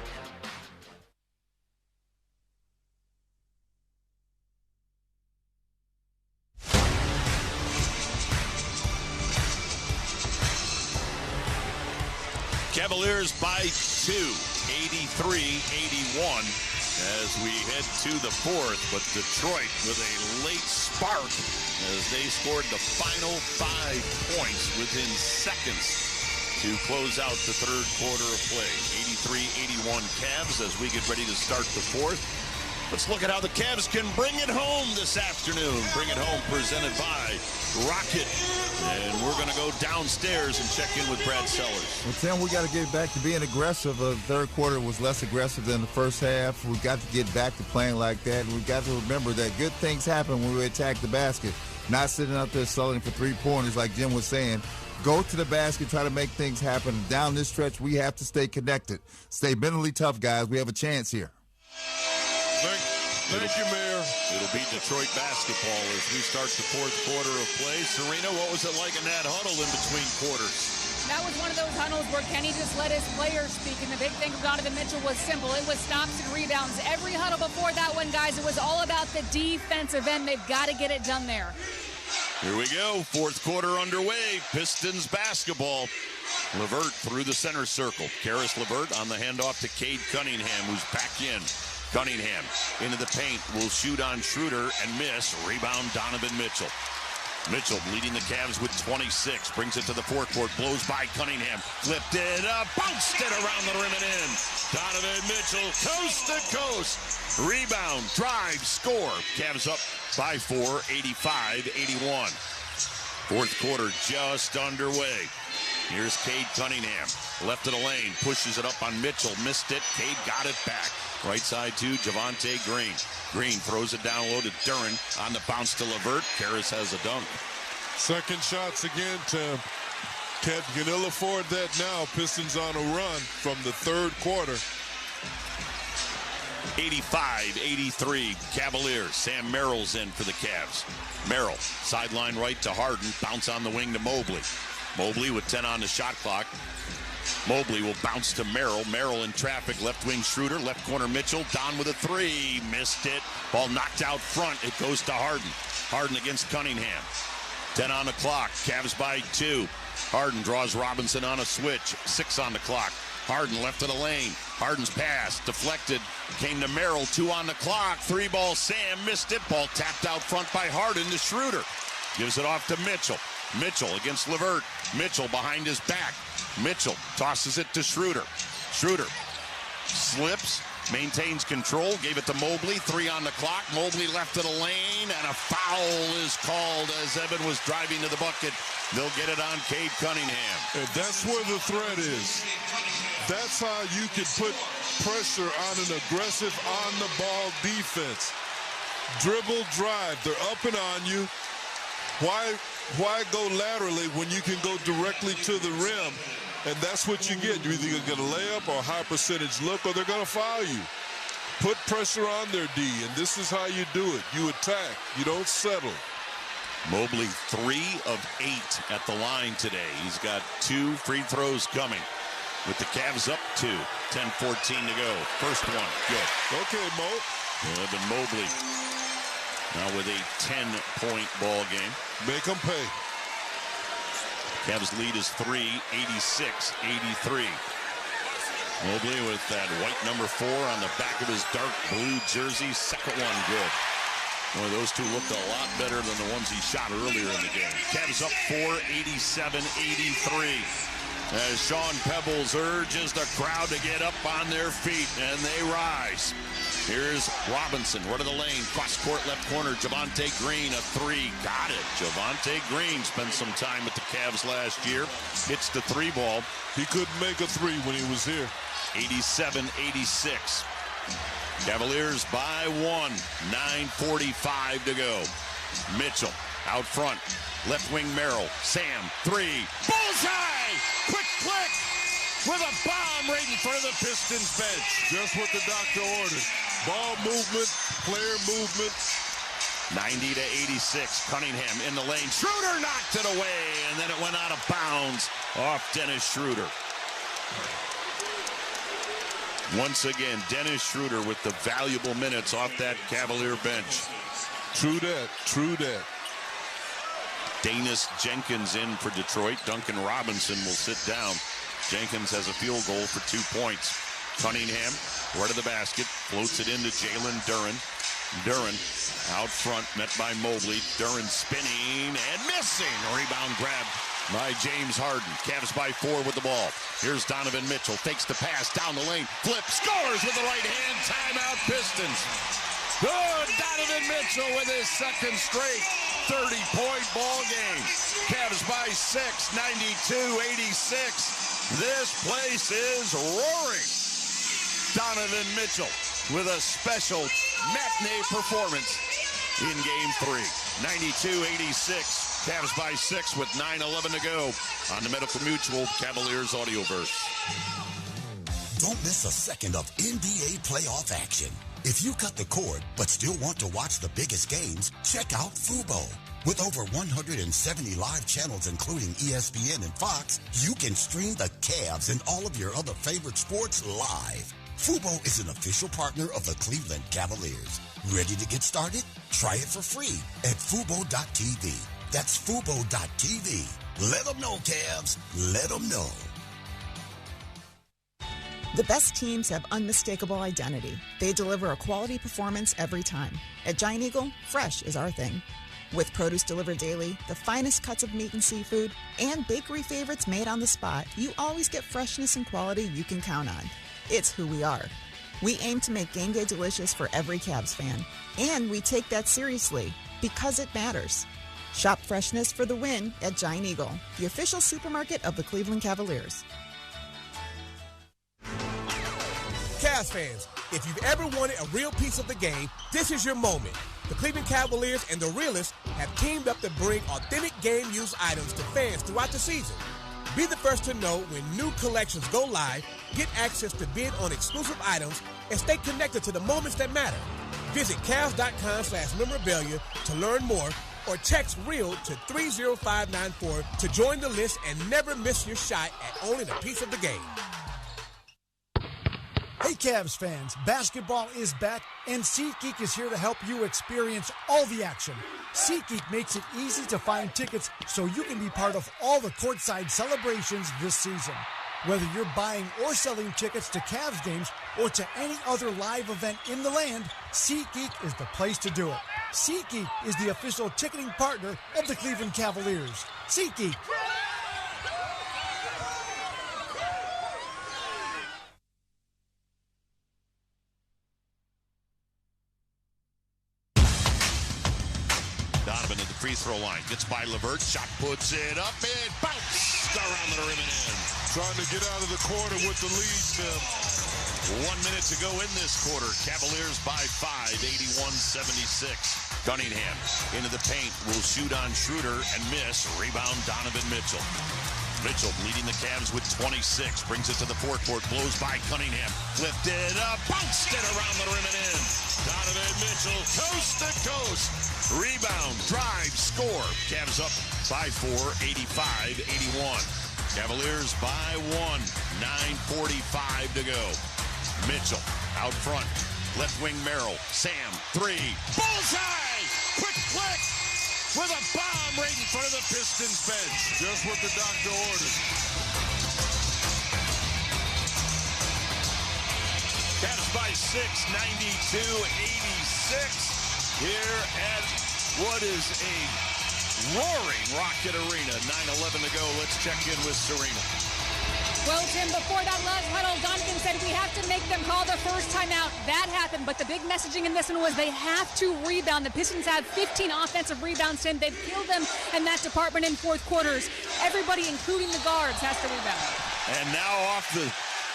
Speaker 6: Cavaliers by 2, 83-81 as we head to the fourth, but Detroit with a late spark as they scored the final 5 points within seconds to close out the third quarter of play. 83-81 Cavs as we get ready to start the fourth. Let's look at how the Cavs can bring it home this afternoon. Bring It Home presented by Rocket. And we're going to go downstairs and check in with Brad Sellers.
Speaker 2: Well, Tim, we got to get back to being aggressive. The third quarter was less aggressive than the first half. We've got to get back to playing like that. And we've got to remember that good things happen when we attack the basket. Not sitting out there settling for three-pointers like Jim was saying. Go to the basket, try to make things happen. Down this stretch, we have to stay connected. Stay mentally tough, guys. We have a chance here.
Speaker 5: Thank you, Mayor.
Speaker 6: It'll be Detroit basketball as we start the fourth quarter of play. Serena, what was it like in that huddle in between quarters?
Speaker 3: That was one of those huddles where Kenny just let his players speak, and the big thing about Donovan Mitchell was simple. It was stops and rebounds. Every huddle before that one, guys, it was all about the defensive end. They've got to get it done there.
Speaker 6: Here we go. Fourth quarter underway. Pistons basketball. LeVert through the center circle. Karis LeVert on the handoff to Cade Cunningham, who's back in. Cunningham into the paint, will shoot on Schroeder and miss. Rebound Donovan Mitchell. Mitchell leading the Cavs with 26. Brings it to the forecourt, blows by Cunningham. Flipped it up, bounced it around the rim and in. Donovan Mitchell, coast to coast. Rebound, drive, score. Cavs up by 4, 85-81. Fourth quarter just underway. Here's Cade Cunningham. Left of the lane, pushes it up on Mitchell. Missed it. Cade got it back. Right side to Javonte Green. Green throws it down low to Duren. On the bounce to LeVert. Karis has a dunk.
Speaker 5: Second shots again, Tim. Can ill afford that now. Pistons on a run from the third quarter.
Speaker 6: 85-83 Cavaliers. Sam Merrill's in for the Cavs. Merrill, sideline right to Harden. Bounce on the wing to Mobley. Mobley with 10 on the shot clock. Mobley will bounce to Merrill. Merrill in traffic. Left wing Schroeder. Left corner Mitchell. Don with a three. Missed it. Ball knocked out front. It goes to Harden. Harden against Cunningham. 10 on the clock. Cavs by 2. Harden draws Robinson on a switch. 6 on the clock. Harden left of the lane. Harden's pass deflected. Came to Merrill. 2 on the clock. 3-ball Sam missed it. Ball tapped out front by Harden to Schroeder. Gives it off to Mitchell. Mitchell against LeVert. Mitchell behind his back. Mitchell tosses it to Schroeder. Schroeder slips, maintains control, gave it to Mobley. 3 on the clock. Mobley left of the lane, and a foul is called as Evan was driving to the bucket. They'll get it on Cade Cunningham.
Speaker 5: And that's where the threat is. That's how you can put pressure on an aggressive on-the-ball defense. Dribble, drive. They're up and on you. Why go laterally when you can go directly to the rim? And that's what you get. You're either going to get a layup or a high percentage look, or they're going to foul you. Put pressure on their D, and this is how you do it. You attack. You don't settle.
Speaker 6: Mobley 3 of 8 at the line today. He's got 2 free throws coming. With the Cavs up 2. 10-14 to go. First one. Good.
Speaker 5: Okay, Mo.
Speaker 6: Evan Mobley. Now with a 10-point ball game.
Speaker 5: Make them pay.
Speaker 6: Cavs lead is 3, 86-83. Mobley with that white number 4 on the back of his dark blue jersey. Second one good. Boy, those two looked a lot better than the ones he shot earlier in the game. Cavs up 4, 87-83. As Sean Pebbles urges the crowd to get up on their feet, and they rise. Here's Robinson, right of the lane, cross court left corner, Javonte Green, a 3, got it. Javonte Green spent some time with the Cavs last year, hits the 3-ball.
Speaker 5: He couldn't make a 3 when he was here.
Speaker 6: 87-86. Cavaliers by 1, 9:45 to go. Mitchell out front, left wing Merrill, Sam, 3, bullseye! Quick click! With a bomb right in front of the Pistons bench.
Speaker 5: Just what the doctor ordered. Ball movement, player movement.
Speaker 6: 90-86. Cunningham in the lane. Schroeder knocked it away, and then it went out of bounds off Dennis Schroeder. Once again, Dennis Schroeder with the valuable minutes off that Cavalier bench.
Speaker 5: True that. True that.
Speaker 6: Danis Jenkins in for Detroit. Duncan Robinson will sit down. Jenkins has a field goal for 2 points. Cunningham, right of the basket, floats it into Jalen Duren. Duren out front, met by Mobley. Duren spinning and missing. Rebound grab by James Harden. Cavs by 4 with the ball. Here's Donovan Mitchell. Takes the pass down the lane. Flip, scores with the right hand. Timeout Pistons. Good. Donovan Mitchell with his second straight 30-point ball game. Cavs by 6, 92-86. This place is roaring. Donovan Mitchell with a special matinee performance in Game 3. 92-86. Cavs by 6 with 9:11 to go on the Medical Mutual Cavaliers Audioverse.
Speaker 21: Don't miss a second of NBA playoff action. If you cut the cord but still want to watch the biggest games, check out Fubo. With over 170 live channels, including ESPN and Fox, you can stream the Cavs and all of your other favorite sports live. Fubo is an official partner of the Cleveland Cavaliers. Ready to get started? Try it for free at Fubo.tv. That's Fubo.tv. Let them know, Cavs. Let them know.
Speaker 15: The best teams have unmistakable identity. They deliver a quality performance every time. At Giant Eagle, fresh is our thing. With produce delivered daily, the finest cuts of meat and seafood, and bakery favorites made on the spot, you always get freshness and quality you can count on. It's who we are. We aim to make game day delicious for every Cavs fan. And we take that seriously, because it matters. Shop freshness for the win at Giant Eagle, the official supermarket of the Cleveland Cavaliers.
Speaker 20: Cavs fans, if you've ever wanted a real piece of the game, this is your moment. The Cleveland Cavaliers and the Realists have teamed up to bring authentic game-use items to fans throughout the season. Be the first to know when new collections go live, get access to bid on exclusive items, and stay connected to the moments that matter. Visit Cavs.com/memorabilia to learn more, or text REAL to 30594 to join the list and never miss your shot at owning a piece of the game.
Speaker 19: Hey Cavs fans, basketball is back and SeatGeek is here to help you experience all the action. SeatGeek makes it easy to find tickets so you can be part of all the courtside celebrations this season. Whether you're buying or selling tickets to Cavs games or to any other live event in the land, SeatGeek is the place to do it. SeatGeek is the official ticketing partner of the Cleveland Cavaliers. SeatGeek.
Speaker 6: Donovan at the free throw line. Gets by LeVert. Shot puts it up. It bounced around the rim and in.
Speaker 5: Trying to get out of the corner with the lead, Tim.
Speaker 6: 1 minute to go in this quarter. Cavaliers by 5, 81-76. Cunningham into the paint. Will shoot on Schroeder and miss. Rebound Donovan Mitchell. Mitchell leading the Cavs with 26. Brings it to the forecourt. Blows by Cunningham. Lifted up. Bounced it around the rim and in. Donovan Mitchell coast to coast. Rebound. Drive. Score. Cavs up by 4. 85-81. Cavaliers by 1. 9:45 to go. Mitchell out front. Left wing Merrill. Sam. 3. Bullseye! Quick flick! With a bomb right in front of the Pistons bench.
Speaker 5: Just what the doctor ordered.
Speaker 6: Cavs by 6, 92-86. Here at what is a roaring Rocket Arena. 9:11 to go. Let's check in with Serena.
Speaker 3: Well, Tim, before that last huddle, Donovan said we have to make them call their first timeout. That happened, but the big messaging in this one was they have to rebound. The Pistons have 15 offensive rebounds, Tim. They've killed them in that department in fourth quarters. Everybody, including the guards, has to rebound. And
Speaker 6: now off the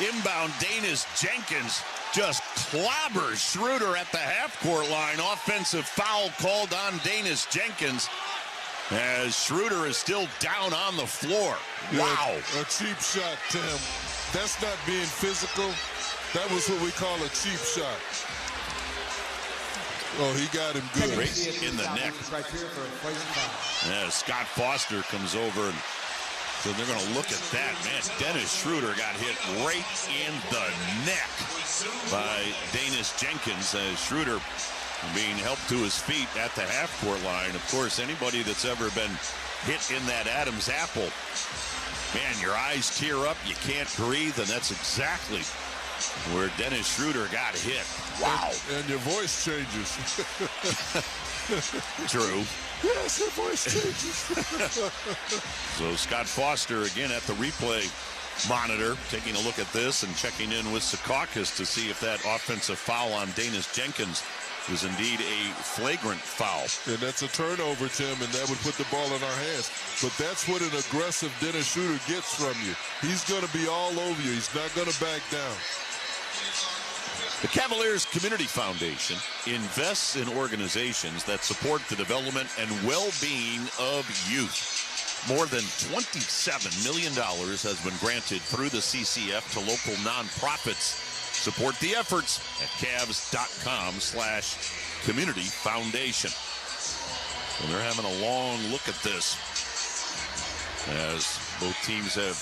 Speaker 6: inbound, Danis Jenkins just clobbers Schroeder at the half-court line. Offensive foul called on Danis Jenkins as Schroeder is still down on the floor. Wow.
Speaker 5: A cheap shot, Tim. That's not being physical. That was what we call a cheap shot. Oh, he got him good.
Speaker 6: Right in the neck. Yeah, Scott Foster comes over, and so they're going to look at that. Man, Dennis Schroeder got hit right in the neck by Danis Jenkins. Schroeder being helped to his feet at the half-court line. Of course, anybody that's ever been hit in that Adam's apple, man, your eyes tear up, you can't breathe, and that's exactly where Dennis Schroeder got hit. Wow.
Speaker 5: And your voice changes.
Speaker 6: True.
Speaker 5: Yes, your voice changes.
Speaker 6: So Scott Foster again at the replay monitor, taking a look at this and checking in with Secaucus to see if that offensive foul on Danis Jenkins was indeed a flagrant foul.
Speaker 5: And that's a turnover, Tim, and that would put the ball in our hands. But that's what an aggressive Dennis Schroeder gets from you. He's going to be all over you. He's not going to back down.
Speaker 6: The Cavaliers Community Foundation invests in organizations that support the development and well-being of youth. More than $27 million has been granted through the CCF to local nonprofits. Support the efforts at Cavs.com/community foundation. And they're having a long look at this as both teams have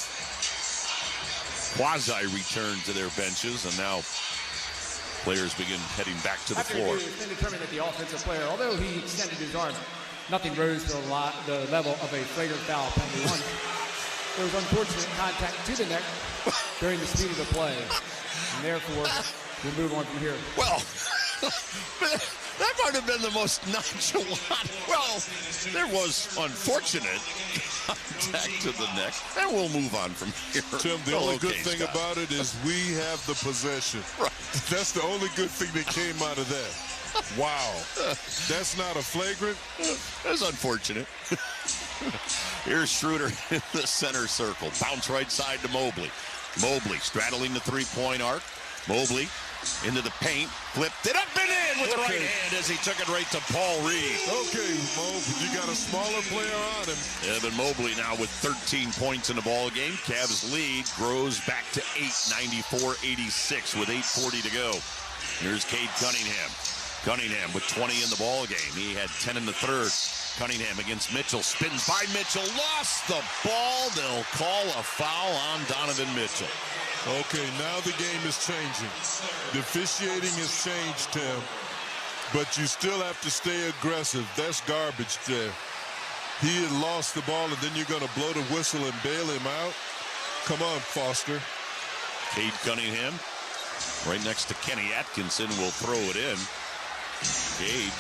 Speaker 6: quasi-returned to their benches, and now players begin heading back to the floor.
Speaker 10: It's been determined that the offensive player, although he extended his arm, nothing rose to the level of a flagrant foul penalty. One, there was unfortunate contact to the neck during the speed of the play. And therefore, we'll move on from here.
Speaker 6: Well, that might have been the most nonchalant. Well, there was unfortunate contact to the neck. And we'll move on from here.
Speaker 5: Tim, the only good thing about it is we have the possession.
Speaker 6: Right.
Speaker 5: That's the only good thing that came out of that. Wow. That's not a flagrant?
Speaker 6: That's unfortunate. Here's Schroeder in the center circle. Bounce right side to Mobley. Mobley straddling the three-point arc. Mobley into the paint. Flipped it up and in with the right hand as he took it right to Paul Reed.
Speaker 5: Okay, Mo, you got a smaller player on him.
Speaker 6: Evan Mobley now with 13 points in the ball game. Cavs lead grows back to 8, 94-86 with 8:40 to go. Here's Cade Cunningham. Cunningham with 20 in the ball game. He had 10 in the third. Cunningham against Mitchell. Spins by Mitchell. Lost the ball. They'll call a foul on Donovan Mitchell.
Speaker 5: Okay, now the game is changing. The officiating has changed, Tim. But you still have to stay aggressive. That's garbage there. He had lost the ball, and then you're going to blow the whistle and bail him out? Come on, Foster.
Speaker 6: Cade Cunningham right next to Kenny Atkinson will throw it in. Cade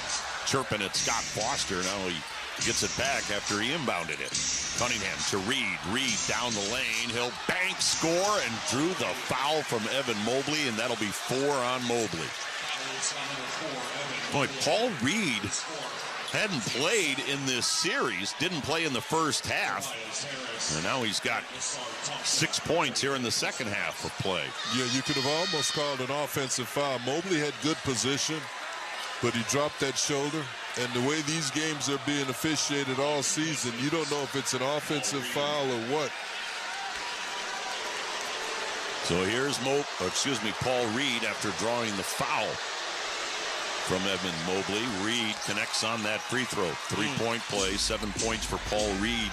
Speaker 6: chirping at Scott Foster. Now he gets it back after he inbounded it. Cunningham to Reed. Reed down the lane. He'll bank, score, and drew the foul from Evan Mobley, and that'll be 4 on Mobley. Boy, Paul Reed hadn't played in this series, didn't play in the first half, and now he's got 6 points here in the second half of play.
Speaker 5: Yeah, you could have almost called an offensive foul. Mobley had good position, but he dropped that shoulder. And the way these games are being officiated all season, you don't know if it's an offensive foul or what.
Speaker 6: So here's Paul Reed after drawing the foul from Evan Mobley. Reed connects on that free throw. 3-point play, 7 points for Paul Reed.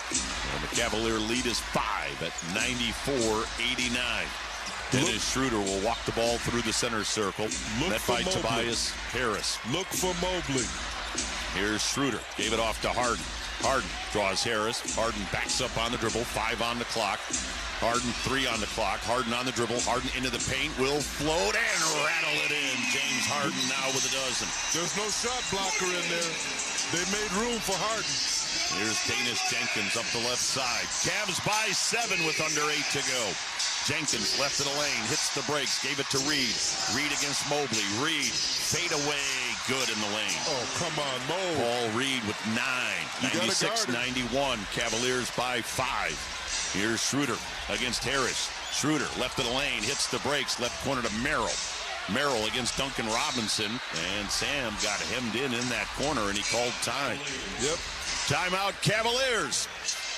Speaker 6: And the Cavalier lead is 5 at 94-89. Dennis Schroeder will walk the ball through the center circle. Met by Tobias Harris.
Speaker 5: Look for Mobley.
Speaker 6: Here's Schroeder. Gave it off to Harden. Harden draws Harris. Harden backs up on the dribble. 5 on the clock. Harden 3 on the clock. Harden on the dribble. Harden into the paint. Will float and rattle it in. James Harden now with a dozen.
Speaker 5: There's no shot blocker in there. They made room for Harden.
Speaker 6: Here's Danis Jenkins up the left side. Cavs by 7 with under 8 to go. Jenkins left of the lane, hits the brakes, gave it to Reed. Reed against Mobley. Reed, fade away, good in the lane.
Speaker 5: Oh, come on, Mo.
Speaker 6: Paul Reed with 9. 96-91. Cavaliers by 5. Here's Schroeder against Harris. Schroeder, left of the lane, hits the brakes, left corner to Merrill. Merrill against Duncan Robinson, and Sam got hemmed in that corner, and he called time.
Speaker 5: Yep.
Speaker 6: Timeout, Cavaliers.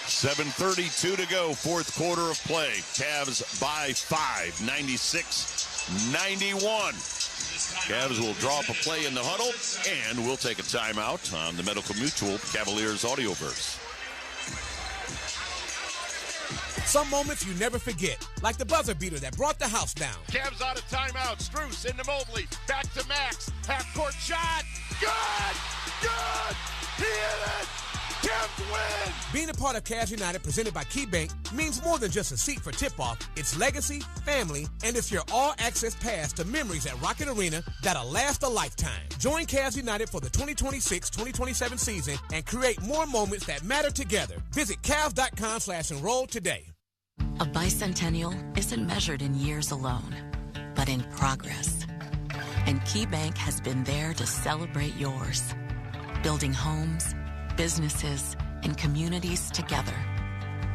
Speaker 6: 7:32 to go, fourth quarter of play. Cavs by 5, 96-91. Cavs will draw up a play in the huddle, and we'll take a timeout on the Medical Mutual Cavaliers Audioverse.
Speaker 20: Some moments you never forget, like the buzzer beater that brought the house down.
Speaker 4: Cavs out of timeout. Strus into Mobley. Back to Max. Half-court shot. Good! Good! He hit it! Cavs win!
Speaker 20: Being a part of Cavs United presented by KeyBank means more than just a seat for tip-off. It's legacy, family, and it's your all-access pass to memories at Rocket Arena that'll last a lifetime. Join Cavs United for the 2026-2027 season and create more moments that matter together. Visit Cavs.com/enroll today.
Speaker 14: A bicentennial isn't measured in years alone, but in progress. And KeyBank has been there to celebrate yours, building homes, businesses, and communities together,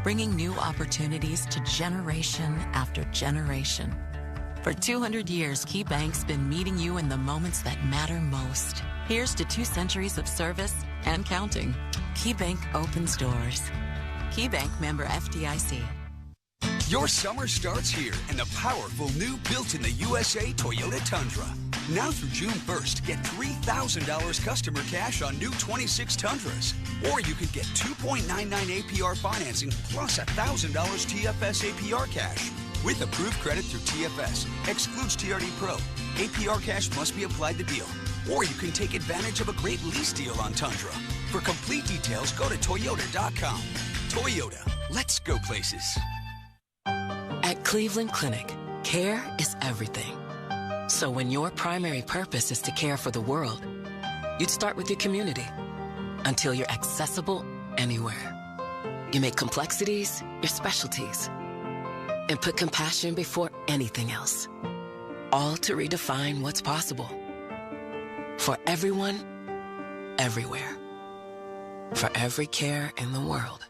Speaker 14: bringing new opportunities to generation after generation. For 200 years, KeyBank's been meeting you in the moments that matter most. Here's to 2 centuries of service and counting. KeyBank opens doors. KeyBank, member FDIC.
Speaker 18: Your summer starts here in the powerful new built-in-the-USA Toyota Tundra. Now through June 1st, get $3,000 customer cash on new 26 Tundras. Or you could get 2.99 APR financing plus $1,000 TFS APR cash. With approved credit through TFS. Excludes TRD Pro. APR cash must be applied to deal. Or you can take advantage of a great lease deal on Tundra. For complete details, go to Toyota.com. Toyota. Let's go places.
Speaker 11: At Cleveland Clinic, care is everything. So when your primary purpose is to care for the world, you'd start with your community until you're accessible anywhere. You make complexities your specialties and put compassion before anything else, all to redefine what's possible. For everyone, everywhere. For every care in the world.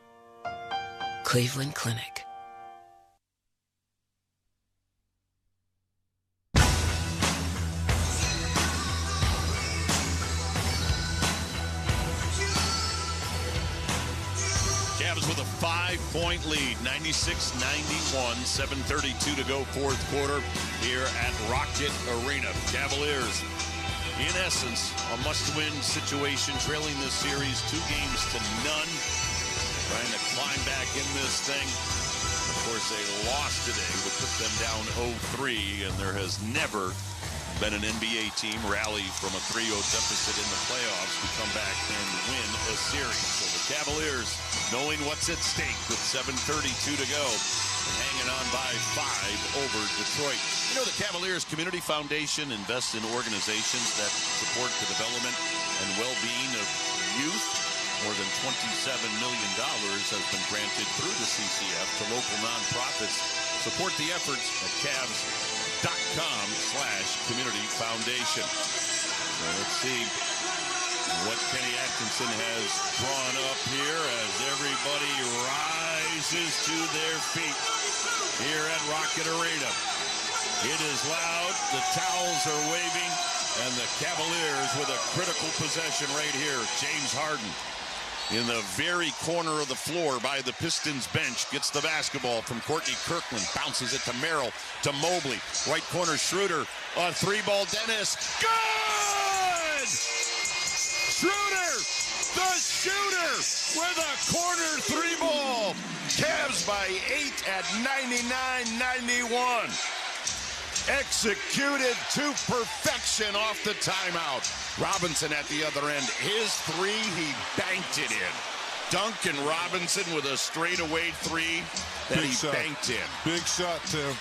Speaker 11: Cleveland Clinic.
Speaker 6: With a 5-point lead, 96-91, 7:32 to go, fourth quarter here at Rocket Arena. Cavaliers, in essence, a must-win situation, trailing this series 2-0, trying to climb back in this thing. Of course, a loss today would put them down 0-3, and there has never been an NBA team rally from a 3-0 deficit in the playoffs to come back and win a series. So the Cavaliers, knowing what's at stake with 7:32 to go, hanging on by 5 over Detroit. You know, the Cavaliers Community Foundation invests in organizations that support the development and well-being of youth. More than $27 million has been granted through the CCF to local nonprofits. Support the efforts at Cavs.com/community foundation. So let's see what Kenny Atkinson has drawn up here as everybody rises to their feet here at Rocket Arena. It is loud, the towels are waving, and the Cavaliers with a critical possession right here. James Harden in the very corner of the floor by the Pistons bench, gets the basketball from Courtney Kirkland, bounces it to Merrill, to Mobley, right corner Schroeder, a 3-ball Dennis, good! Schroeder, the shooter, with a corner 3-ball. Cavs by 8 at 99-91. Executed to perfection off the timeout. Robinson at the other end. His 3, he banked it in. Duncan Robinson with a straightaway 3 that he banked in.
Speaker 5: Big shot, Tim.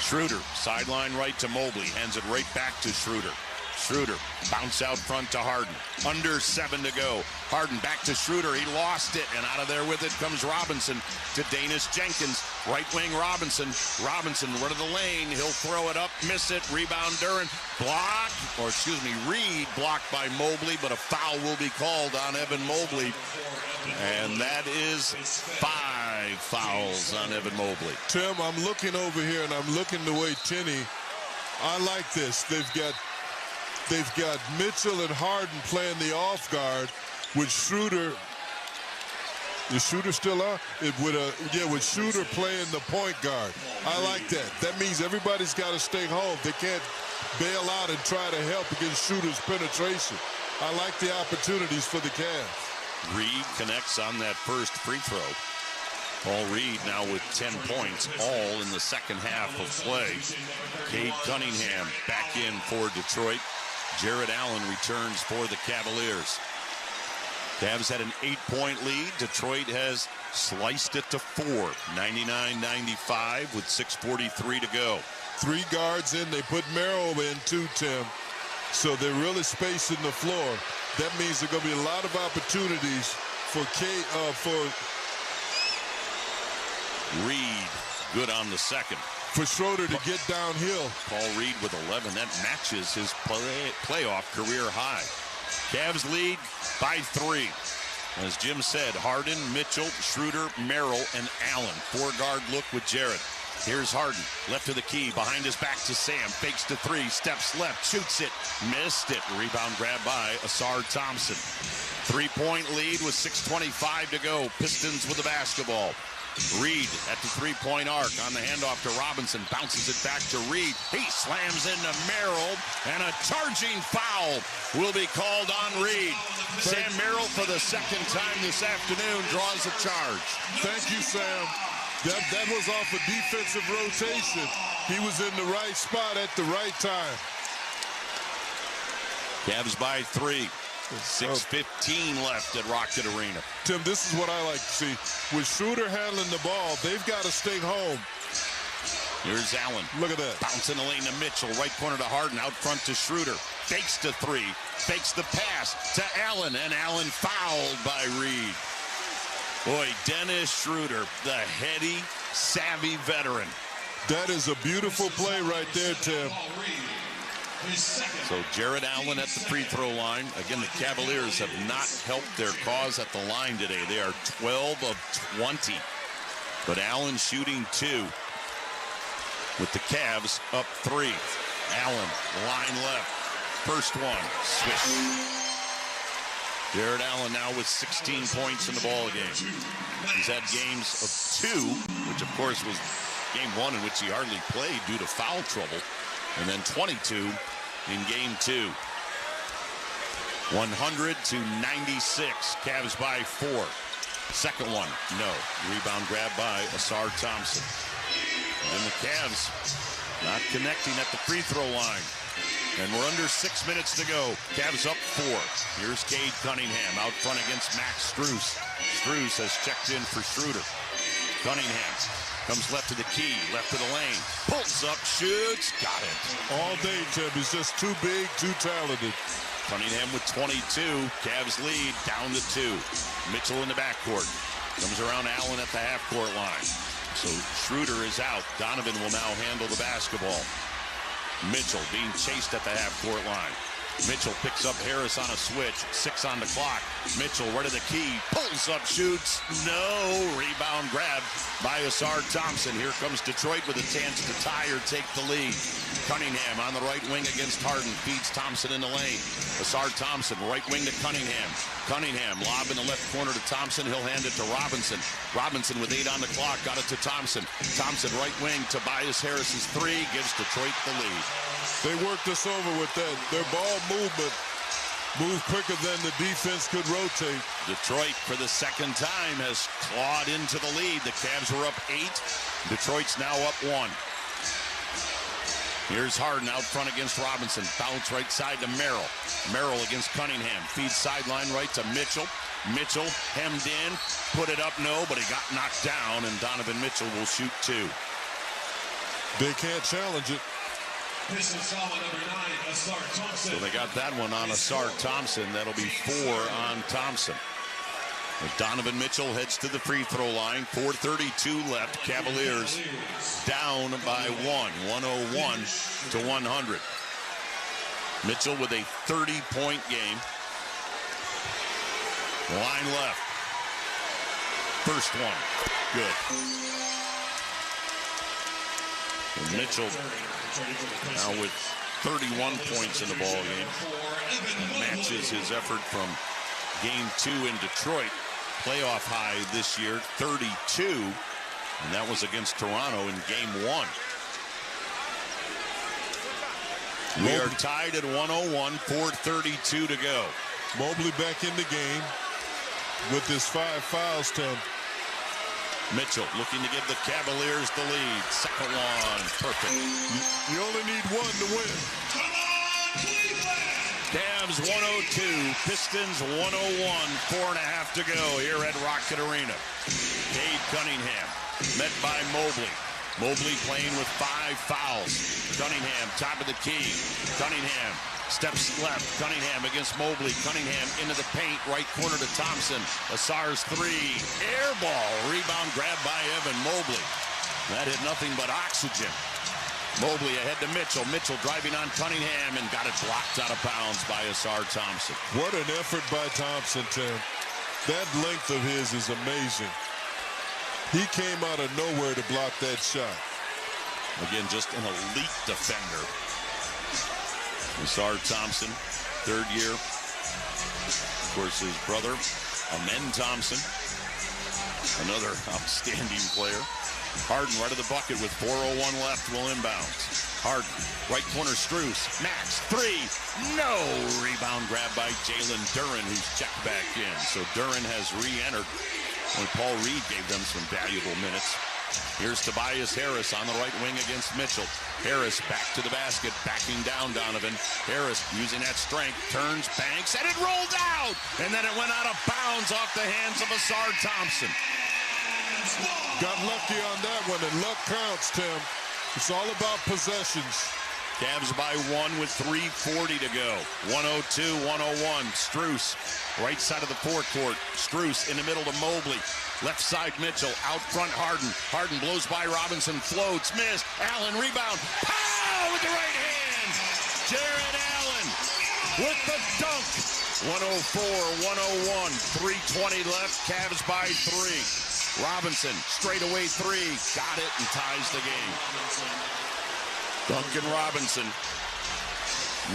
Speaker 6: Schroeder, sideline right to Mobley. Hands it right back to Schroeder. Schroeder, bounce out front to Harden. Under 7 to go. Harden back to Schroeder. He lost it, and out of there with it comes Robinson to Danis Jenkins. Right wing Robinson. Robinson, run of the lane. He'll throw it up, miss it. Rebound Duran. Reed blocked by Mobley, but a foul will be called on Evan Mobley. And that is 5 fouls on Evan Mobley.
Speaker 5: Tim, I'm looking over here, and I'm looking the way Tenney. I like this. They've got Mitchell and Harden playing the off guard with Schroeder. Is Schroeder still on? With Schroeder playing the point guard. I like that. That means everybody's got to stay home. They can't bail out and try to help against Schroeder's penetration. I like the opportunities for the Cavs.
Speaker 6: Reed connects on that first free throw. Paul Reed now with 10 points, all in the second half of play. Cade Cunningham back in for Detroit. Jared Allen returns for the Cavaliers. Cavs had an 8-point lead. Detroit has sliced it to 4, 99-95 with 6:43 to go.
Speaker 5: 3 guards in. They put Merrill in too, Tim. So they're really spacing the floor. That means there are going to be a lot of opportunities for
Speaker 6: Reed, good on the second.
Speaker 5: For Schroeder to get downhill.
Speaker 6: Paul Reed with 11. That matches his playoff career high. Cavs lead by 3. As Jim said, Harden, Mitchell, Schroeder, Merrill, and Allen. 4-guard look with Jarrett. Here's Harden, left to the key, behind his back to Sam, fakes to 3, steps left, shoots it, missed it. Rebound grab by Asar Thompson. 3-point lead with 6:25 to go. Pistons with the basketball. Reed at the 3-point arc on the handoff to Robinson, bounces it back to Reed. He slams into Merrill, and a charging foul will be called on Reed. Sam Merrill, for the second time this afternoon, draws a charge.
Speaker 5: Thank you, Sam. That was off a defensive rotation. He was in the right spot at the right time.
Speaker 6: Cavs by 3. 6:15 left at Rocket Arena.
Speaker 5: Tim, this is what I like to see. With Schroeder handling the ball, they've got to stay home.
Speaker 6: Here's Allen.
Speaker 5: Look at that.
Speaker 6: Bouncing the lane to Mitchell. Right corner to Harden. Out front to Schroeder. Fakes to 3. Fakes the pass to Allen. And Allen fouled by Reed. Boy, Dennis Schroeder, the heady, savvy veteran.
Speaker 5: That is a beautiful play right there, Tim.
Speaker 6: So Jared Allen at the free throw line. Again, the Cavaliers have not helped their cause at the line today. They are 12 of 20. But Allen shooting 2. With the Cavs up 3. Allen, line left. First one, swish. Jared Allen now with 16 points in the ball game. He's had games of 2, which of course was game 1 in which he hardly played due to foul trouble. And then 22 in game 2. 100-96. Cavs by 4. Second one, no. Rebound grab by Asar Thompson. And the Cavs not connecting at the free throw line. And we're under 6 minutes to go. Cavs up 4. Here's Cade Cunningham out front against Max Strus. Strus has checked in for Schroeder. Cunningham comes left to the key, left to the lane. Pulls up, shoots, got it.
Speaker 5: All day, Tim. He's just too big, too talented.
Speaker 6: Cunningham with 22. Cavs lead down to 2. Mitchell in the backcourt. Comes around Allen at the half-court line. So Schroeder is out. Donovan will now handle the basketball. Mitchell being chased at the half-court line. Mitchell picks up Harris on a switch. 6 on the clock. Mitchell right to the key. Pulls up, shoots. No. Rebound grab by Asar Thompson. Here comes Detroit with a chance to tie or take the lead. Cunningham on the right wing against Harden. Feeds Thompson in the lane. Asar Thompson, right wing to Cunningham. Cunningham, lob in the left corner to Thompson. He'll hand it to Robinson. Robinson with 8 on the clock. Got it to Thompson. Thompson, right wing. Tobias Harris's 3 gives Detroit the lead.
Speaker 5: They worked us over with that. Their ball movement moved quicker than the defense could rotate.
Speaker 6: Detroit, for the second time, has clawed into the lead. The Cavs were up 8. Detroit's now up 1. Here's Harden out front against Robinson. Bounce right side to Merrill. Merrill against Cunningham. Feeds sideline right to Mitchell. Mitchell hemmed in. Put it up, no, but he got knocked down, and Donovan Mitchell will shoot 2.
Speaker 5: They can't challenge it.
Speaker 6: So they got that one on Asar Thompson. That'll be 4 on Thompson. And Donovan Mitchell heads to the free throw line. 4:32 left. Cavaliers down by 1. 101-100. Mitchell with a 30-point game. Line left. First one. Good. And Mitchell now with 31 points in the ball game. That matches his effort from game 2 in Detroit. Playoff high this year, 32. And that was against Toronto in game 1. We are tied at 101, 4:32 to go.
Speaker 5: Mobley back in the game with his 5 fouls, Tim.
Speaker 6: Mitchell looking to give the Cavaliers the lead. Second one, perfect.
Speaker 5: You only need one to win.
Speaker 6: Cavs 102, Pistons 101, 4.5 to go here at Rocket Arena. Cade Cunningham met by Mobley. Mobley playing with 5 fouls. Cunningham, top of the key. Cunningham steps left. Cunningham against Mobley. Cunningham into the paint. Right corner to Thompson. Asar's 3. Air ball. Rebound grabbed by Evan Mobley. That hit nothing but oxygen. Mobley ahead to Mitchell. Mitchell driving on Cunningham and got it blocked out of bounds by Asar Thompson.
Speaker 5: What an effort by Thompson, Tim. That length of his is amazing. He came out of nowhere to block that shot.
Speaker 6: Again, just an elite defender. Asar Thompson, third year. Of course, his brother, Amen Thompson, another outstanding player. Harden right of the bucket with 4:01 left, will inbound. Harden, right corner, Strus. Max, 3. No! Rebound grab by Jalen Duren, who's checked back in. So Duren has re-entered when Paul Reed gave them some valuable minutes. Here's Tobias Harris on the right wing against Mitchell. Harris back to the basket, backing down Donovan. Harris using that strength, turns, banks, and it rolled out! And then it went out of bounds off the hands of Asar Thompson.
Speaker 5: Got lucky on that one, and luck counts, Tim. It's all about possessions.
Speaker 6: Cavs by 1 with 3:40 to go. 102-101. Strus, right side of the forecourt. Strus in the middle to Mobley. Left side Mitchell. Out front Harden. Harden blows by Robinson. Floats. Missed. Allen rebound. Pow! With the right hand. Jared Allen with the dunk. 104-101. 3:20 left. Cavs by 3. Robinson, straightaway 3. Got it and ties the game. Duncan Robinson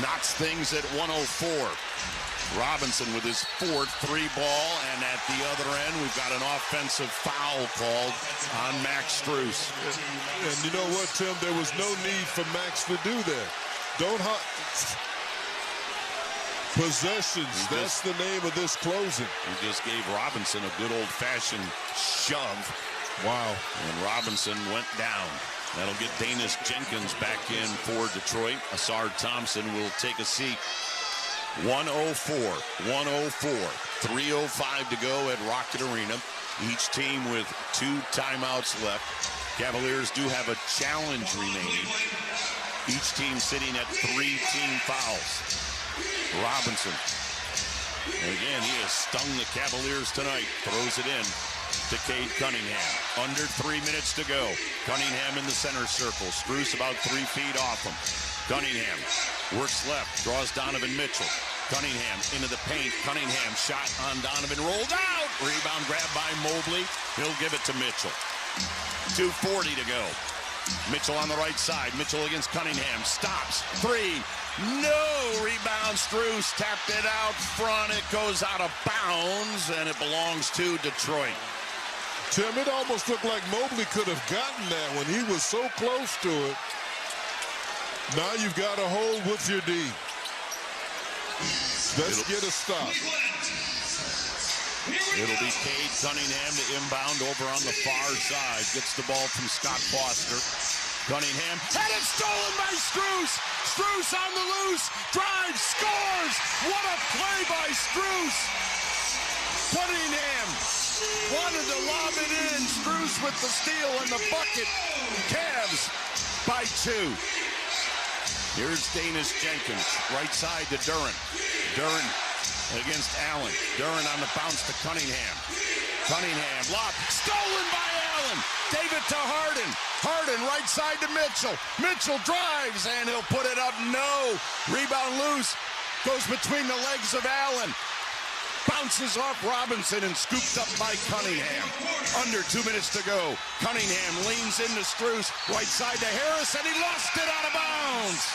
Speaker 6: knocks things at 104. Robinson with his 4th 3 ball, and at the other end, we've got an offensive foul called on Max Strus.
Speaker 5: And you know what, Tim? There was no need for Max to do that. Possessions, that's the name of this closing.
Speaker 6: He just gave Robinson a good old-fashioned shove.
Speaker 5: Wow.
Speaker 6: And Robinson went down. That'll get Danis Jenkins back in for Detroit. Asar Thompson will take a seat. 104, 3:05 to go at Rocket Arena. Each team with 2 timeouts left. Cavaliers do have a challenge remaining. Each team sitting at 3 team fouls. Robinson. And again, he has stung the Cavaliers tonight. Throws it in to Cade Cunningham. Under 3 minutes to go. Cunningham in the center circle. Strus about 3 feet off him. Cunningham works left. Draws Donovan Mitchell. Cunningham into the paint. Cunningham shot on Donovan. Rolled out. Rebound grabbed by Mobley. He'll give it to Mitchell. 2:40 to go. Mitchell on the right side. Mitchell against Cunningham. Stops. 3. No. Rebound. Strus tapped it out front. It goes out of bounds, and it belongs to Detroit.
Speaker 5: Tim, it almost looked like Mobley could have gotten that one. He was so close to it. Now you've got to hold with your D. Let's get a stop.
Speaker 6: It'll be Cade Cunningham to inbound over on the far side. Gets the ball from Scott Foster. Cunningham had it stolen by Strus. Strus on the loose. Drives, scores. What a play by Strus. Cunningham wanted to lob it in. Strus with the steal and the bucket. Cavs by 2. Here's Danis Jenkins. Right side to Duren. Duren against Allen. Duren on the bounce to Cunningham. Cunningham, lob, stolen by Allen. Gave it to Harden. Harden right side to Mitchell. Mitchell drives, and he'll put it up. No. Rebound loose. Goes between the legs of Allen. Bounces off Robinson and scooped up by Cunningham. Under 2 minutes to go. Cunningham leans into Strus. Right side to Harris, and he lost it out of bounds.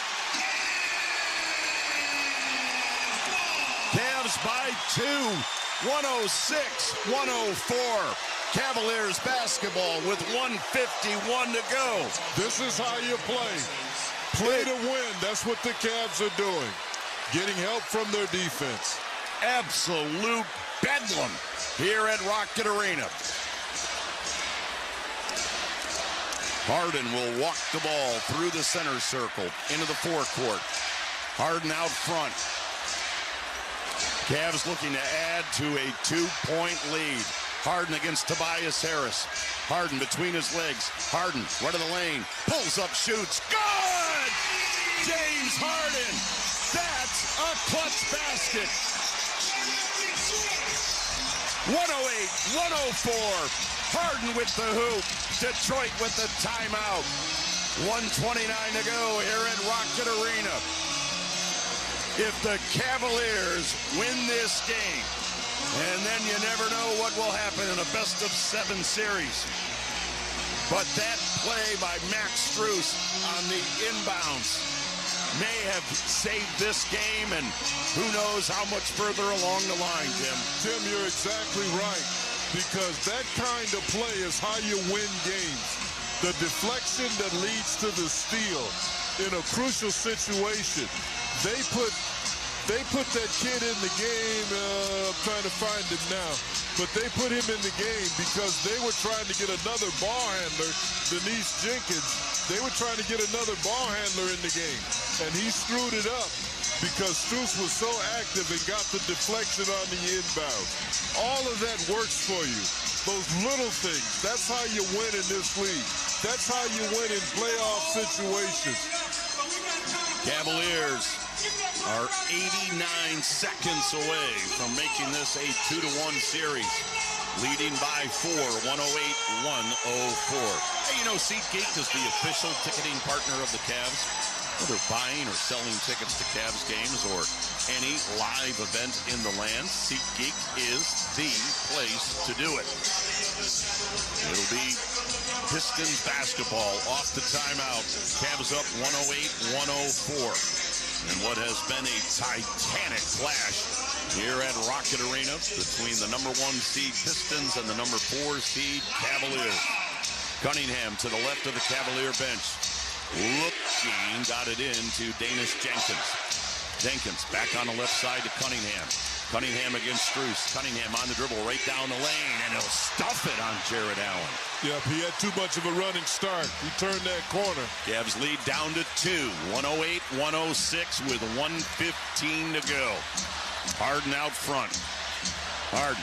Speaker 6: Cavs by 2. 106-104. Cavaliers basketball with 1:51 to go.
Speaker 5: This is how you play. Play to win. That's what the Cavs are doing. Getting help from their defense.
Speaker 6: Absolute bedlam here at Rocket Arena. Harden will walk the ball through the center circle into the forecourt. Harden out front. Cavs looking to add to a 2-point lead. Harden against Tobias Harris. Harden between his legs. Harden, right of the lane. Pulls up, shoots. Good! James Harden. That's a clutch basket. 108-104. Harden with the hoop. Detroit with the timeout. 1:29 to go here at Rocket Arena. If the Cavaliers win this game, and then you never know what will happen in a best-of-7 series. But that play by Max Strus on the inbounds may have saved this game, and who knows how much further along the line, Tim.
Speaker 5: Tim, you're exactly right, because that kind of play is how you win games. The deflection that leads to the steal in a crucial situation. They put that kid in the game. I'm trying to find him now. But they put him in the game because they were trying to get another ball handler, Denise Jenkins. They were trying to get another ball handler in the game. And he screwed it up because Strus was so active and got the deflection on the inbound. All of that works for you. Those little things. That's how you win in this league. That's how you win in playoff situations.
Speaker 6: Cavaliers are 89 seconds away from making this a 2-1 series. Leading by 4, 108-104. Hey, you know, SeatGeek is the official ticketing partner of the Cavs. Whether buying or selling tickets to Cavs games or any live event in the land, SeatGeek is the place to do it. It'll be Pistons basketball off the timeout. Cavs up 108-104. And what has been a titanic clash here at Rocket Arena between the number 1 seed Pistons and the number 4 seed Cavaliers. Cunningham to the left of the Cavalier bench. Looking, got it in to Danish Jenkins. Jenkins back on the left side to Cunningham. Cunningham against Strus. Cunningham on the dribble right down the lane, and he'll stuff it on Jared Allen.
Speaker 5: Yep, he had too much of a running start. He turned that corner.
Speaker 6: Cavs lead down to 2. 108-106 with 1:15 to go. Harden out front. Harden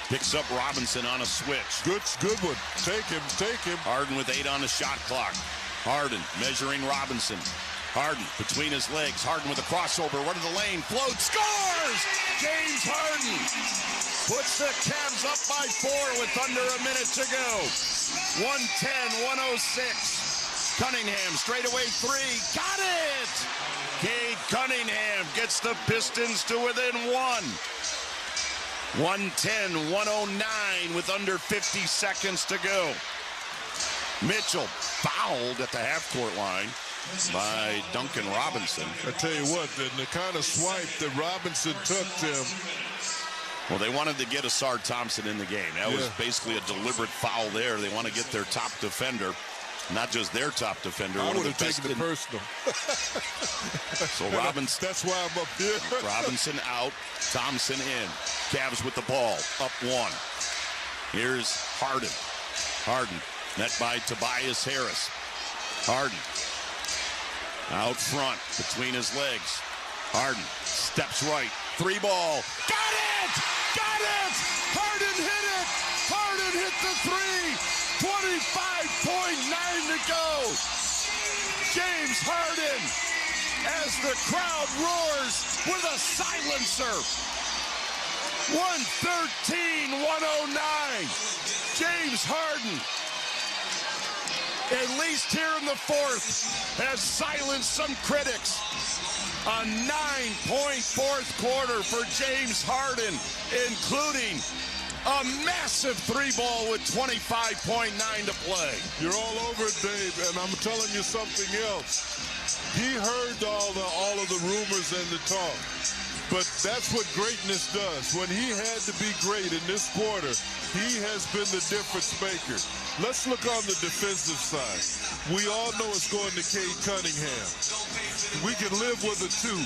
Speaker 6: picks up Robinson on a switch.
Speaker 5: Good one. Take him.
Speaker 6: Harden with 8 on the shot clock. Harden measuring Robinson. Harden between his legs. Harden with a crossover. Run to the lane. Floats. Scores! James Harden puts the Cavs up by 4 with under a minute to go. 110-106. Cunningham straightaway 3. Got it! Cade Cunningham gets the Pistons to within 1. 110-109 with under 50 seconds to go. Mitchell fouled at the half-court line by Duncan Robinson.
Speaker 5: I tell you what, the kind of swipe that Robinson took, Tim.
Speaker 6: Well, they wanted to get Asar Thompson in the game. That was basically a deliberate foul there. They want to get their top defender, not just their top defender.
Speaker 5: I would have taken it personal.
Speaker 6: So Robinson.
Speaker 5: That's why I'm up here.
Speaker 6: Robinson out, Thompson in. Cavs with the ball, up 1. Here's Harden. Harden, met by Tobias Harris. Harden. Out front, between his legs. Harden steps right. 3 ball. Got it! Got it! Harden hit it! Harden hit the 3! 25.9 to go. James Harden, as the crowd roars with a silencer. 113-109. James Harden, at least here in the 4th, has silenced some critics. A 9-point 4th quarter for James Harden, including a massive 3-ball with 25.9 to play.
Speaker 5: You're all over it, Dave, and I'm telling you something else. He heard all of the rumors and the talk. But that's what greatness does. When he had to be great in this quarter, he has been the difference maker. Let's look on the defensive side. We all know it's going to Cade Cunningham. We can live with a 2,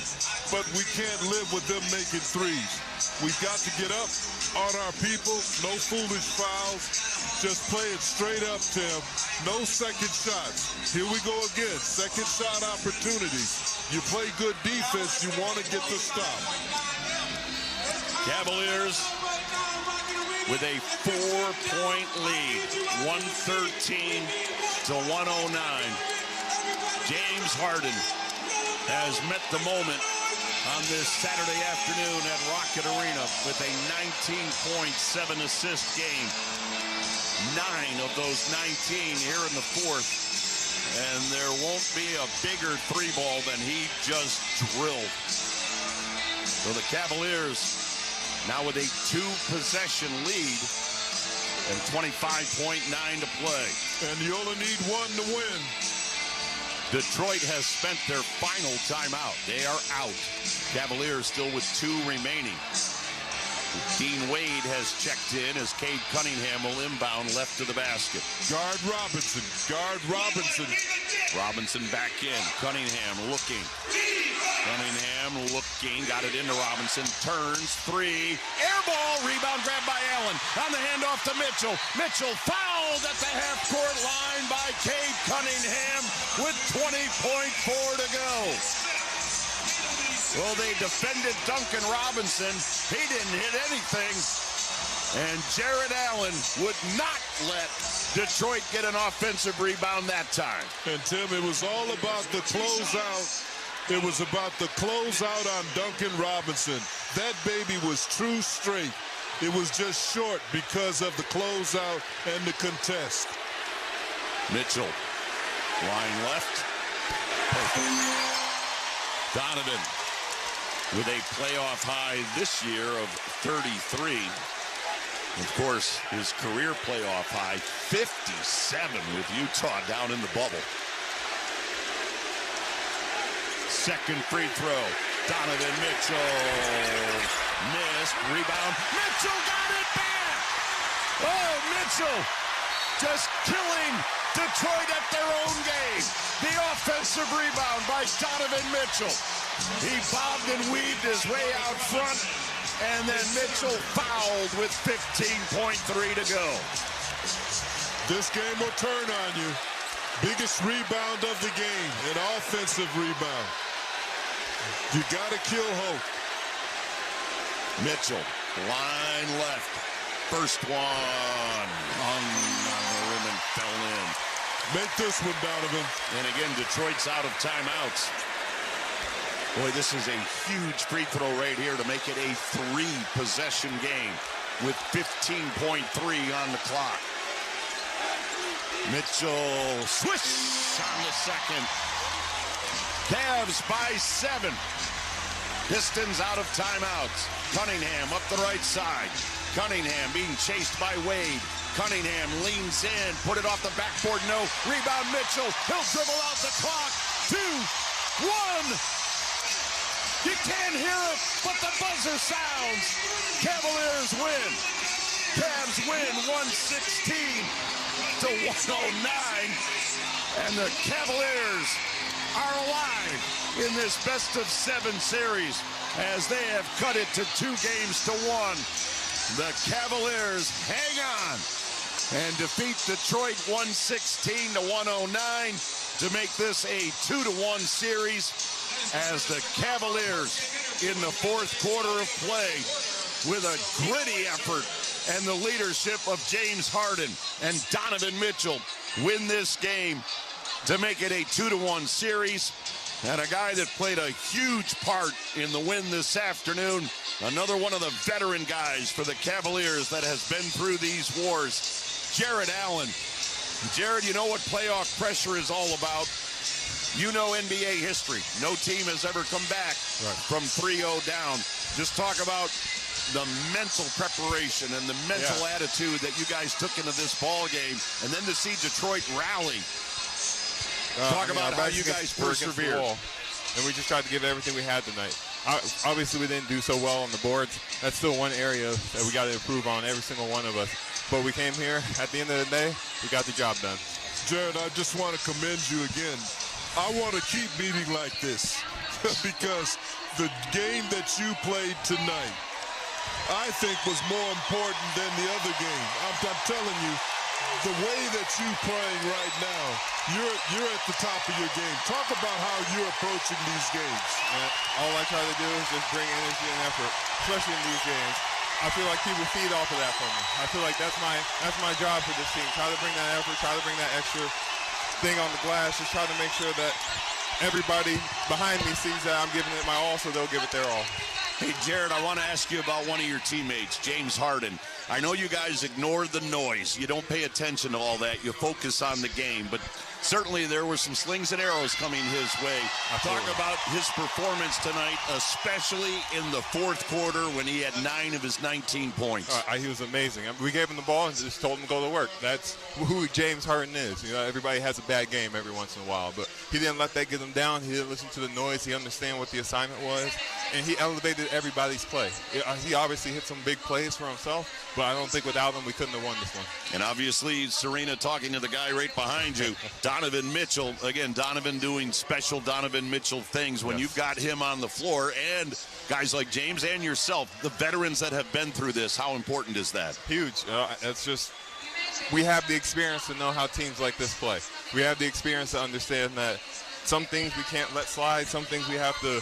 Speaker 5: but we can't live with them making threes. We've got to get up on our people. No foolish fouls. Just play it straight up, Tim. No second shots. Here we go again. Second shot opportunities. You play good defense, you want to get the stop.
Speaker 6: Cavaliers with a 4-point lead, 113 to 109. James Harden has met the moment on this Saturday afternoon at Rocket Arena with a 19.7 assist game. 9 of those 19 here in the fourth. And there won't be a bigger 3-ball than he just drilled. So the Cavaliers now with a 2-possession lead and 25.9 to play.
Speaker 5: And you only need 1 to win.
Speaker 6: Detroit has spent their final timeout. They are out. Cavaliers still with 2 remaining. Dean Wade has checked in as Cade Cunningham will inbound left to the basket.
Speaker 5: Guard Robinson. Guard Robinson.
Speaker 6: Robinson back in. Cunningham looking. Cunningham looking. Got it into Robinson. Turns. 3. Air ball. Rebound grabbed by Allen. On the handoff to Mitchell. Mitchell fouled at the half-court line by Cade Cunningham with 20.4 to go. Well, they defended Duncan Robinson. He didn't hit anything. And Jared Allen would not let Detroit get an offensive rebound that time.
Speaker 5: And, Tim, it was all about the closeout. It was about the closeout on Duncan Robinson. That baby was true straight. It was just short because of the closeout and the contest.
Speaker 6: Mitchell. Line left. Perfect. Donovan with a playoff high this year of 33. Of course, his career playoff high, 57 with Utah down in the bubble. Second free throw. Donovan Mitchell. Missed. Rebound. Mitchell got it back. Oh, Mitchell just killing Detroit at their own game. The offensive rebound by Donovan Mitchell. He bobbed and weaved his way out front, and then Mitchell fouled with 15.3 to go.
Speaker 5: This game will turn on you. Biggest rebound of the game, an offensive rebound. You got to kill hope.
Speaker 6: Mitchell, line left. First one hung on the rim and fell in.
Speaker 5: Make this one, Donovan.
Speaker 6: And again, Detroit's out of timeouts. Boy, this is a huge free throw right here to make it a 3-possession game with 15.3 on the clock. Mitchell, swish on the second. Cavs by 7. Pistons out of timeouts. Cunningham up the right side. Cunningham being chased by Wade. Cunningham leans in, put it off the backboard, no. Rebound Mitchell, he'll dribble out the clock. 2, 1. You can't hear it, but the buzzer sounds. Cavaliers win. Cavs win 116 to 109. And the Cavaliers are alive in this best-of-7 series as they have cut it to 2 games to 1. The Cavaliers hang on and defeat Detroit 116 to 109 to make this a 2-1 series as the Cavaliers in the fourth quarter of play with a gritty effort and the leadership of James Harden and Donovan Mitchell win this game to make it a 2-1 series. And a guy that played a huge part in the win this afternoon, another one of the veteran guys for the Cavaliers that has been through these wars, Jared Allen. Jared, you know what playoff pressure is all about. You know NBA history. No team has ever come back from 3-0 down. Just talk about the mental preparation and the mental attitude that you guys took into this ball game, and then to see Detroit rally. Talk about how you guys persevered.
Speaker 1: And we just tried to give everything we had tonight. obviously we didn't do so well on the boards. That's still one area that we got to improve on, every single one of us. But we came here, at the end of the day, we got the job done.
Speaker 5: Jared, I just want to commend you again. I want to keep meeting like this because the game that you played tonight, I think, was more important than the other game. I'm telling you, the way that you're playing right now, you're at the top of your game. Talk about how you're approaching these games.
Speaker 1: All I try to do is just bring energy and effort, especially in these games. I feel like people feed off of that from me. I feel like that's my job for this team. Try to bring that effort, try to bring that extra thing on the glass, just try to make sure that everybody behind me sees that I'm giving it my all, so they'll give it their all.
Speaker 6: Hey, Jared, I want to ask you about one of your teammates, James Harden. I know you guys ignore the noise. You don't pay attention to all that. You focus on the game. But certainly there were some slings and arrows coming his way. Talk about his performance tonight, especially in the fourth quarter when he had 9 of his 19 points.
Speaker 1: He was amazing. We gave him the ball and just told him to go to work. That's who James Harden is. You know, everybody has a bad game every once in a while, but he didn't let that get him down. He didn't listen to the noise. He understood what the assignment was, and he elevated everybody's play. He obviously hit some big plays for himself, but I don't think without him we couldn't have won this one.
Speaker 6: And obviously, Serena talking to the guy right behind you, Donovan Mitchell. Again, Donovan doing special Donovan Mitchell things when you've got him on the floor, and guys like James and yourself, the veterans that have been through this. How important is that?
Speaker 1: Huge. It's just we have the experience to know how teams like this play. We have the experience to understand that some things we can't let slide, some things we have to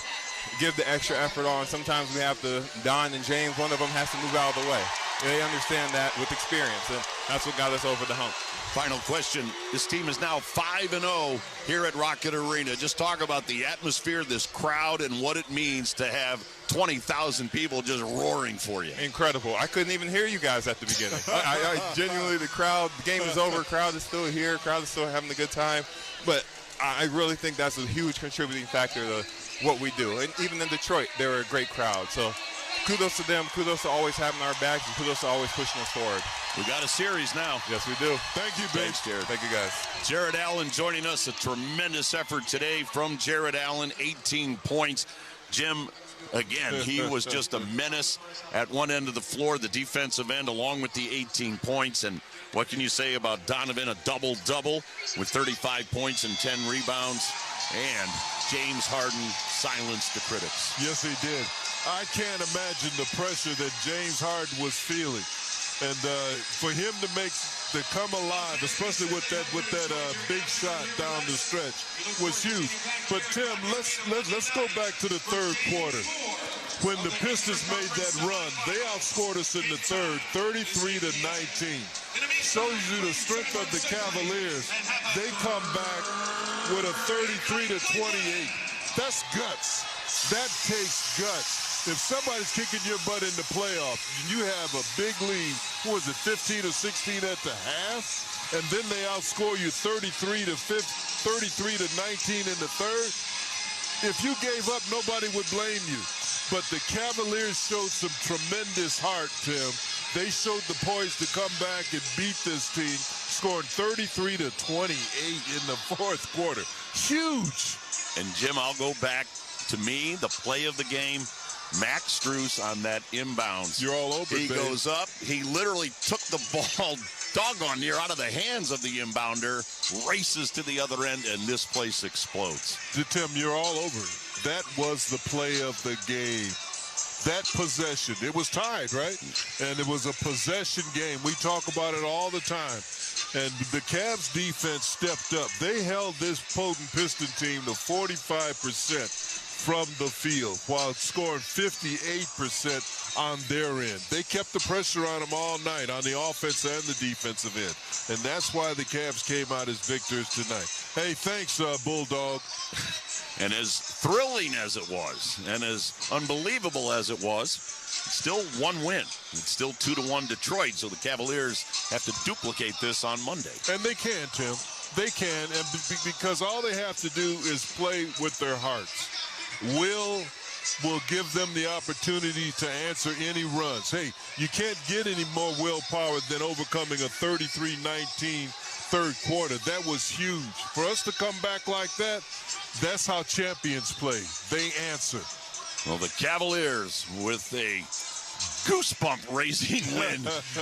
Speaker 1: give the extra effort on. Sometimes we have to, Don and James, one of them has to move out of the way. They understand that with experience, and that's what got us over the hump.
Speaker 6: Final question. This team is now 5-0 here at Rocket Arena. Just talk about the atmosphere, this crowd, and what it means to have 20,000 people just roaring for you.
Speaker 1: Incredible. I couldn't even hear you guys at the beginning. I genuinely, the crowd, the game is over, crowd is still here, crowd is still having a good time. But I really think that's a huge contributing factor to what we do. And even in Detroit, they were a great crowd. So kudos to them. Kudos to always having our backs, and kudos to always pushing us forward.
Speaker 6: We got a series now.
Speaker 1: Yes, we do.
Speaker 5: Thank you, Ben.
Speaker 6: Thanks, Jared.
Speaker 1: Thank you, guys.
Speaker 6: Jared Allen joining us. A tremendous effort today from Jared Allen. 18 points. Jim, again, he was just a menace at one end of the floor, the defensive end, along with the 18 points. And what can you say about Donovan? A double-double with 35 points and 10 rebounds. And James Harden silenced the critics.
Speaker 5: Yes, he did. I can't imagine the pressure that James Harden was feeling. And for him to come alive, especially with that big shot down the stretch, was huge. But Tim, let's go back to the third quarter. When the Pistons made that run, they outscored us in the third, 33-19. Shows you the strength of the Cavaliers. They come back with a 33-28. That's guts. That takes guts. If somebody's kicking your butt in the playoffs, you have a big lead. What was it, 15 or 16 at the half? And then they outscore you 33-19 in the third. If you gave up, nobody would blame you. But the Cavaliers showed some tremendous heart, Tim. They showed the poise to come back and beat this team, scoring 33-28 in the fourth quarter. Huge.
Speaker 6: And, Jim, I'll go back to me, the play of the game. Max Strus on that inbounds.
Speaker 5: You're all over it,
Speaker 6: He goes up. He literally took the ball doggone near out of the hands of the inbounder, races to the other end, and this place explodes.
Speaker 5: Tim, you're all over it. That was the play of the game. That possession. It was tied, right? And it was a possession game. We talk about it all the time. And the Cavs defense stepped up. They held this potent Piston team to 45% from the field while scoring 58% on their end. They kept the pressure on them all night on the offense and the defensive end. And that's why the Cavs came out as victors tonight. Hey, thanks, Bulldog.
Speaker 6: And as thrilling as it was, and as unbelievable as it was, still one win. It's still 2-1 Detroit, so the Cavaliers have to duplicate this on Monday.
Speaker 5: And they can, Tim. They can, and because all they have to do is play with their hearts. Will give them the opportunity to answer any runs. Hey, you can't get any more willpower than overcoming a 33-19 third quarter. That was huge. For us to come back like that, that's how champions play. They answer.
Speaker 6: Well, the Cavaliers with a goosebump-raising win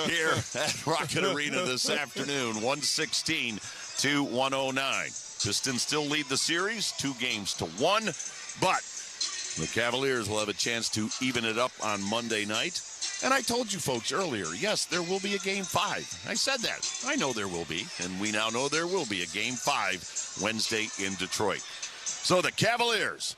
Speaker 6: here at Rocket Arena this afternoon, 116-109. Pistons still lead the series, 2-1, but the Cavaliers will have a chance to even it up on Monday night. And I told you folks earlier, yes, there will be a Game 5. I said that. I know there will be, and we now know there will be a Game 5 Wednesday in Detroit. So the Cavaliers